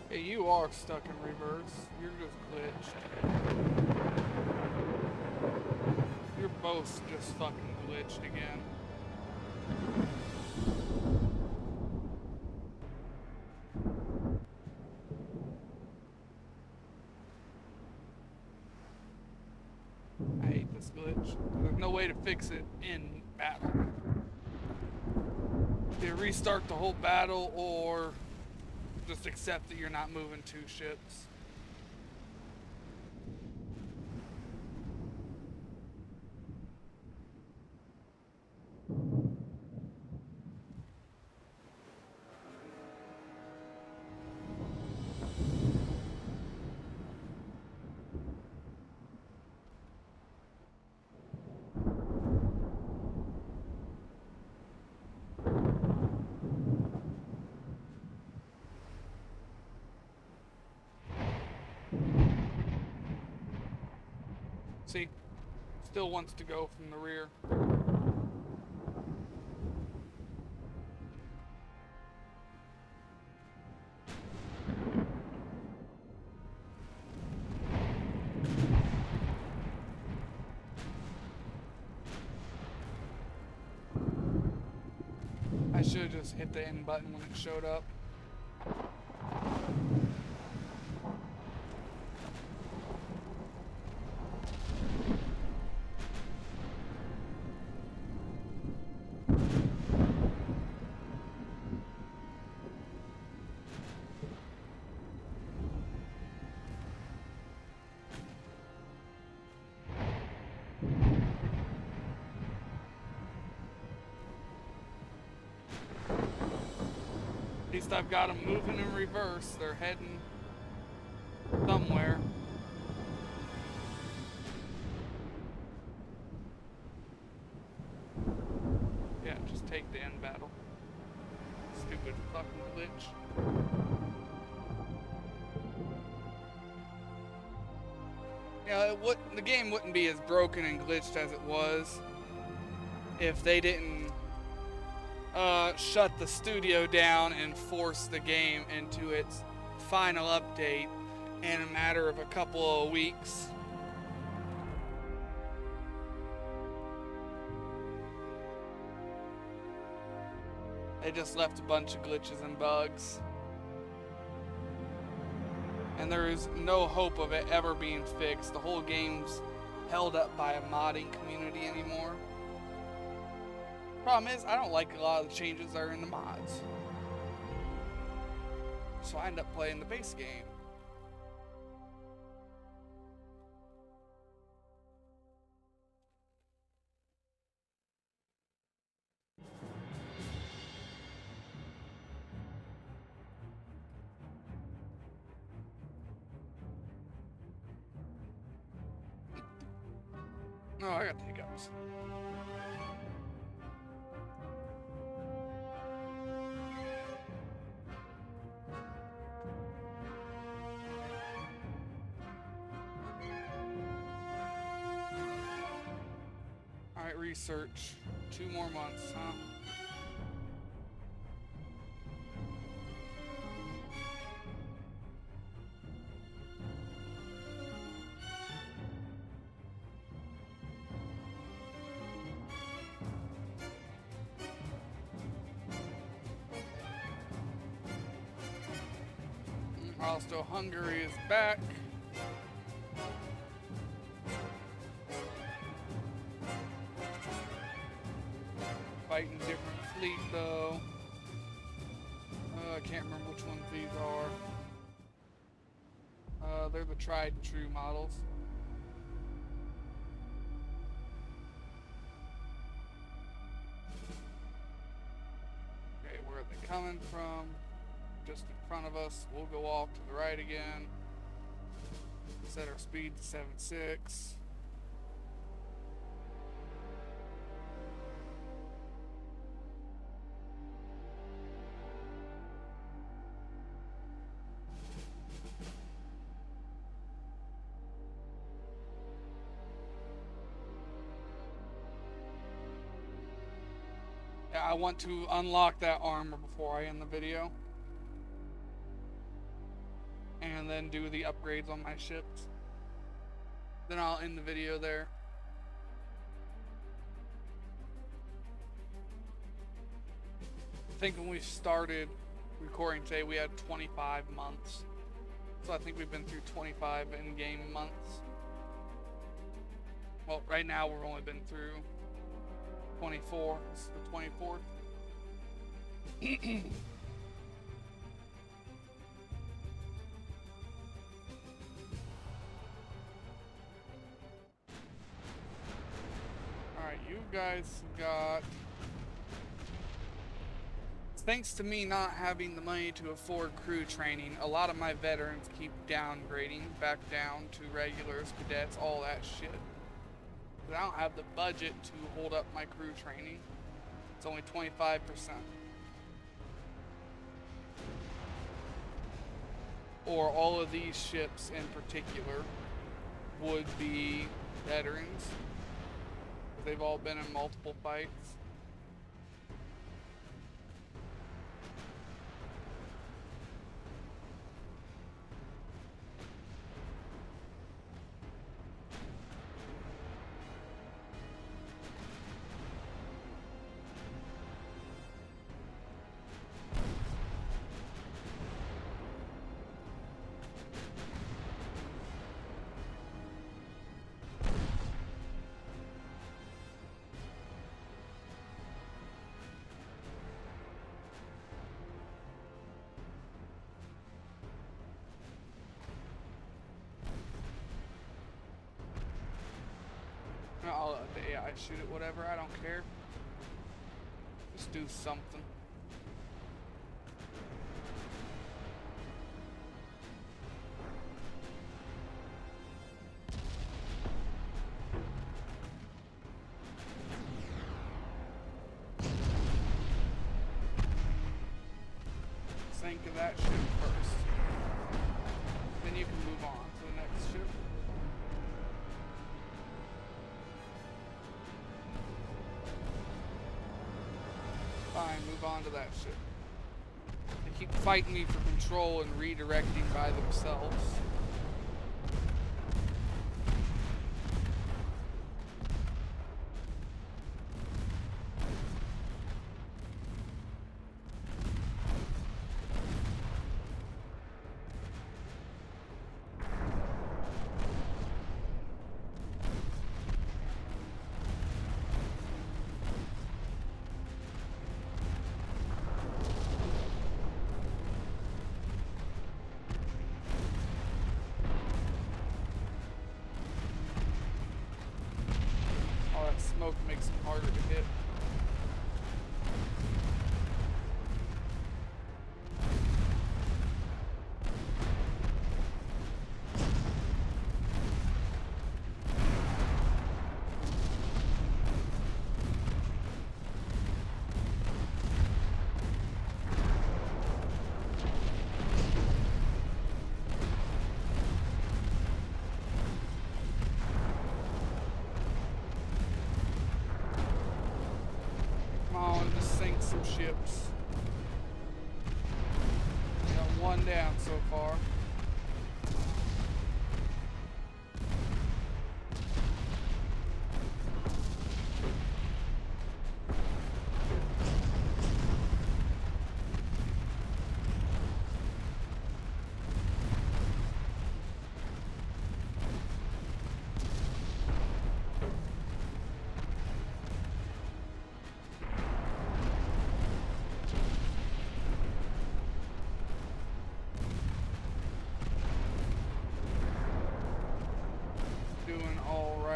Hey, you are stuck in reverse. You're just glitched. You're both just fucking glitched again. I hate this glitch. There's no way to fix it in battle. Either restart the whole battle or just accept that you're not moving two ships. See, still wants to go from the rear. I should have just hit the end button when it showed up. At least I've got them moving in reverse. They're heading somewhere. Yeah, just take the end battle. Stupid fucking glitch. Yeah, the game wouldn't be as broken and glitched as it was if they didn't shut the studio down and force the game into its final update in a matter of a couple of weeks. They just left a bunch of glitches and bugs. And there is no hope of it ever being fixed. The whole game's held up by a modding community anymore. Problem is, I don't like a lot of the changes that are in the mods. So I end up playing the base game. No, I got the hiccups. Alright, research. 2 more months, huh? Also, Hungary is back. Fighting different fleet though. I can't remember which ones these are. They're the tried and true models. Okay, where are they coming from? Just in front of us. We'll go off to the right again. Set our speed to 7.6. Yeah, I want to unlock that armor before I end the video. And then do the upgrades on my ships. Then I'll end the video there. I think when we started recording today, we had 25 months. So I think we've been through 25 in-game months. Well, right now we've only been through 24. This is the 24th. Alright, you guys got... Thanks to me not having the money to afford crew training, a lot of my veterans keep downgrading back down to regulars, cadets, all that shit. But I don't have the budget to hold up my crew training. It's only 25%. Or all of these ships in particular would be veterans. They've all been in multiple fights. I'll let the AI shoot it, whatever, I don't care. Just do something. Sink of that ship first. Then you can move on to the next ship. Fine, move on to that ship. They keep fighting me for control and redirecting by themselves. Smoke makes them harder to hit. Some ships. Got one down so far.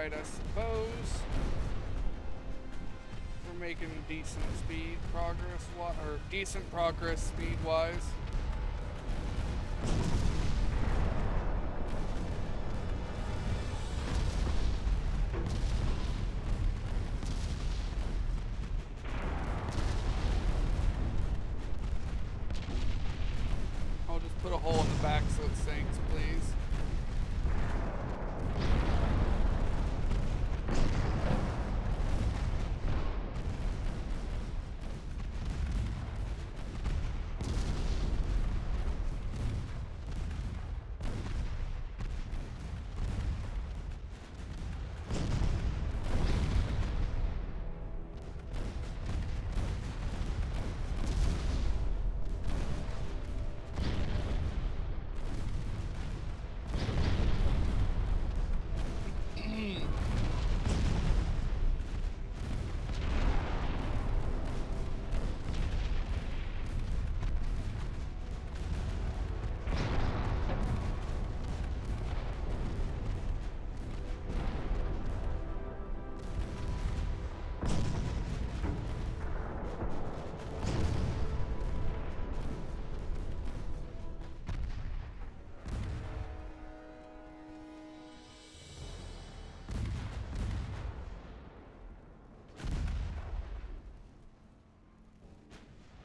Alright, I suppose we're making decent speed progress, or decent progress speed-wise. I'll just put a hole in the back so it sinks, please.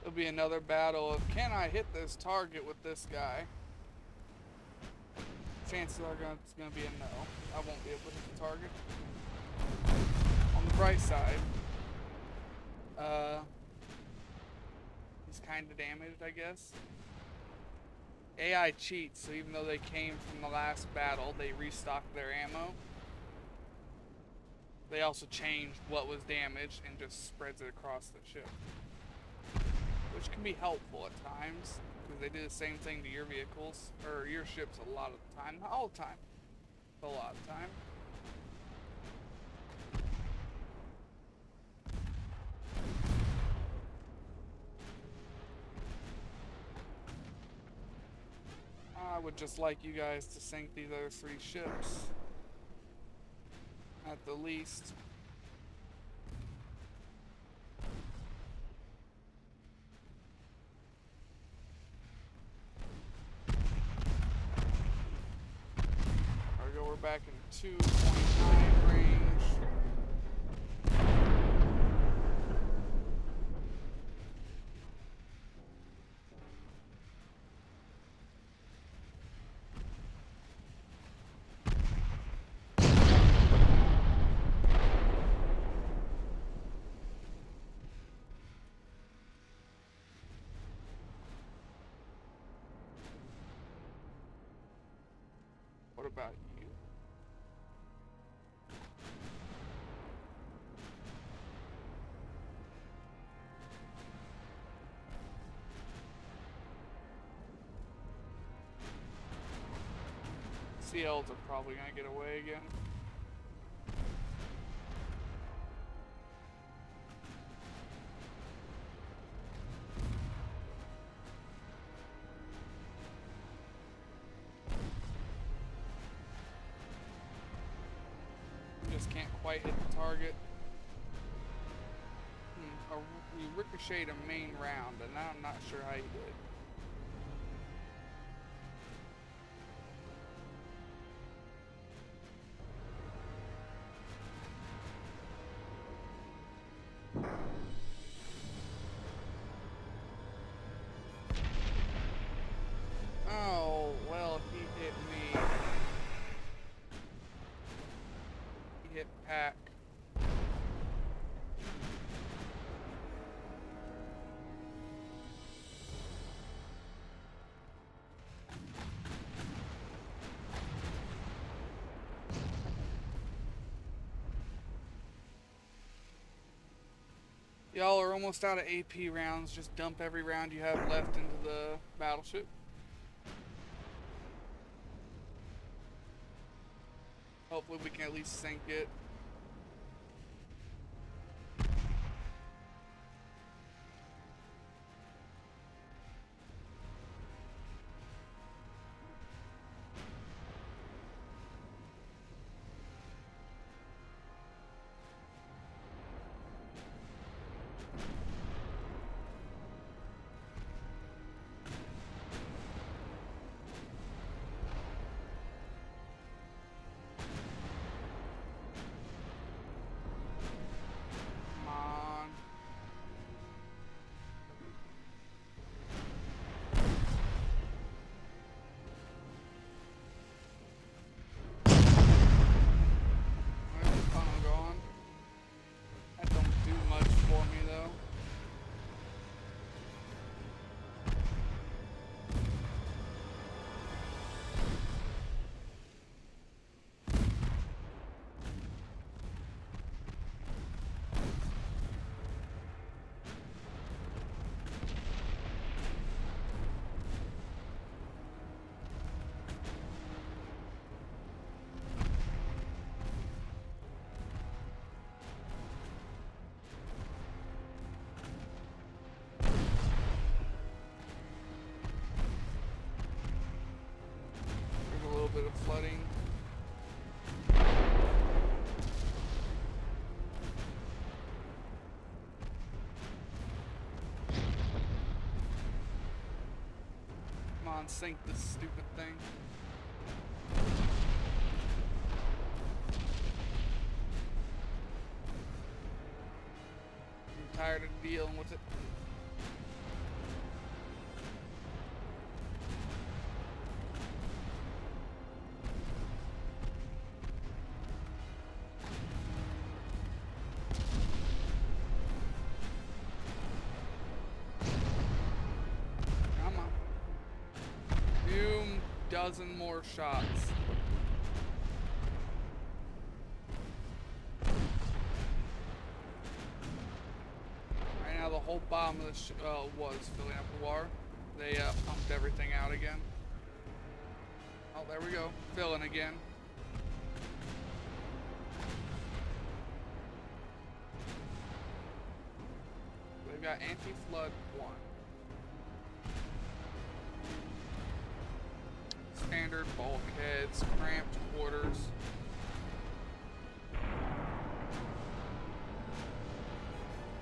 It'll be another battle of, can I hit this target with this guy? Chances are it's gonna be a no. I won't be able to hit the target. On the bright side, he's kind of damaged, I guess. AI cheats, so even though they came from the last battle, they restocked their ammo. They also changed what was damaged and just spreads it across the ship, which can be helpful at times, because they do the same thing to your vehicles, or your ships a lot of the time. Not all the time, but a lot of the time. I would just like you guys to sink these other 3 ships, at the least. We're back in 2.9 range. What about you? CLs are probably gonna get away again. Just can't quite hit the target. We ricocheted a main round, and I'm not sure how he did. Oh, well, he hit me. He hit Pack. Y'all are almost out of AP rounds. Just dump every round you have left into the battleship. Hopefully we can at least sink it. on, sink this stupid thing. I'm tired of dealing with it. Dozen more shots. Right now, the whole bottom of the was filling up with water. They pumped everything out again. Oh, there we go, filling again. They've got anti-flood 1. Standard bulkheads, cramped quarters.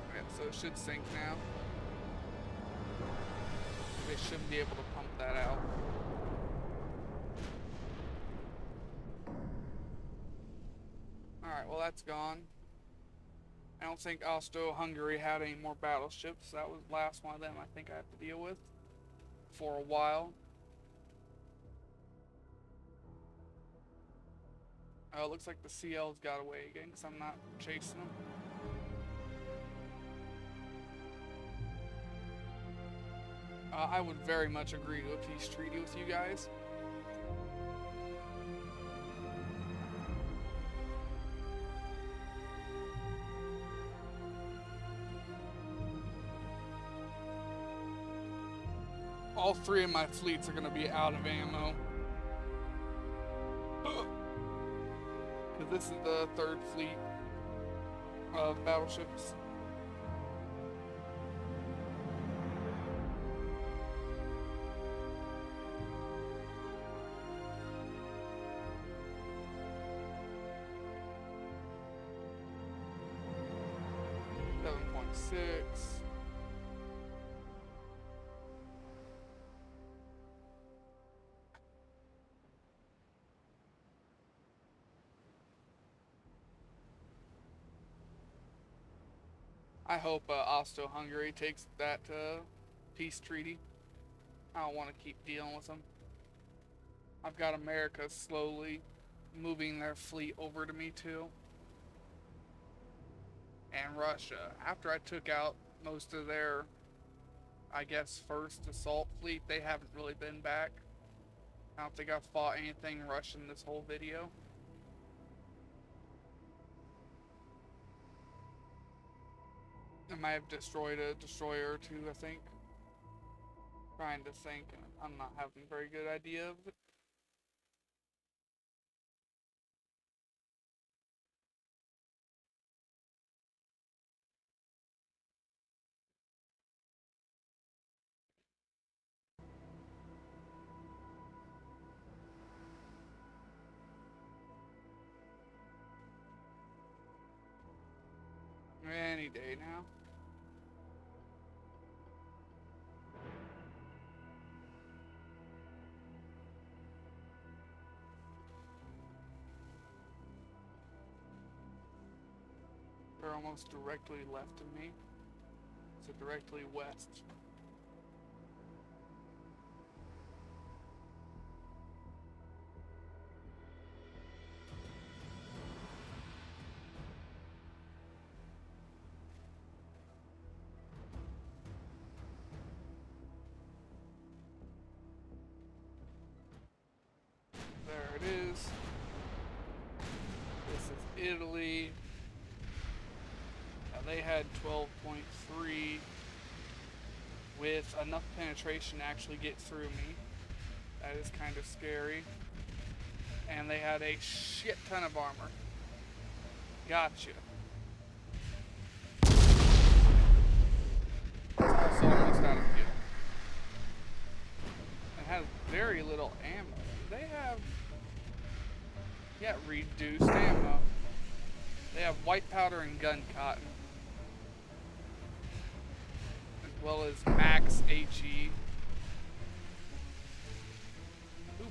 Okay, so it should sink now. They should be able to pump that out. Alright, well that's gone. I don't think Austro-Hungary had any more battleships. That was the last one of them I think I have to deal with for a while. It looks like the CL's got away again because I'm not chasing them. I would very much agree to a peace treaty with you guys. All 3 of my fleets are going to be out of ammo. This is the 3rd fleet of battleships. .6. I hope Austro-Hungary takes that peace treaty. I don't want to keep dealing with them. I've got America slowly moving their fleet over to me too. And Russia. After I took out most of their, I guess, first assault fleet, they haven't really been back. I don't think I've fought anything Russian this whole video. I might have destroyed a destroyer or 2, I think. Trying to think, and I'm not having a very good idea of it. Any day now. They're almost directly left of me. So directly west. There it is. This is Italy. They had 12.3 with enough penetration to actually get through me. That is kind of scary. And they had a shit ton of armor. Gotcha. It's also almost out of fuel. It has very little ammo. They have, yeah, reduced ammo. They have white powder and gun cotton, as well as max HE.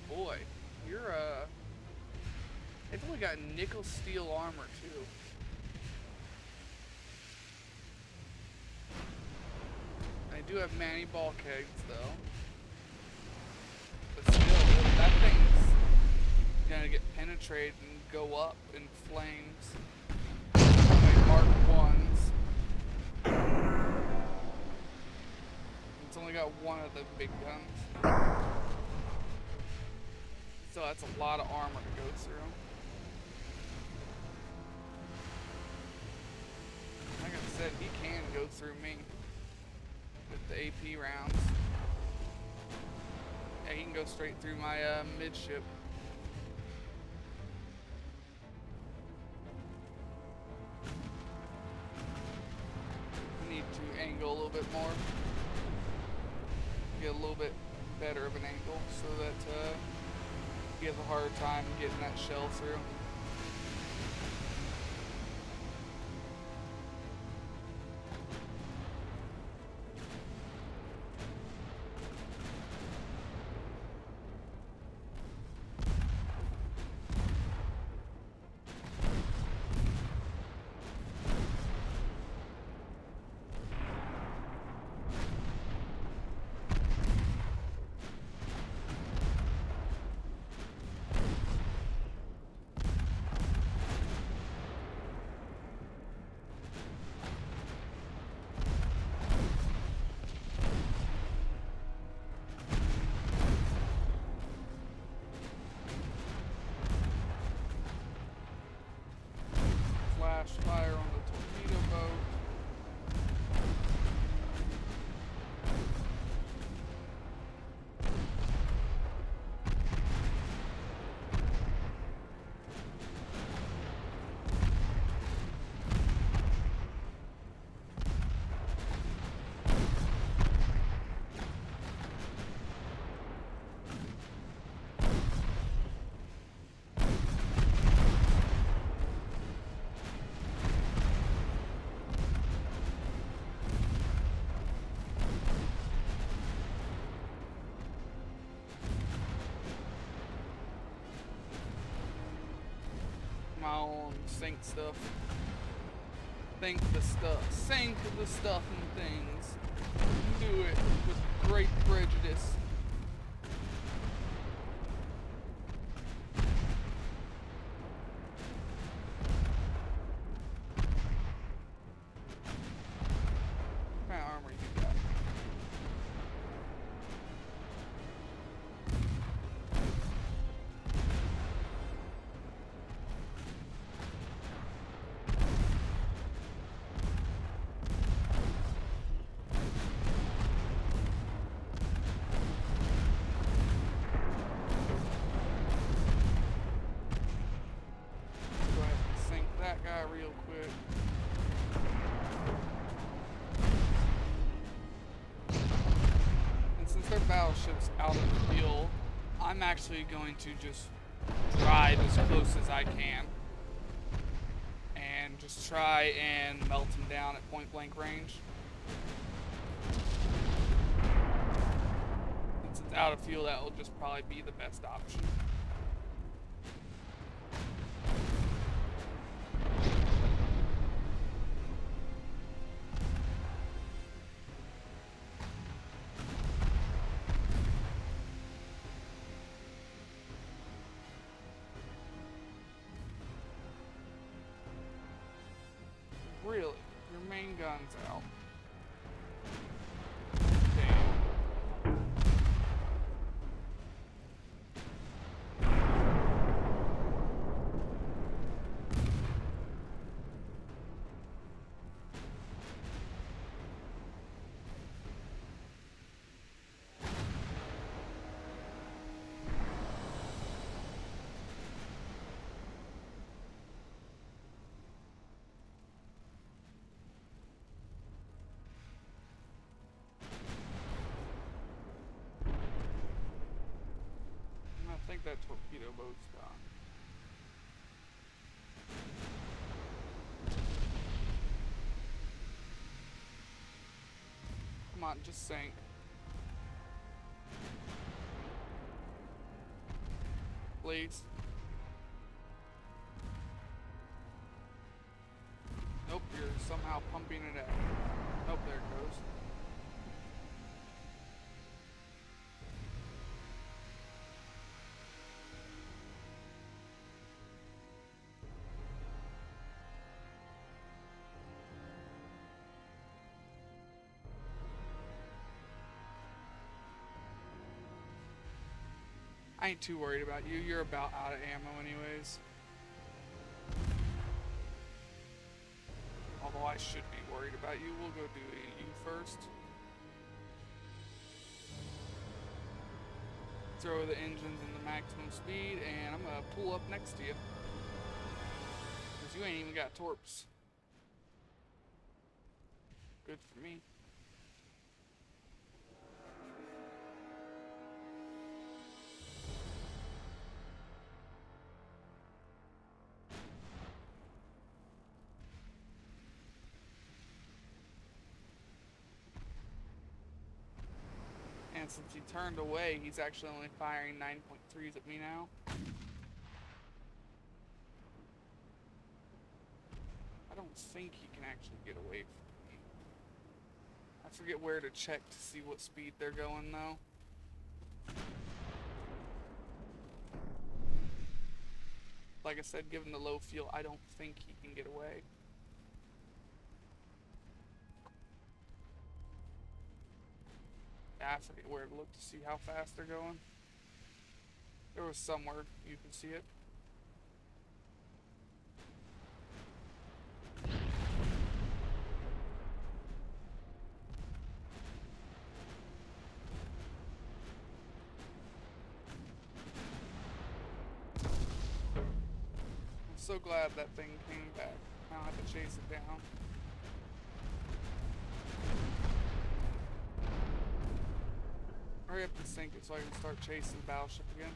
boy, you're it's only got nickel steel armor too. I do have many bulkheads though. But still, that thing's gonna get penetrated and go up in flames. Like Mark 1s. It's only got one of the big guns. So that's a lot of armor to go through. Like I said, he can go through me with the AP rounds. Yeah, he can go straight through my midship. I need to angle a little bit more. Get a little bit better of an angle so that you have a harder time getting that shell through. Fire on the torpedo boat. My own sink stuff. Think the stuff. Sink the stuff and things. Do it with great prejudice. What kind of armor you got? Real quick. And since their battleship's out of the field, I'm actually going to just drive as close as I can and just try and melt them down at point blank range. Since it's out of field, that will just probably be the best option. Really? Your main gun's out. Damn. I think that torpedo boat's gone. Come on, just sink. please. Nope, you're somehow pumping it out. Nope, there it goes. I ain't too worried about you. You're about out of ammo anyways. Although I should be worried about you. We'll go do you first. Throw the engines in the maximum speed, and I'm gonna pull up next to you. Because you ain't even got torps. Good for me. And since he turned away, he's actually only firing 9.3s at me now. I don't think he can actually get away from me. I forget where to check to see what speed they're going though. Like I said, given the low fuel, I don't think he can get away. I forget where to look to see how fast they're going. There was somewhere you can see it. I'm so glad that thing came back. I don't have to chase it down. Hurry up and sink it so I can start chasing the battleship again.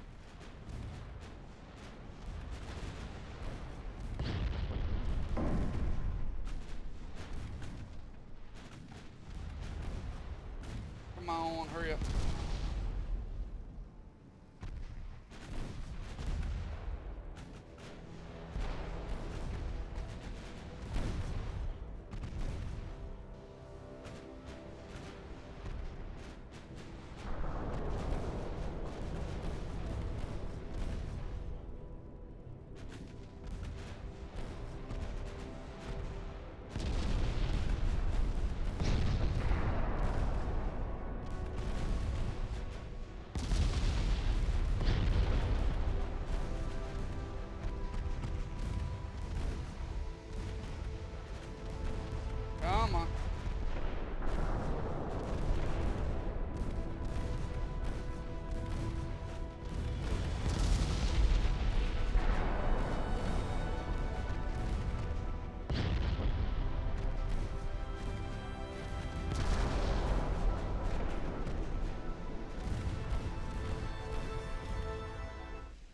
Come on, hurry up. Come on.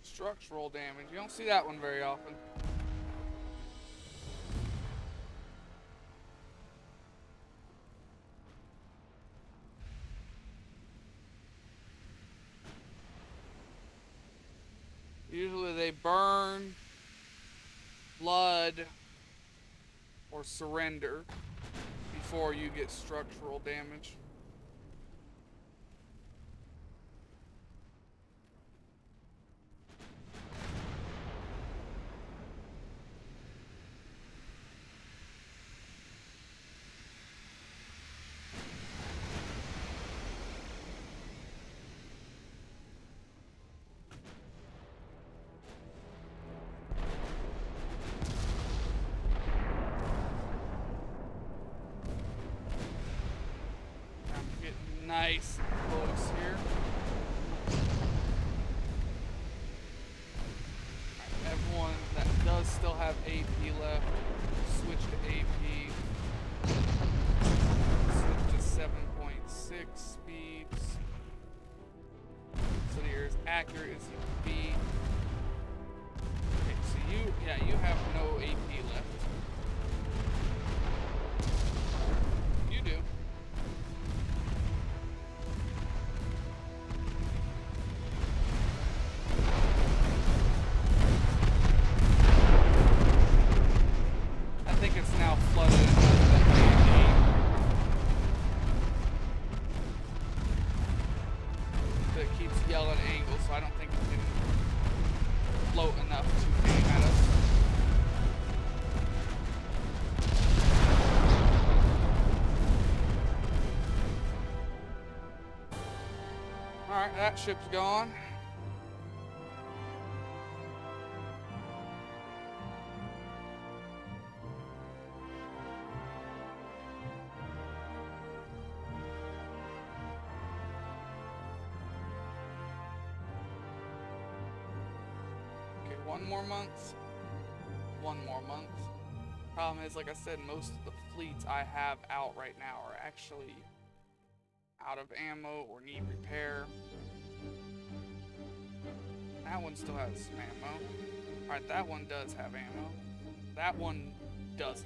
Structural damage. You don't see that one very often. Usually they burn, blood, or surrender before you get structural damage. Nice and close here. Right, everyone that does still have AP left, switch to AP. Switch to 7.6 speeds. So that you're as accurate as you can be. Okay, so you have no AP left. You do. That ship's gone. Okay, 1 more month. 1 more month. Problem is, like I said, most of the fleets I have out right now are actually out of ammo or need repair. That one still has some ammo. Alright, that one does have ammo. That one doesn't.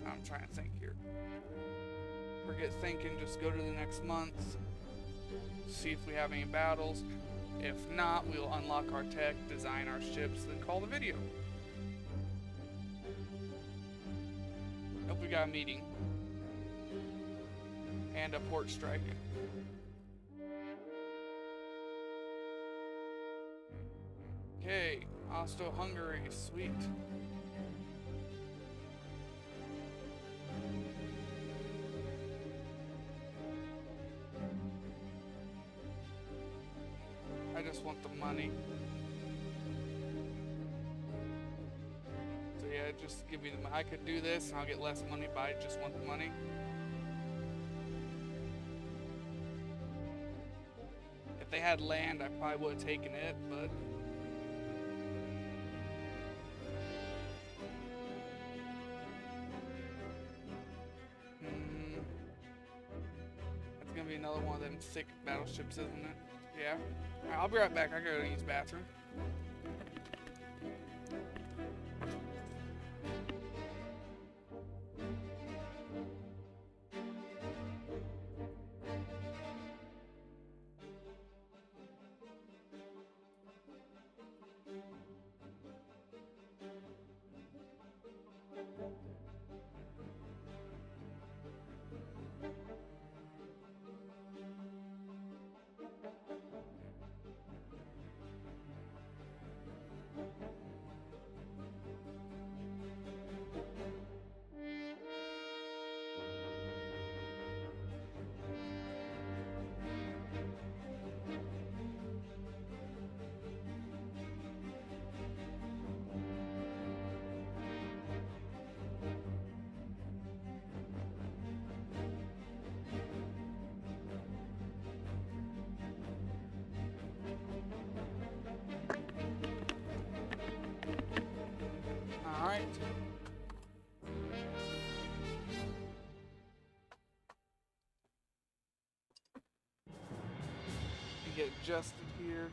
I'm trying to think here. Forget thinking, just go to the next month. See if we have any battles. If not, we'll unlock our tech, design our ships, then call the video. Nope, we got a meeting. And a port strike. Okay, Austro-Hungary, sweet. I just want the money. So yeah, just give me the money. I could do this and I'll get less money, but I just want the money. If they had land, I probably would have taken it, but... That's gonna be another one of them thick battleships, isn't it? Yeah. Alright, I'll be right back. I gotta use the bathroom. Alright. Get adjusted here.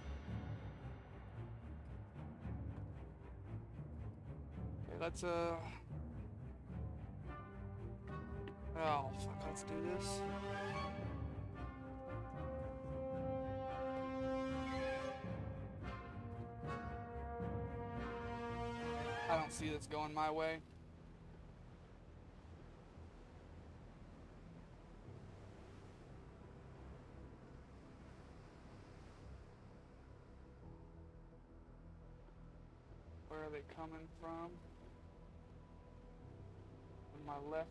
Okay, let's oh fuck, let's do this. I don't see this going my way. Where are they coming from? On my left.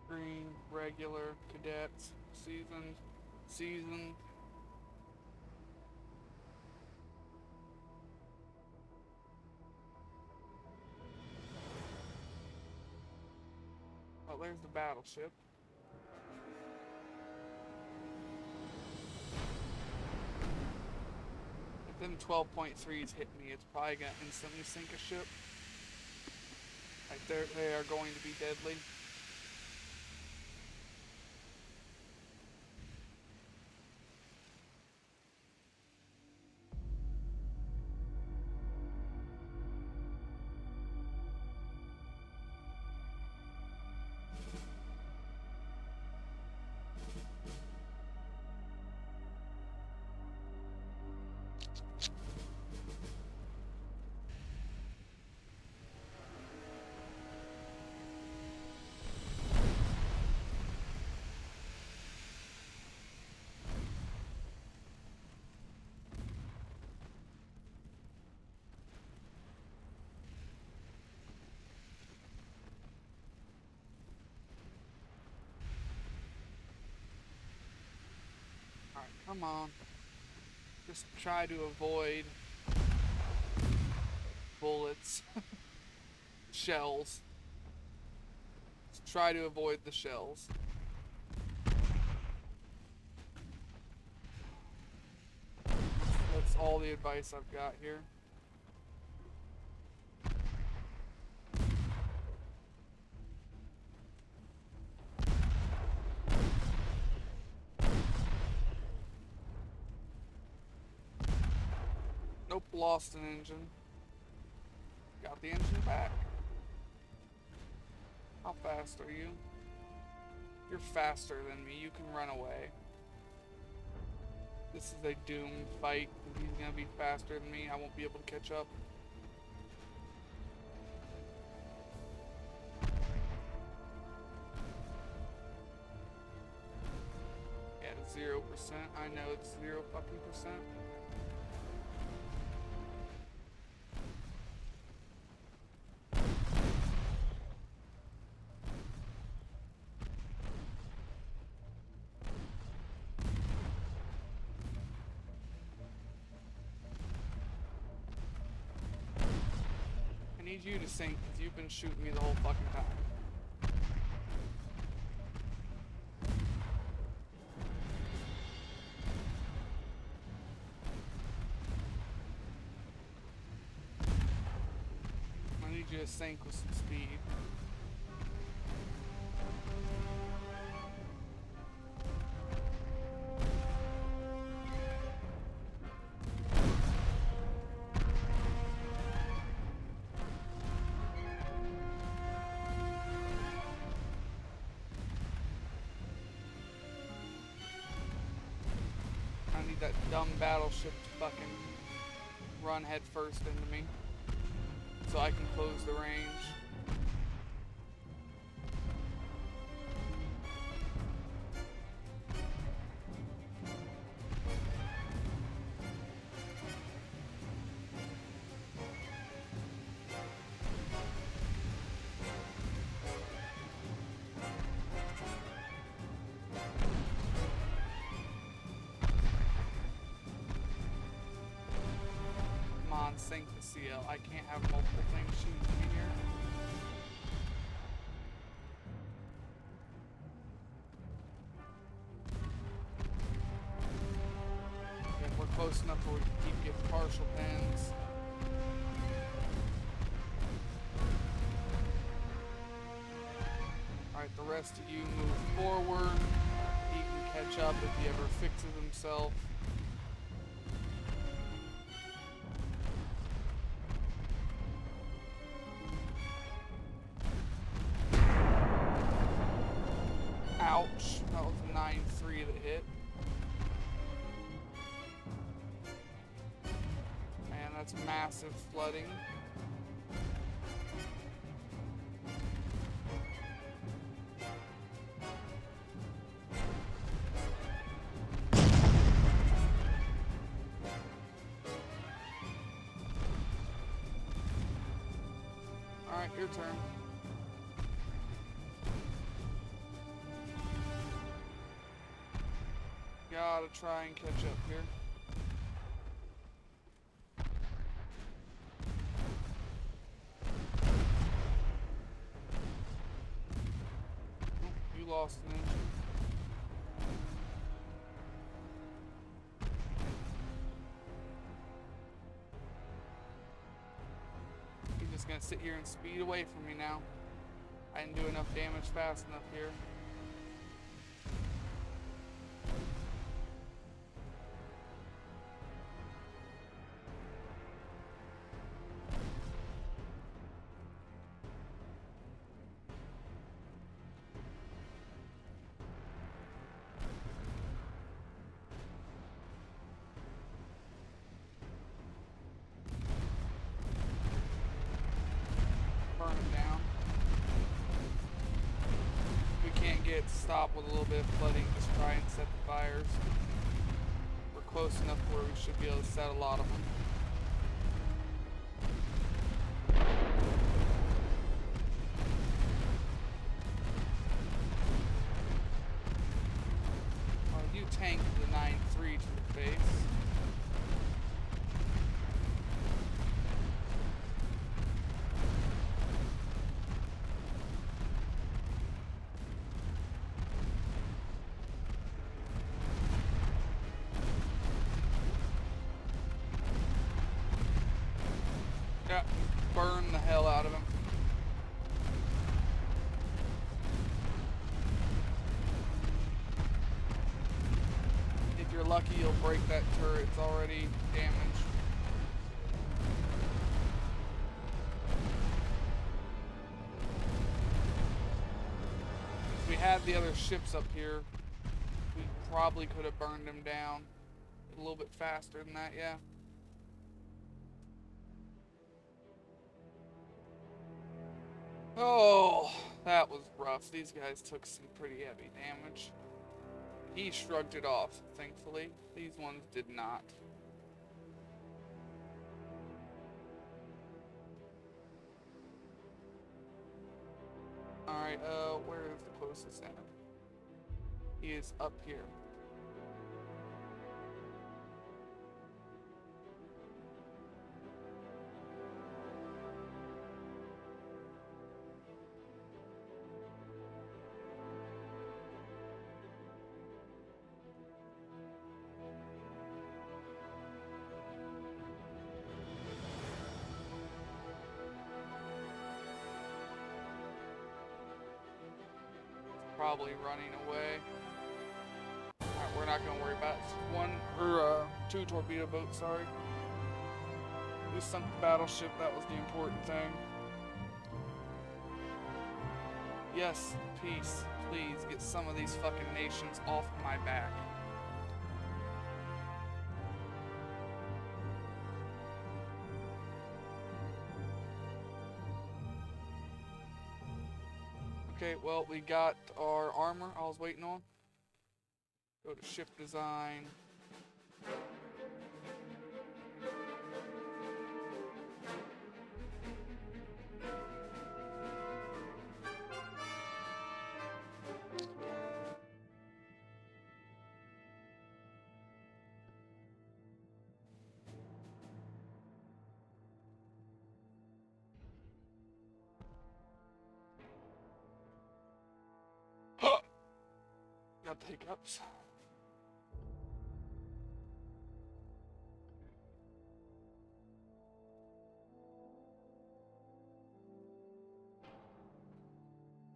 Green, regular, cadets, seasoned. Oh, there's the battleship. If them 12.3s hit me, it's probably gonna instantly sink a ship. Like they are going to be deadly. Alright, come on. Just try to avoid bullets. Shells. Just try to avoid the shells. That's all the advice I've got here. Nope, lost an engine. Got the engine back. How fast are you? You're faster than me. You can run away. This is a doomed fight. He's gonna be faster than me. I won't be able to catch up. Yeah, 0%. I know it's 0 fucking percent. I need you to sink because you've been shooting me the whole fucking time. I need you to sink with some speed. I need that dumb battleship to fucking run head first into me so I can close the range. Sink the CL. I can't have multiple things shooting me here. Okay, we're close enough where we can keep getting partial pins. Alright, the rest of you move forward. He can catch up if he ever fixes himself. Ouch, that was a 9-3 that hit. Man, that's massive flooding. Alright, your turn. Gotta try and catch up here. Oh, you lost an engine. He's just gonna sit here and speed away from me now. I didn't do enough damage fast enough here. Burn it down. If we can't get stopped with a little bit of flooding, just try and set the fires. We're close enough where we should be able to set a lot of them. Oh, you tanked the 9-3 Yeah, burn the hell out of him. If you're lucky, you'll break that turret. It's already damaged. If we had the other ships up here, we probably could have burned them down a little bit faster than that, yeah. Oh, that was rough. These guys took some pretty heavy damage. He shrugged it off, thankfully. These ones did not. Alright, where is the closest enemy? He is up here. Probably running away. Alright, we're not gonna worry about it. Two torpedo boats, sorry. We sunk the battleship, that was the important thing. Yes, peace. Please get some of these fucking nations off my back. Okay, well, we got our armor I was waiting on. Go to ship design. Got the hiccups.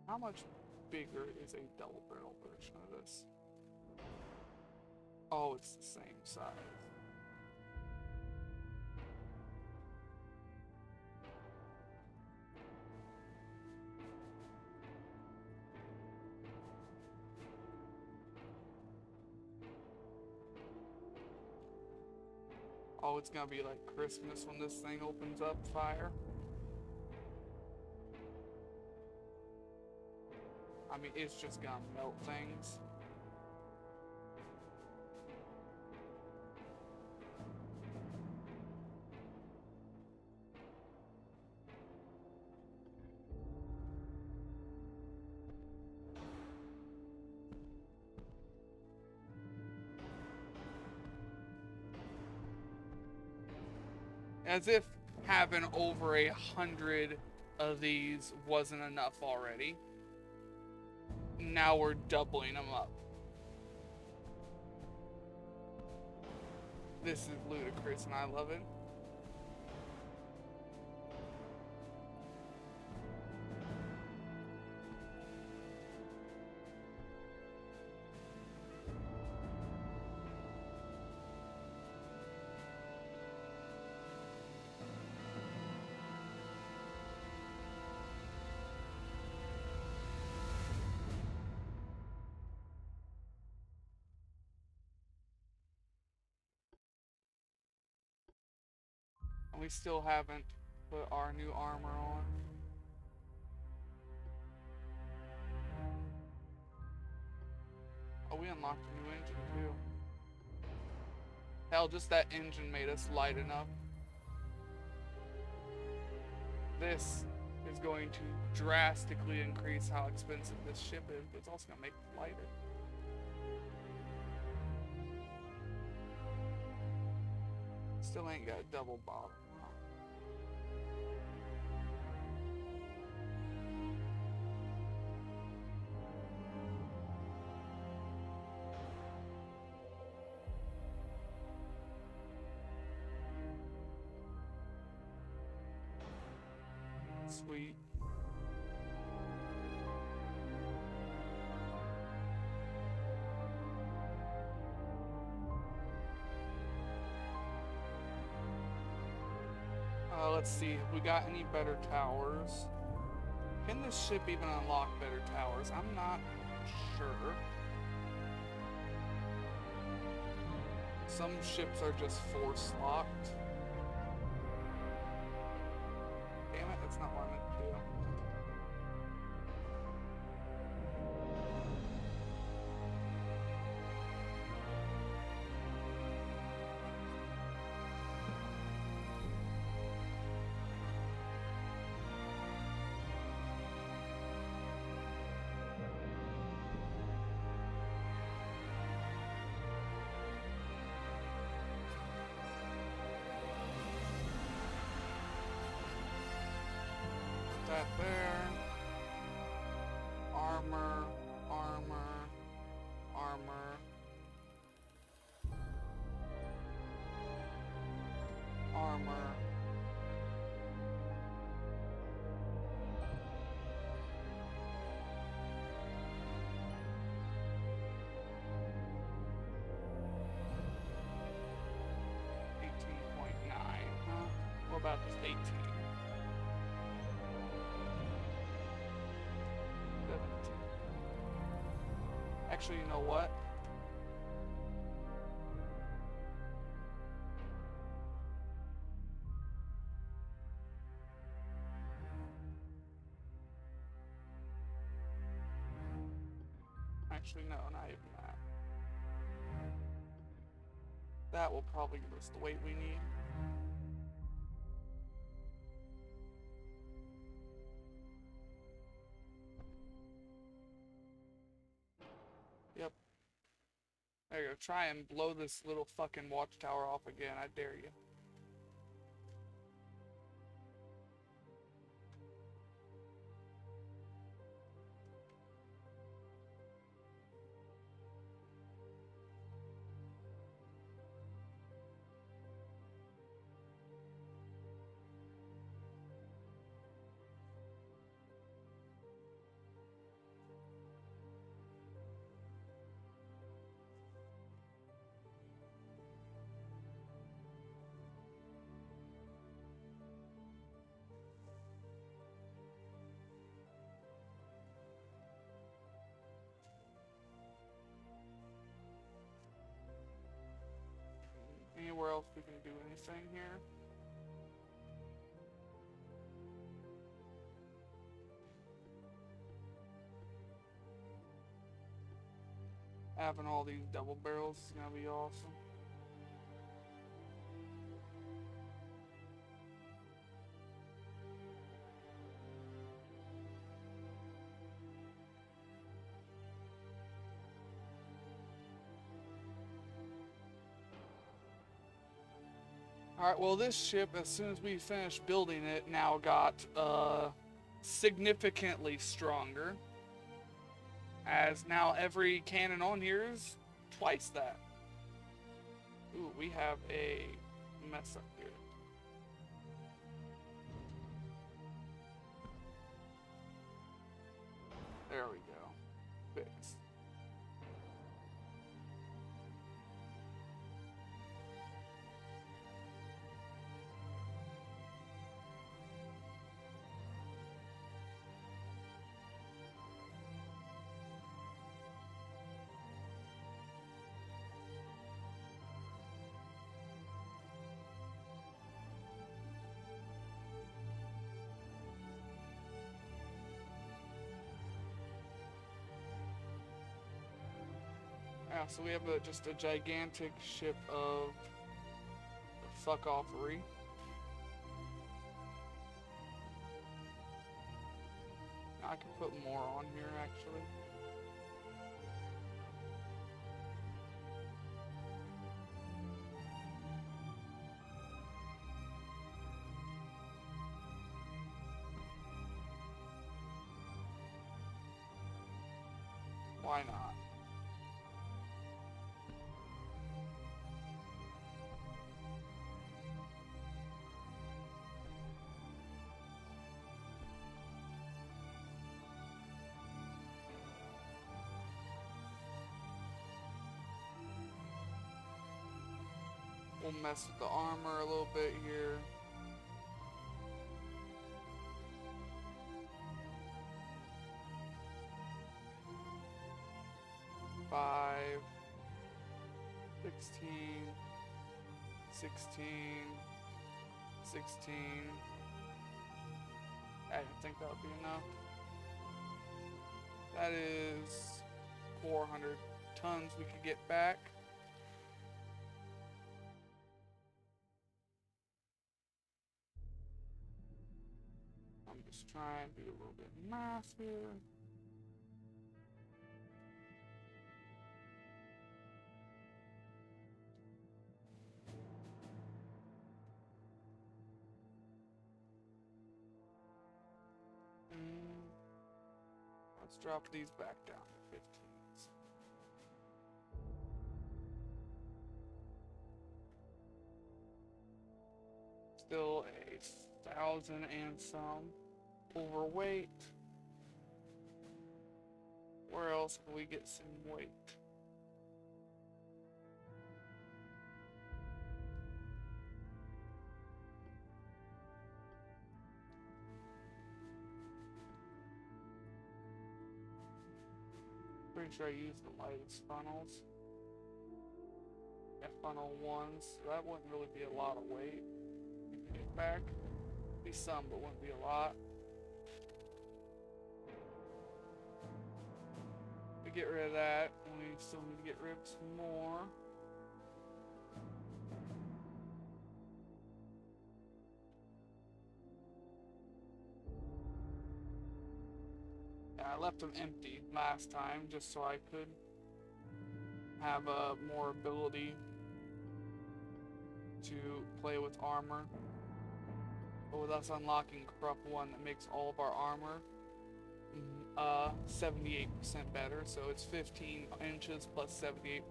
How much bigger is a double barrel version of this? Oh, it's the same size. Oh, it's gonna be like Christmas when this thing opens up fire. I mean, it's just gonna melt things. As if having over 100 of these wasn't enough already. Now we're doubling them up. This is ludicrous and I love it. We still haven't put our new armor on. Oh, we unlocked a new engine too. Hell, just that engine made us light enough. This is going to drastically increase how expensive this ship is, but it's also going to make it lighter. Still ain't got a double bottom. Sweet. Let's see. Have we got any better towers? Can this ship even unlock better towers? I'm not sure. Some ships are just force locked. Damn it, that's not what I meant to do. That there. Armor, armor, armor. Armor. Huh? What about just 18? 17. Actually, you know what? Actually, no, not even that. That will probably give us the weight we need. Yep. There you go. Try and blow this little fucking watchtower off again. I dare you. Anywhere else we can do anything here? Having all these double barrels is gonna be awesome. Alright, well this ship, as soon as we finished building it, now got significantly stronger. As now every cannon on here is twice that. Ooh, we have a mess up here. There we go. Fixed. Yeah, so we have just a gigantic ship of fuck-offery. I can put more on here, actually. Why not? We'll mess with the armor a little bit here. Five, 16, 16, 16. I didn't think that would be enough. That is 400 tons we could get back. I'm just trying to do a little bit of math here. Let's drop these back down to 15s. Still 1,000 and some overweight. Where else can we get some weight? Pretty sure I used the lightest funnels. Yeah, funnel ones. So that wouldn't really be a lot of weight. You can get back. Be some, but wouldn't be a lot. We get rid of that, and we still need to get rid of some more. I left them empty last time just so I could have more ability to play with armor. But with us unlocking Corrupt 1, that makes all of our armor 78% better. So it's 15 inches plus 78%.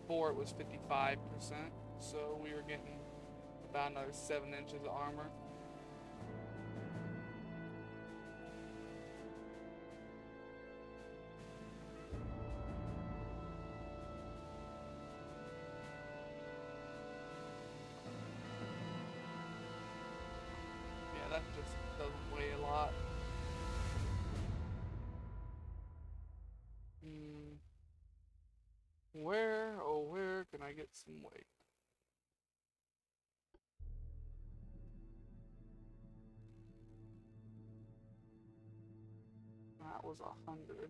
Before it was 55%. So we were getting about another 7 inches of armor. That just doesn't weigh a lot. Where can I get some weight? That was 100.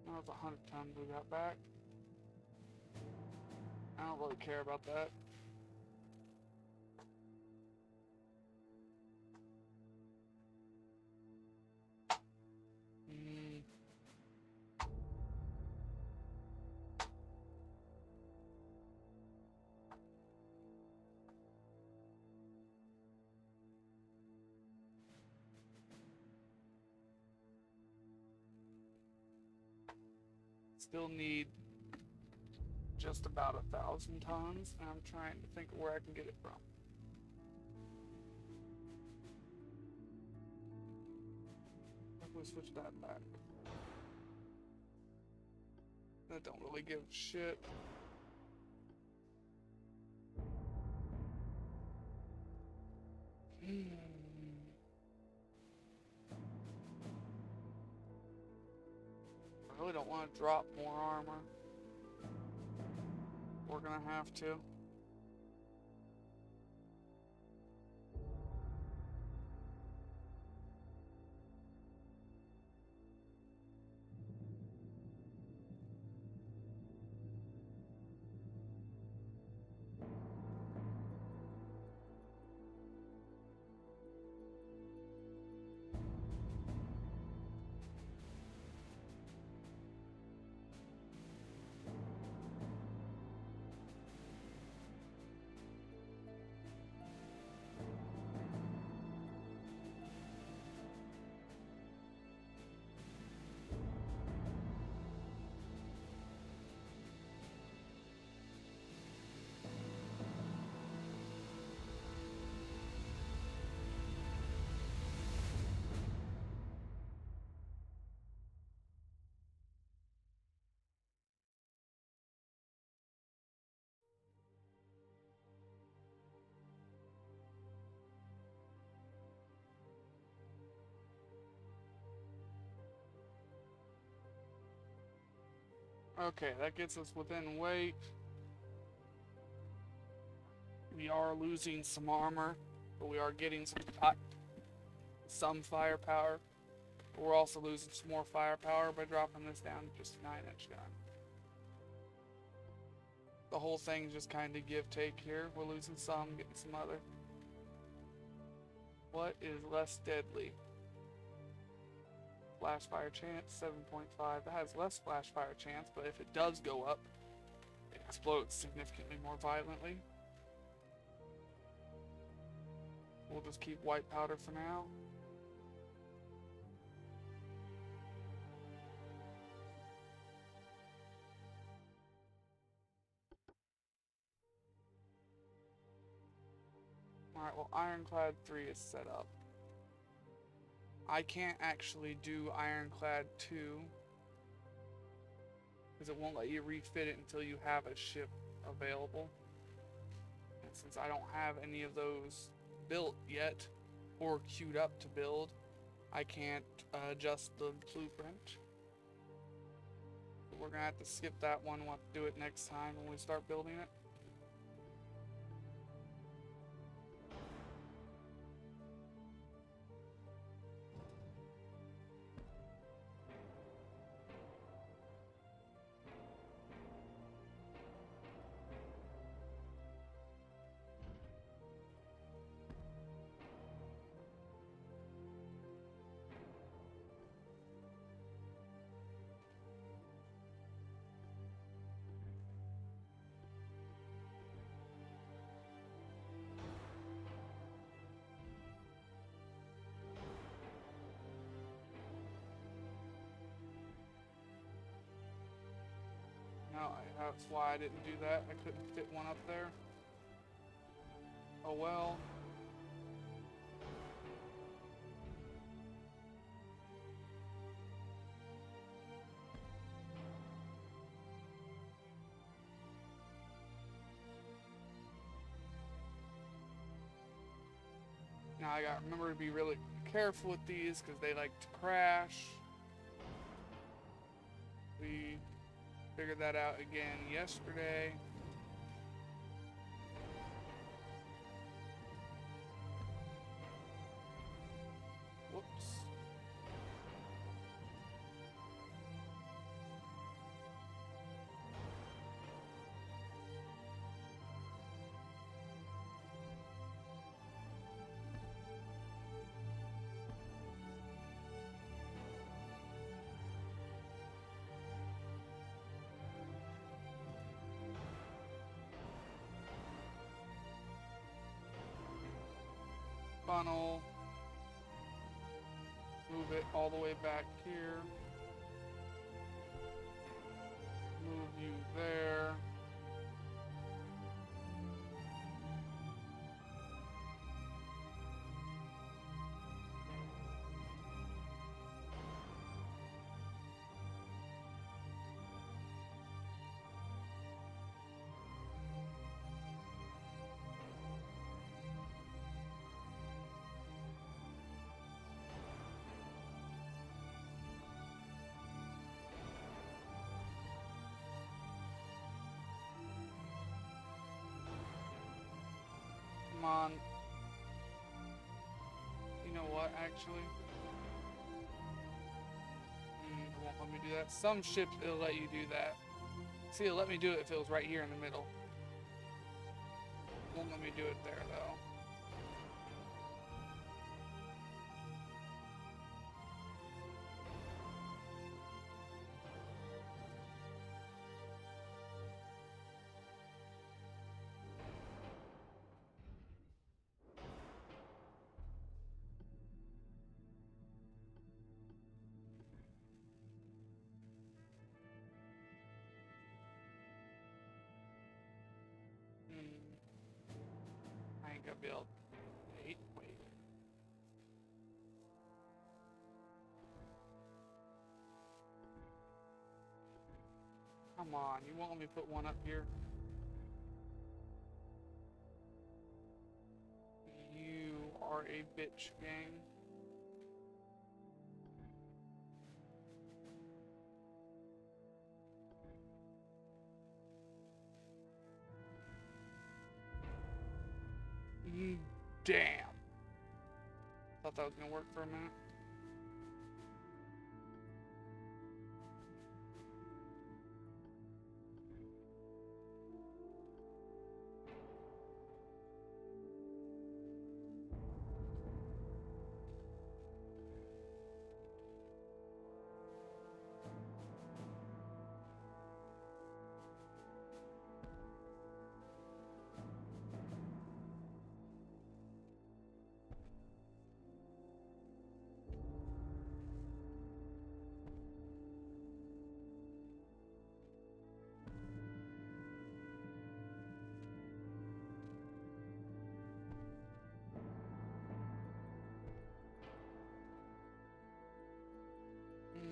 That was 100 tons we got back. I don't really care about that. Still need just about 1,000 tons, and I'm trying to think of where I can get it from. How can we switch that back? That don't really give a shit. I really don't want to drop more armor. We're gonna have to. Okay, that gets us within weight. We are losing some armor, but we are getting some firepower. But we're also losing some more firepower by dropping this down to just a 9-inch gun. The whole thing's just kind of give take here. We're losing some, getting some other. What is less deadly? Flash fire chance 7.5. That has less flash fire chance, but if it does go up, it explodes significantly more violently. We'll just keep white powder for now. Alright, well, Ironclad 3 is set up. I can't actually do Ironclad 2 because it won't let you refit it until you have a ship available. And since I don't have any of those built yet or queued up to build, I can't adjust the blueprint. So we're gonna have to skip that one. We'll have to do it next time when we start building it. No, that's why I didn't do that. I couldn't fit one up there. Oh well. Now I gotta remember to be really careful with these because they like to crash. We figured that out again yesterday. Whoops. Funnel. Move it all the way back here. Move you there. Come on. You know what, actually? It won't let me do that. Some ships, it'll let you do that. See, it'll let me do it if it was right here in the middle. Won't let me do it there, though. I ain't gonna build 8. Wait. Come on, you won't let me put one up here? You are a bitch, gang. Damn. Thought that was gonna work for a minute.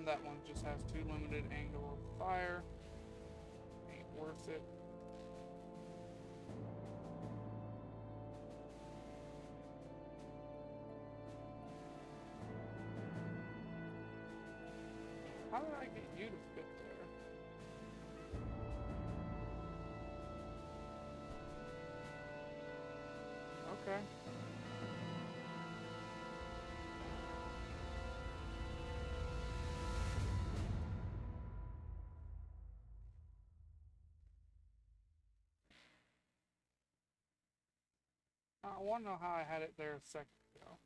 That one just has too limited angle of fire. Ain't worth it. How did I get you to fit there? Okay. I want to know how I had it there a second ago.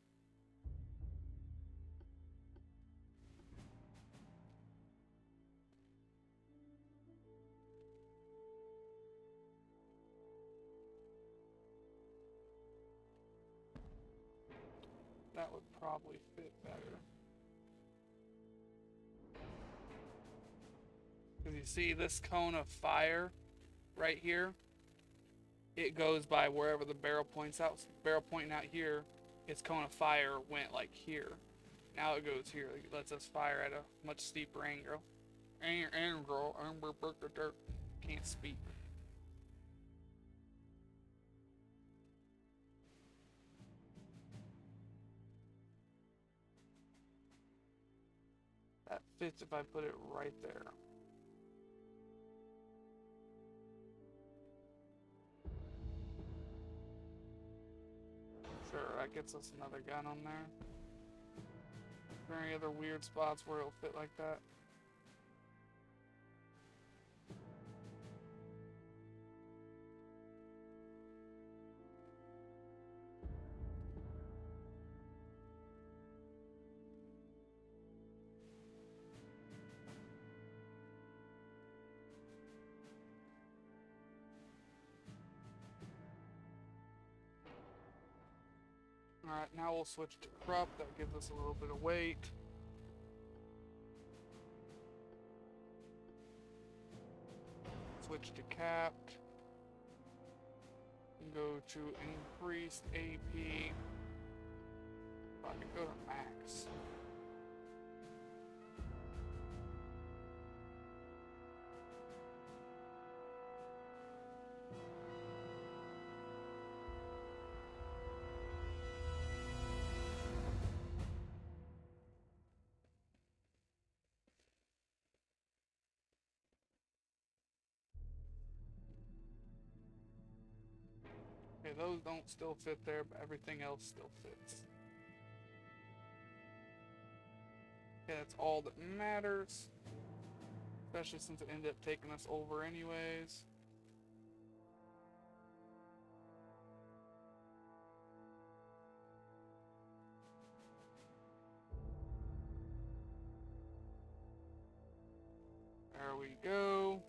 That would probably fit better. Because you see this cone of fire right here? It goes by wherever the barrel points out. So barrel pointing out here, its cone of fire went like here. Now it goes here. It lets us fire at a much steeper angle. Can't speak. That fits if I put it right there. Sure, that gets us another gun on there. Are there any other weird spots where it'll fit like that? Alright, now we'll switch to Krupp. That gives us a little bit of weight. Switch to capped. Go to increased AP. I can go to max. Okay, those don't still fit there, but everything else still fits. Okay, that's all that matters. Especially since it ended up taking us over anyways. There we go.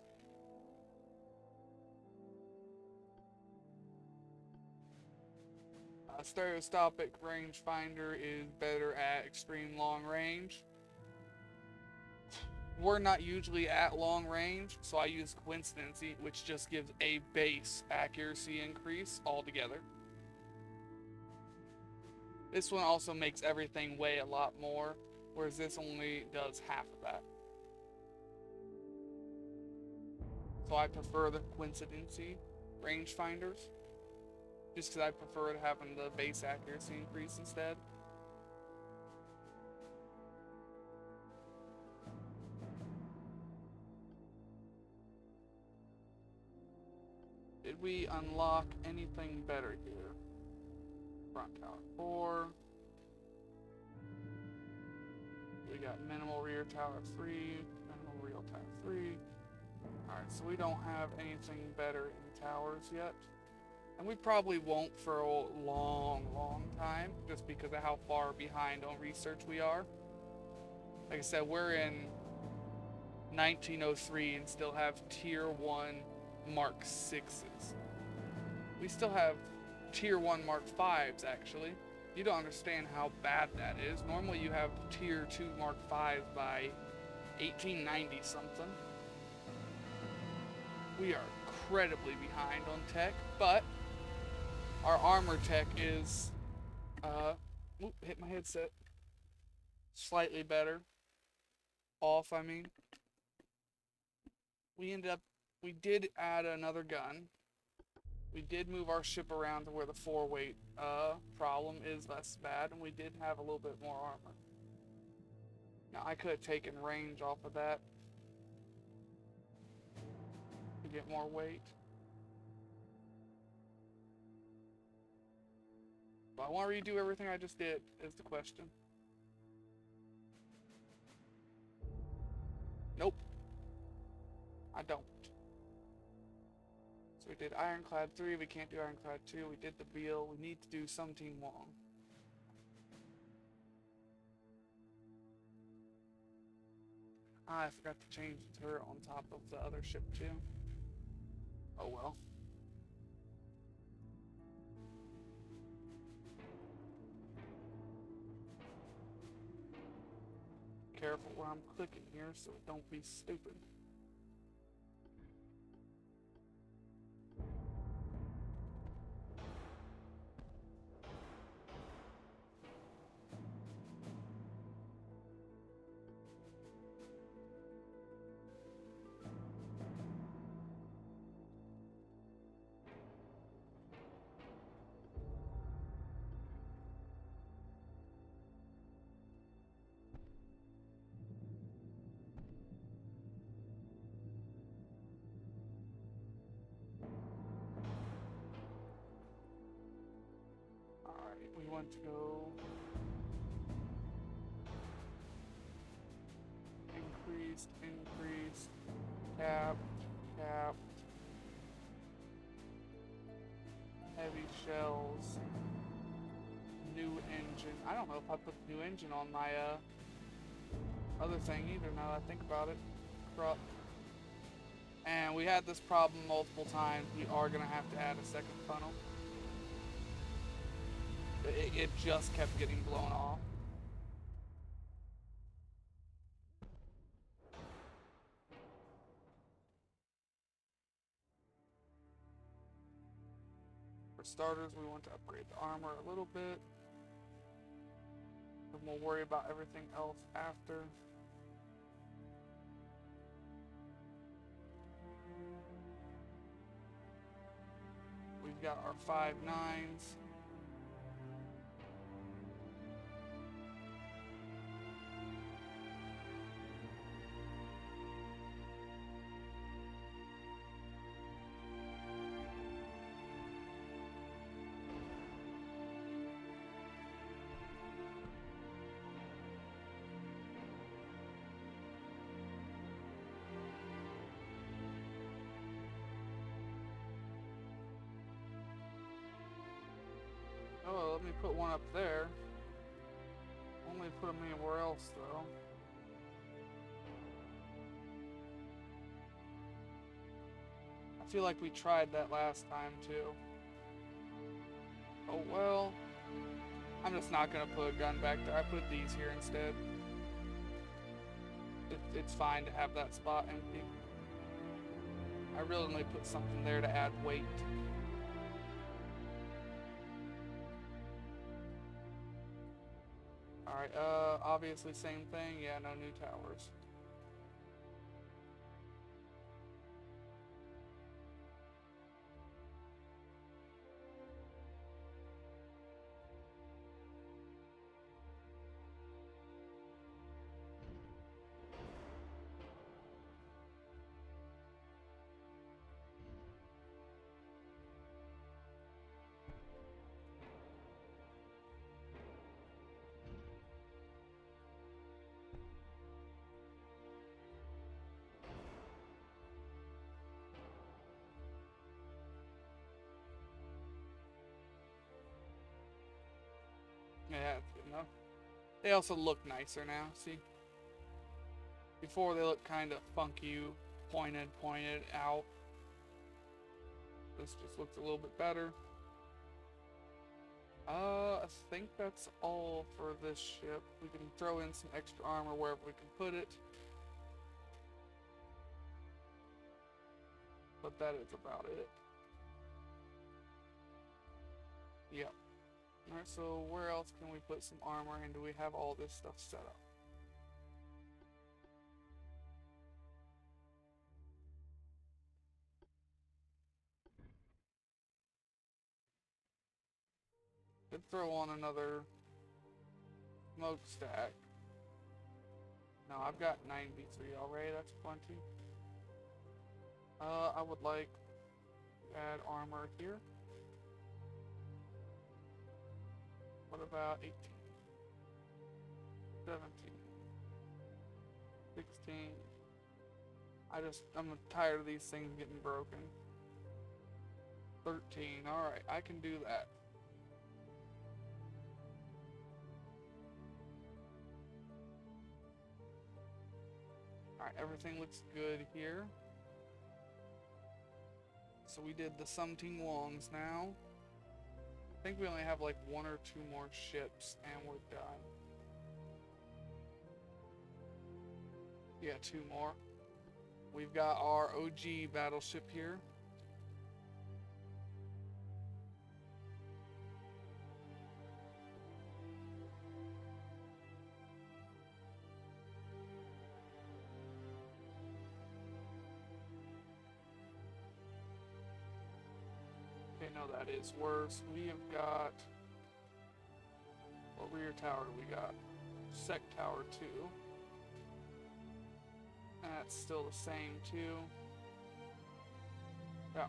Stereoscopic rangefinder is better at extreme long range. We're not usually at long range, so I use coincidency, which just gives a base accuracy increase altogether. This one also makes everything weigh a lot more, whereas this only does half of that. So I prefer the coincidency rangefinders, just because I prefer having the base accuracy increase instead. Did we unlock anything better here? Front tower 4. We got minimal rear tower 3, minimal rear tower 3. Alright, so we don't have anything better in towers yet. And we probably won't for a long, long time, just because of how far behind on research we are. Like I said, we're in 1903 and still have tier 1 Mark 6s. We still have tier 1 Mark 5s, actually. You don't understand how bad that is. Normally you have tier 2 Mark 5s by 1890 something. We are incredibly behind on tech, but our armor tech is, hit my headset, slightly better. Off, I mean. We did add another gun. We did move our ship around to where the 4-weight problem is less bad, and we did have a little bit more armor. Now, I could have taken range off of that to get more weight. Do I want to redo everything I just did, is the question. Nope. I don't. So we did Ironclad 3, we can't do Ironclad 2, we did the Beal, we need to do some Team Wong. I forgot to change the turret on top of the other ship too. Oh well. Careful where I'm clicking here so it don't be stupid. We want to go increased, capped, heavy shells, new engine. I don't know if I put the new engine on my other thing either now that I think about it. Corrupt. And we had this problem multiple times. We are going to have to add a second funnel. It just kept getting blown off. For starters, we want to upgrade the armor a little bit. And we'll worry about everything else after. We've got our 5.9s. Oh, let me put one up there. Only put them anywhere else, though. I feel like we tried that last time, too. Oh, well. I'm just not going to put a gun back there. I put these here instead. It's fine to have that spot empty. I really only put something there to add weight. Alright, obviously same thing. Yeah, no new towers. Yeah, that's good enough. They also look nicer now, see? Before they look kind of funky, pointed out. This just looks a little bit better. I think that's all for this ship. We can throw in some extra armor wherever we can put it. But that is about it. Yep. Alright, so where else can we put some armor, and do we have all this stuff set up? Could throw on another smokestack. No, I've got 93 already, that's plenty. I would like to add armor here. What about 18? 17? 16? I'm tired of these things getting broken. 13, alright, I can do that. Alright, everything looks good here. So we did the something longs now. I think we only have like 1 or 2 more ships and we're done. Yeah, 2 more. We've got our OG battleship here. Okay, no, that is worse. We have got... What rear tower do we got? Sec tower 2. And that's still the same too. Yeah.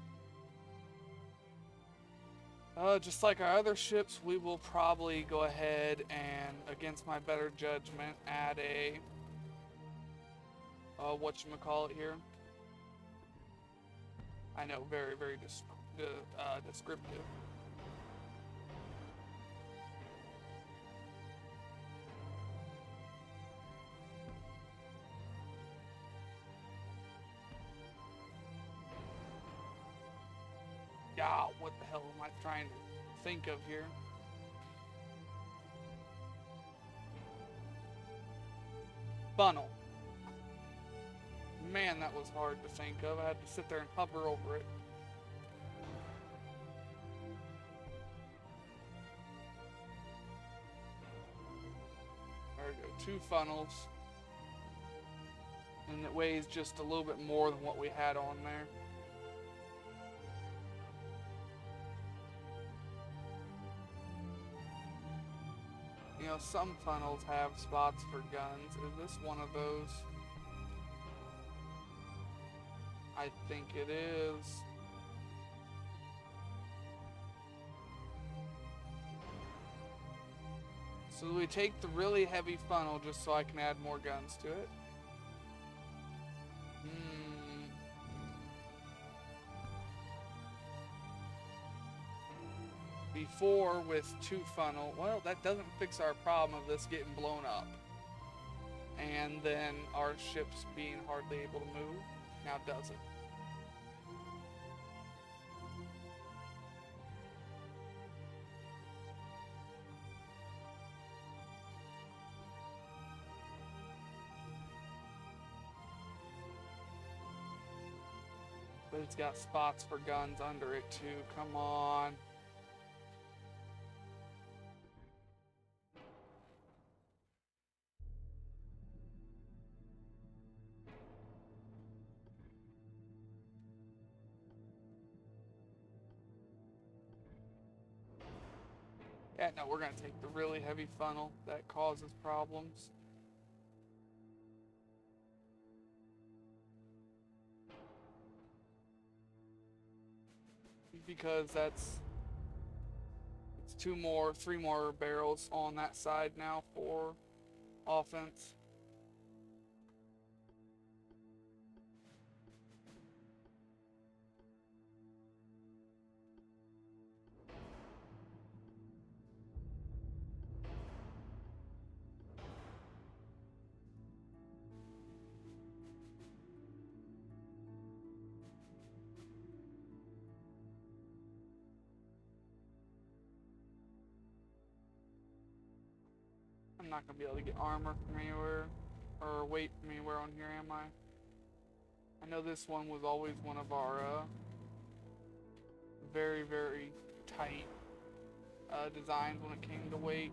Just like our other ships, we will probably go ahead and, against my better judgment, add a... whatchamacallit here. I know, very, very descriptive. Yeah, what the hell am I trying to think of here? Funnel. Man, that was hard to think of. I had to sit there and hover over it. There we go, 2 funnels. And it weighs just a little bit more than what we had on there. You know, some funnels have spots for guns. Is this one of those? I think it is. So we take the really heavy funnel just so I can add more guns to it. Before with 2 funnel, well, that doesn't fix our problem of this getting blown up. And then our ships being hardly able to move. Now does it? But it's got spots for guns under it too, come on. Yeah, no, we're gonna take the really heavy funnel that causes problems. Because it's 3 more barrels on that side now for offense. I'm not gonna be able to get armor from anywhere, or weight from anywhere on here, am I? I know this one was always one of our very, very tight designs when it came to weight.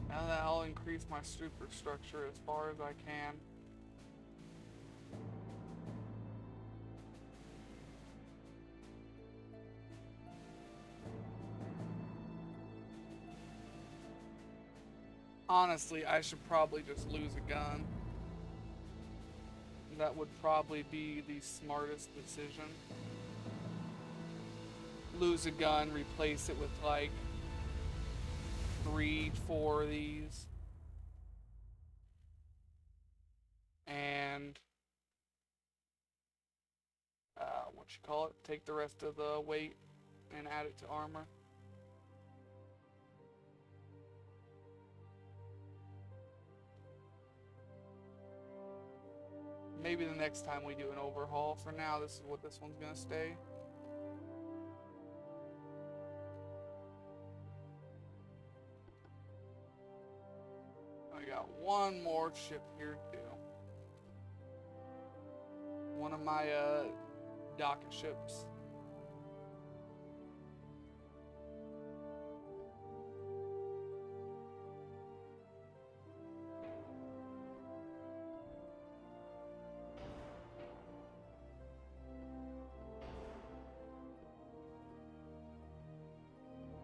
Now that I'll increase my superstructure as far as I can. Honestly, I should probably just lose a gun. That would probably be the smartest decision. Lose a gun, replace it with like 3, 4 of these. And take the rest of the weight and add it to armor. Maybe the next time we do an overhaul. For now, this is what this one's gonna stay. I got one more ship here to do. One of my docket ships.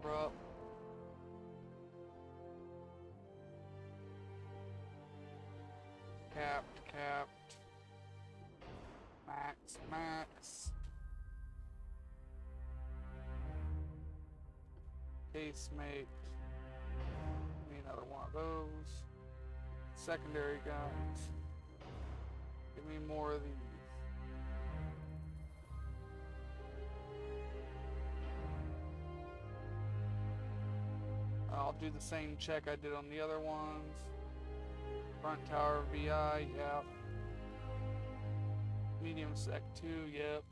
Up. Capped. Max. Casemate. Need another one of those. Secondary guns. Give me more of these. I'll do the same check I did on the other ones. Front tower VI, yep. Medium sec 2, yep.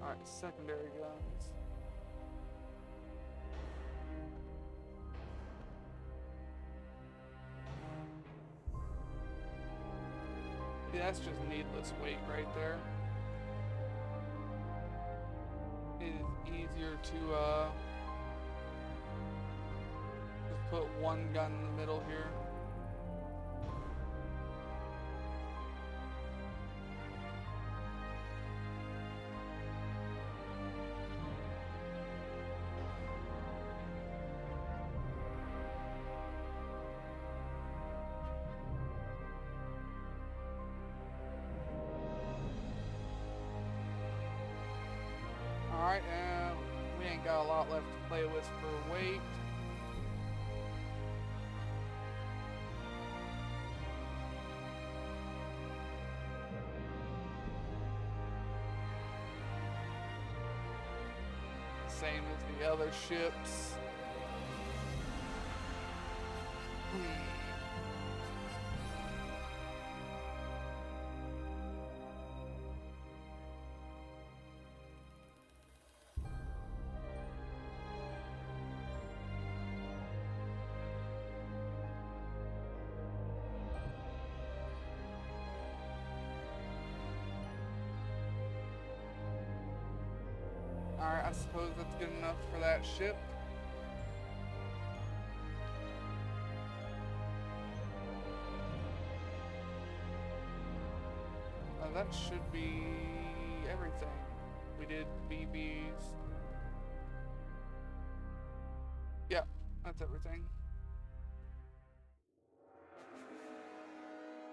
Alright, secondary guns. See, that's just needless weight right there. It is easier to just put one gun in the middle here. Alright, and we ain't got a lot left to play with for weight. Same as the other ships. Alright, I suppose that's good enough for that ship. That should be everything. We did BBs. Yeah, that's everything.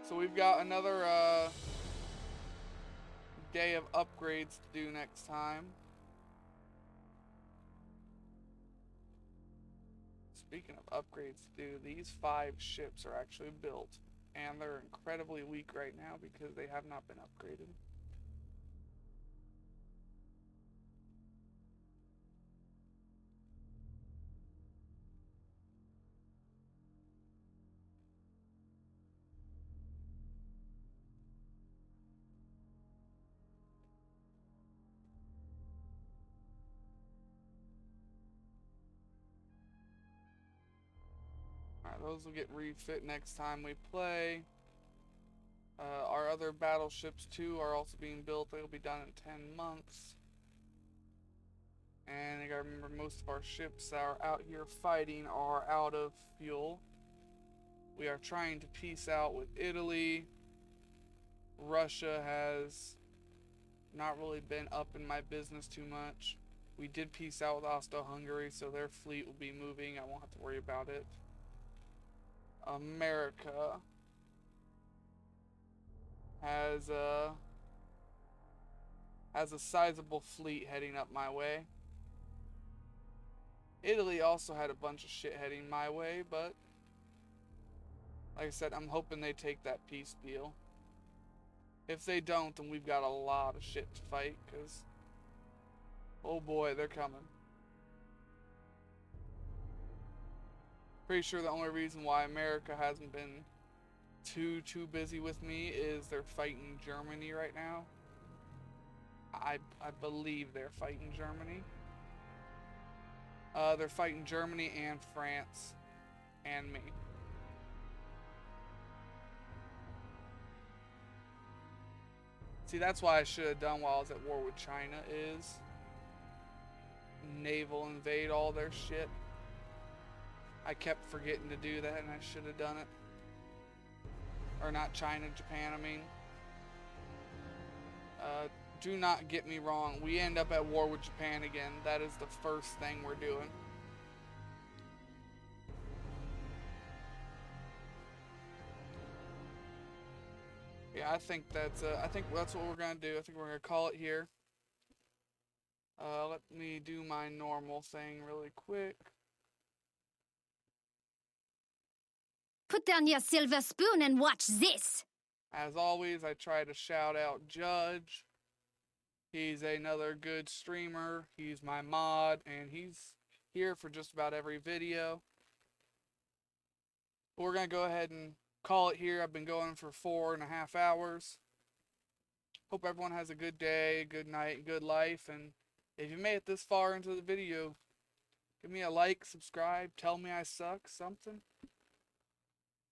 So we've got another day of upgrades to do next time. Speaking of upgrades to do, these 5 ships are actually built, and they're incredibly weak right now because they have not been upgraded. Alright, those will get refit next time we play. Our other battleships too are also being built. They'll be done in 10 months. And you gotta remember, most of our ships that are out here fighting are out of fuel. We are trying to peace out with Italy. Russia has not really been up in my business too much. We did peace out with Austro-Hungary, so their fleet will be moving. I won't have to worry about it. America has a sizable fleet heading up my way. Italy also had a bunch of shit heading my way, but like I said, I'm hoping they take that peace deal. If they don't, then we've got a lot of shit to fight, because oh boy, they're coming. Pretty sure the only reason why America hasn't been too busy with me is they're fighting Germany right now. I believe they're fighting Germany. They're fighting Germany and France and me. See, that's why I should have done while I was at war with China, is naval invade all their shit. I kept forgetting to do that, and I should have done it. Or not China, Japan, I mean. Do not get me wrong. We end up at war with Japan again. That is the first thing we're doing. Yeah, I think that's what we're gonna do. I think we're gonna call it here. Let me do my normal thing really quick. Put down your silver spoon and watch this. As always, I try to shout out Judge. He's another good streamer. He's my mod, and he's here for just about every video. But we're gonna go ahead and call it here. I've been going for 4.5 hours. Hope everyone has a good day, good night, good life, and if you made it this far into the video, give me a like, subscribe, tell me I suck, something.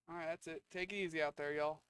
Alright, that's it. Take it easy out there, y'all.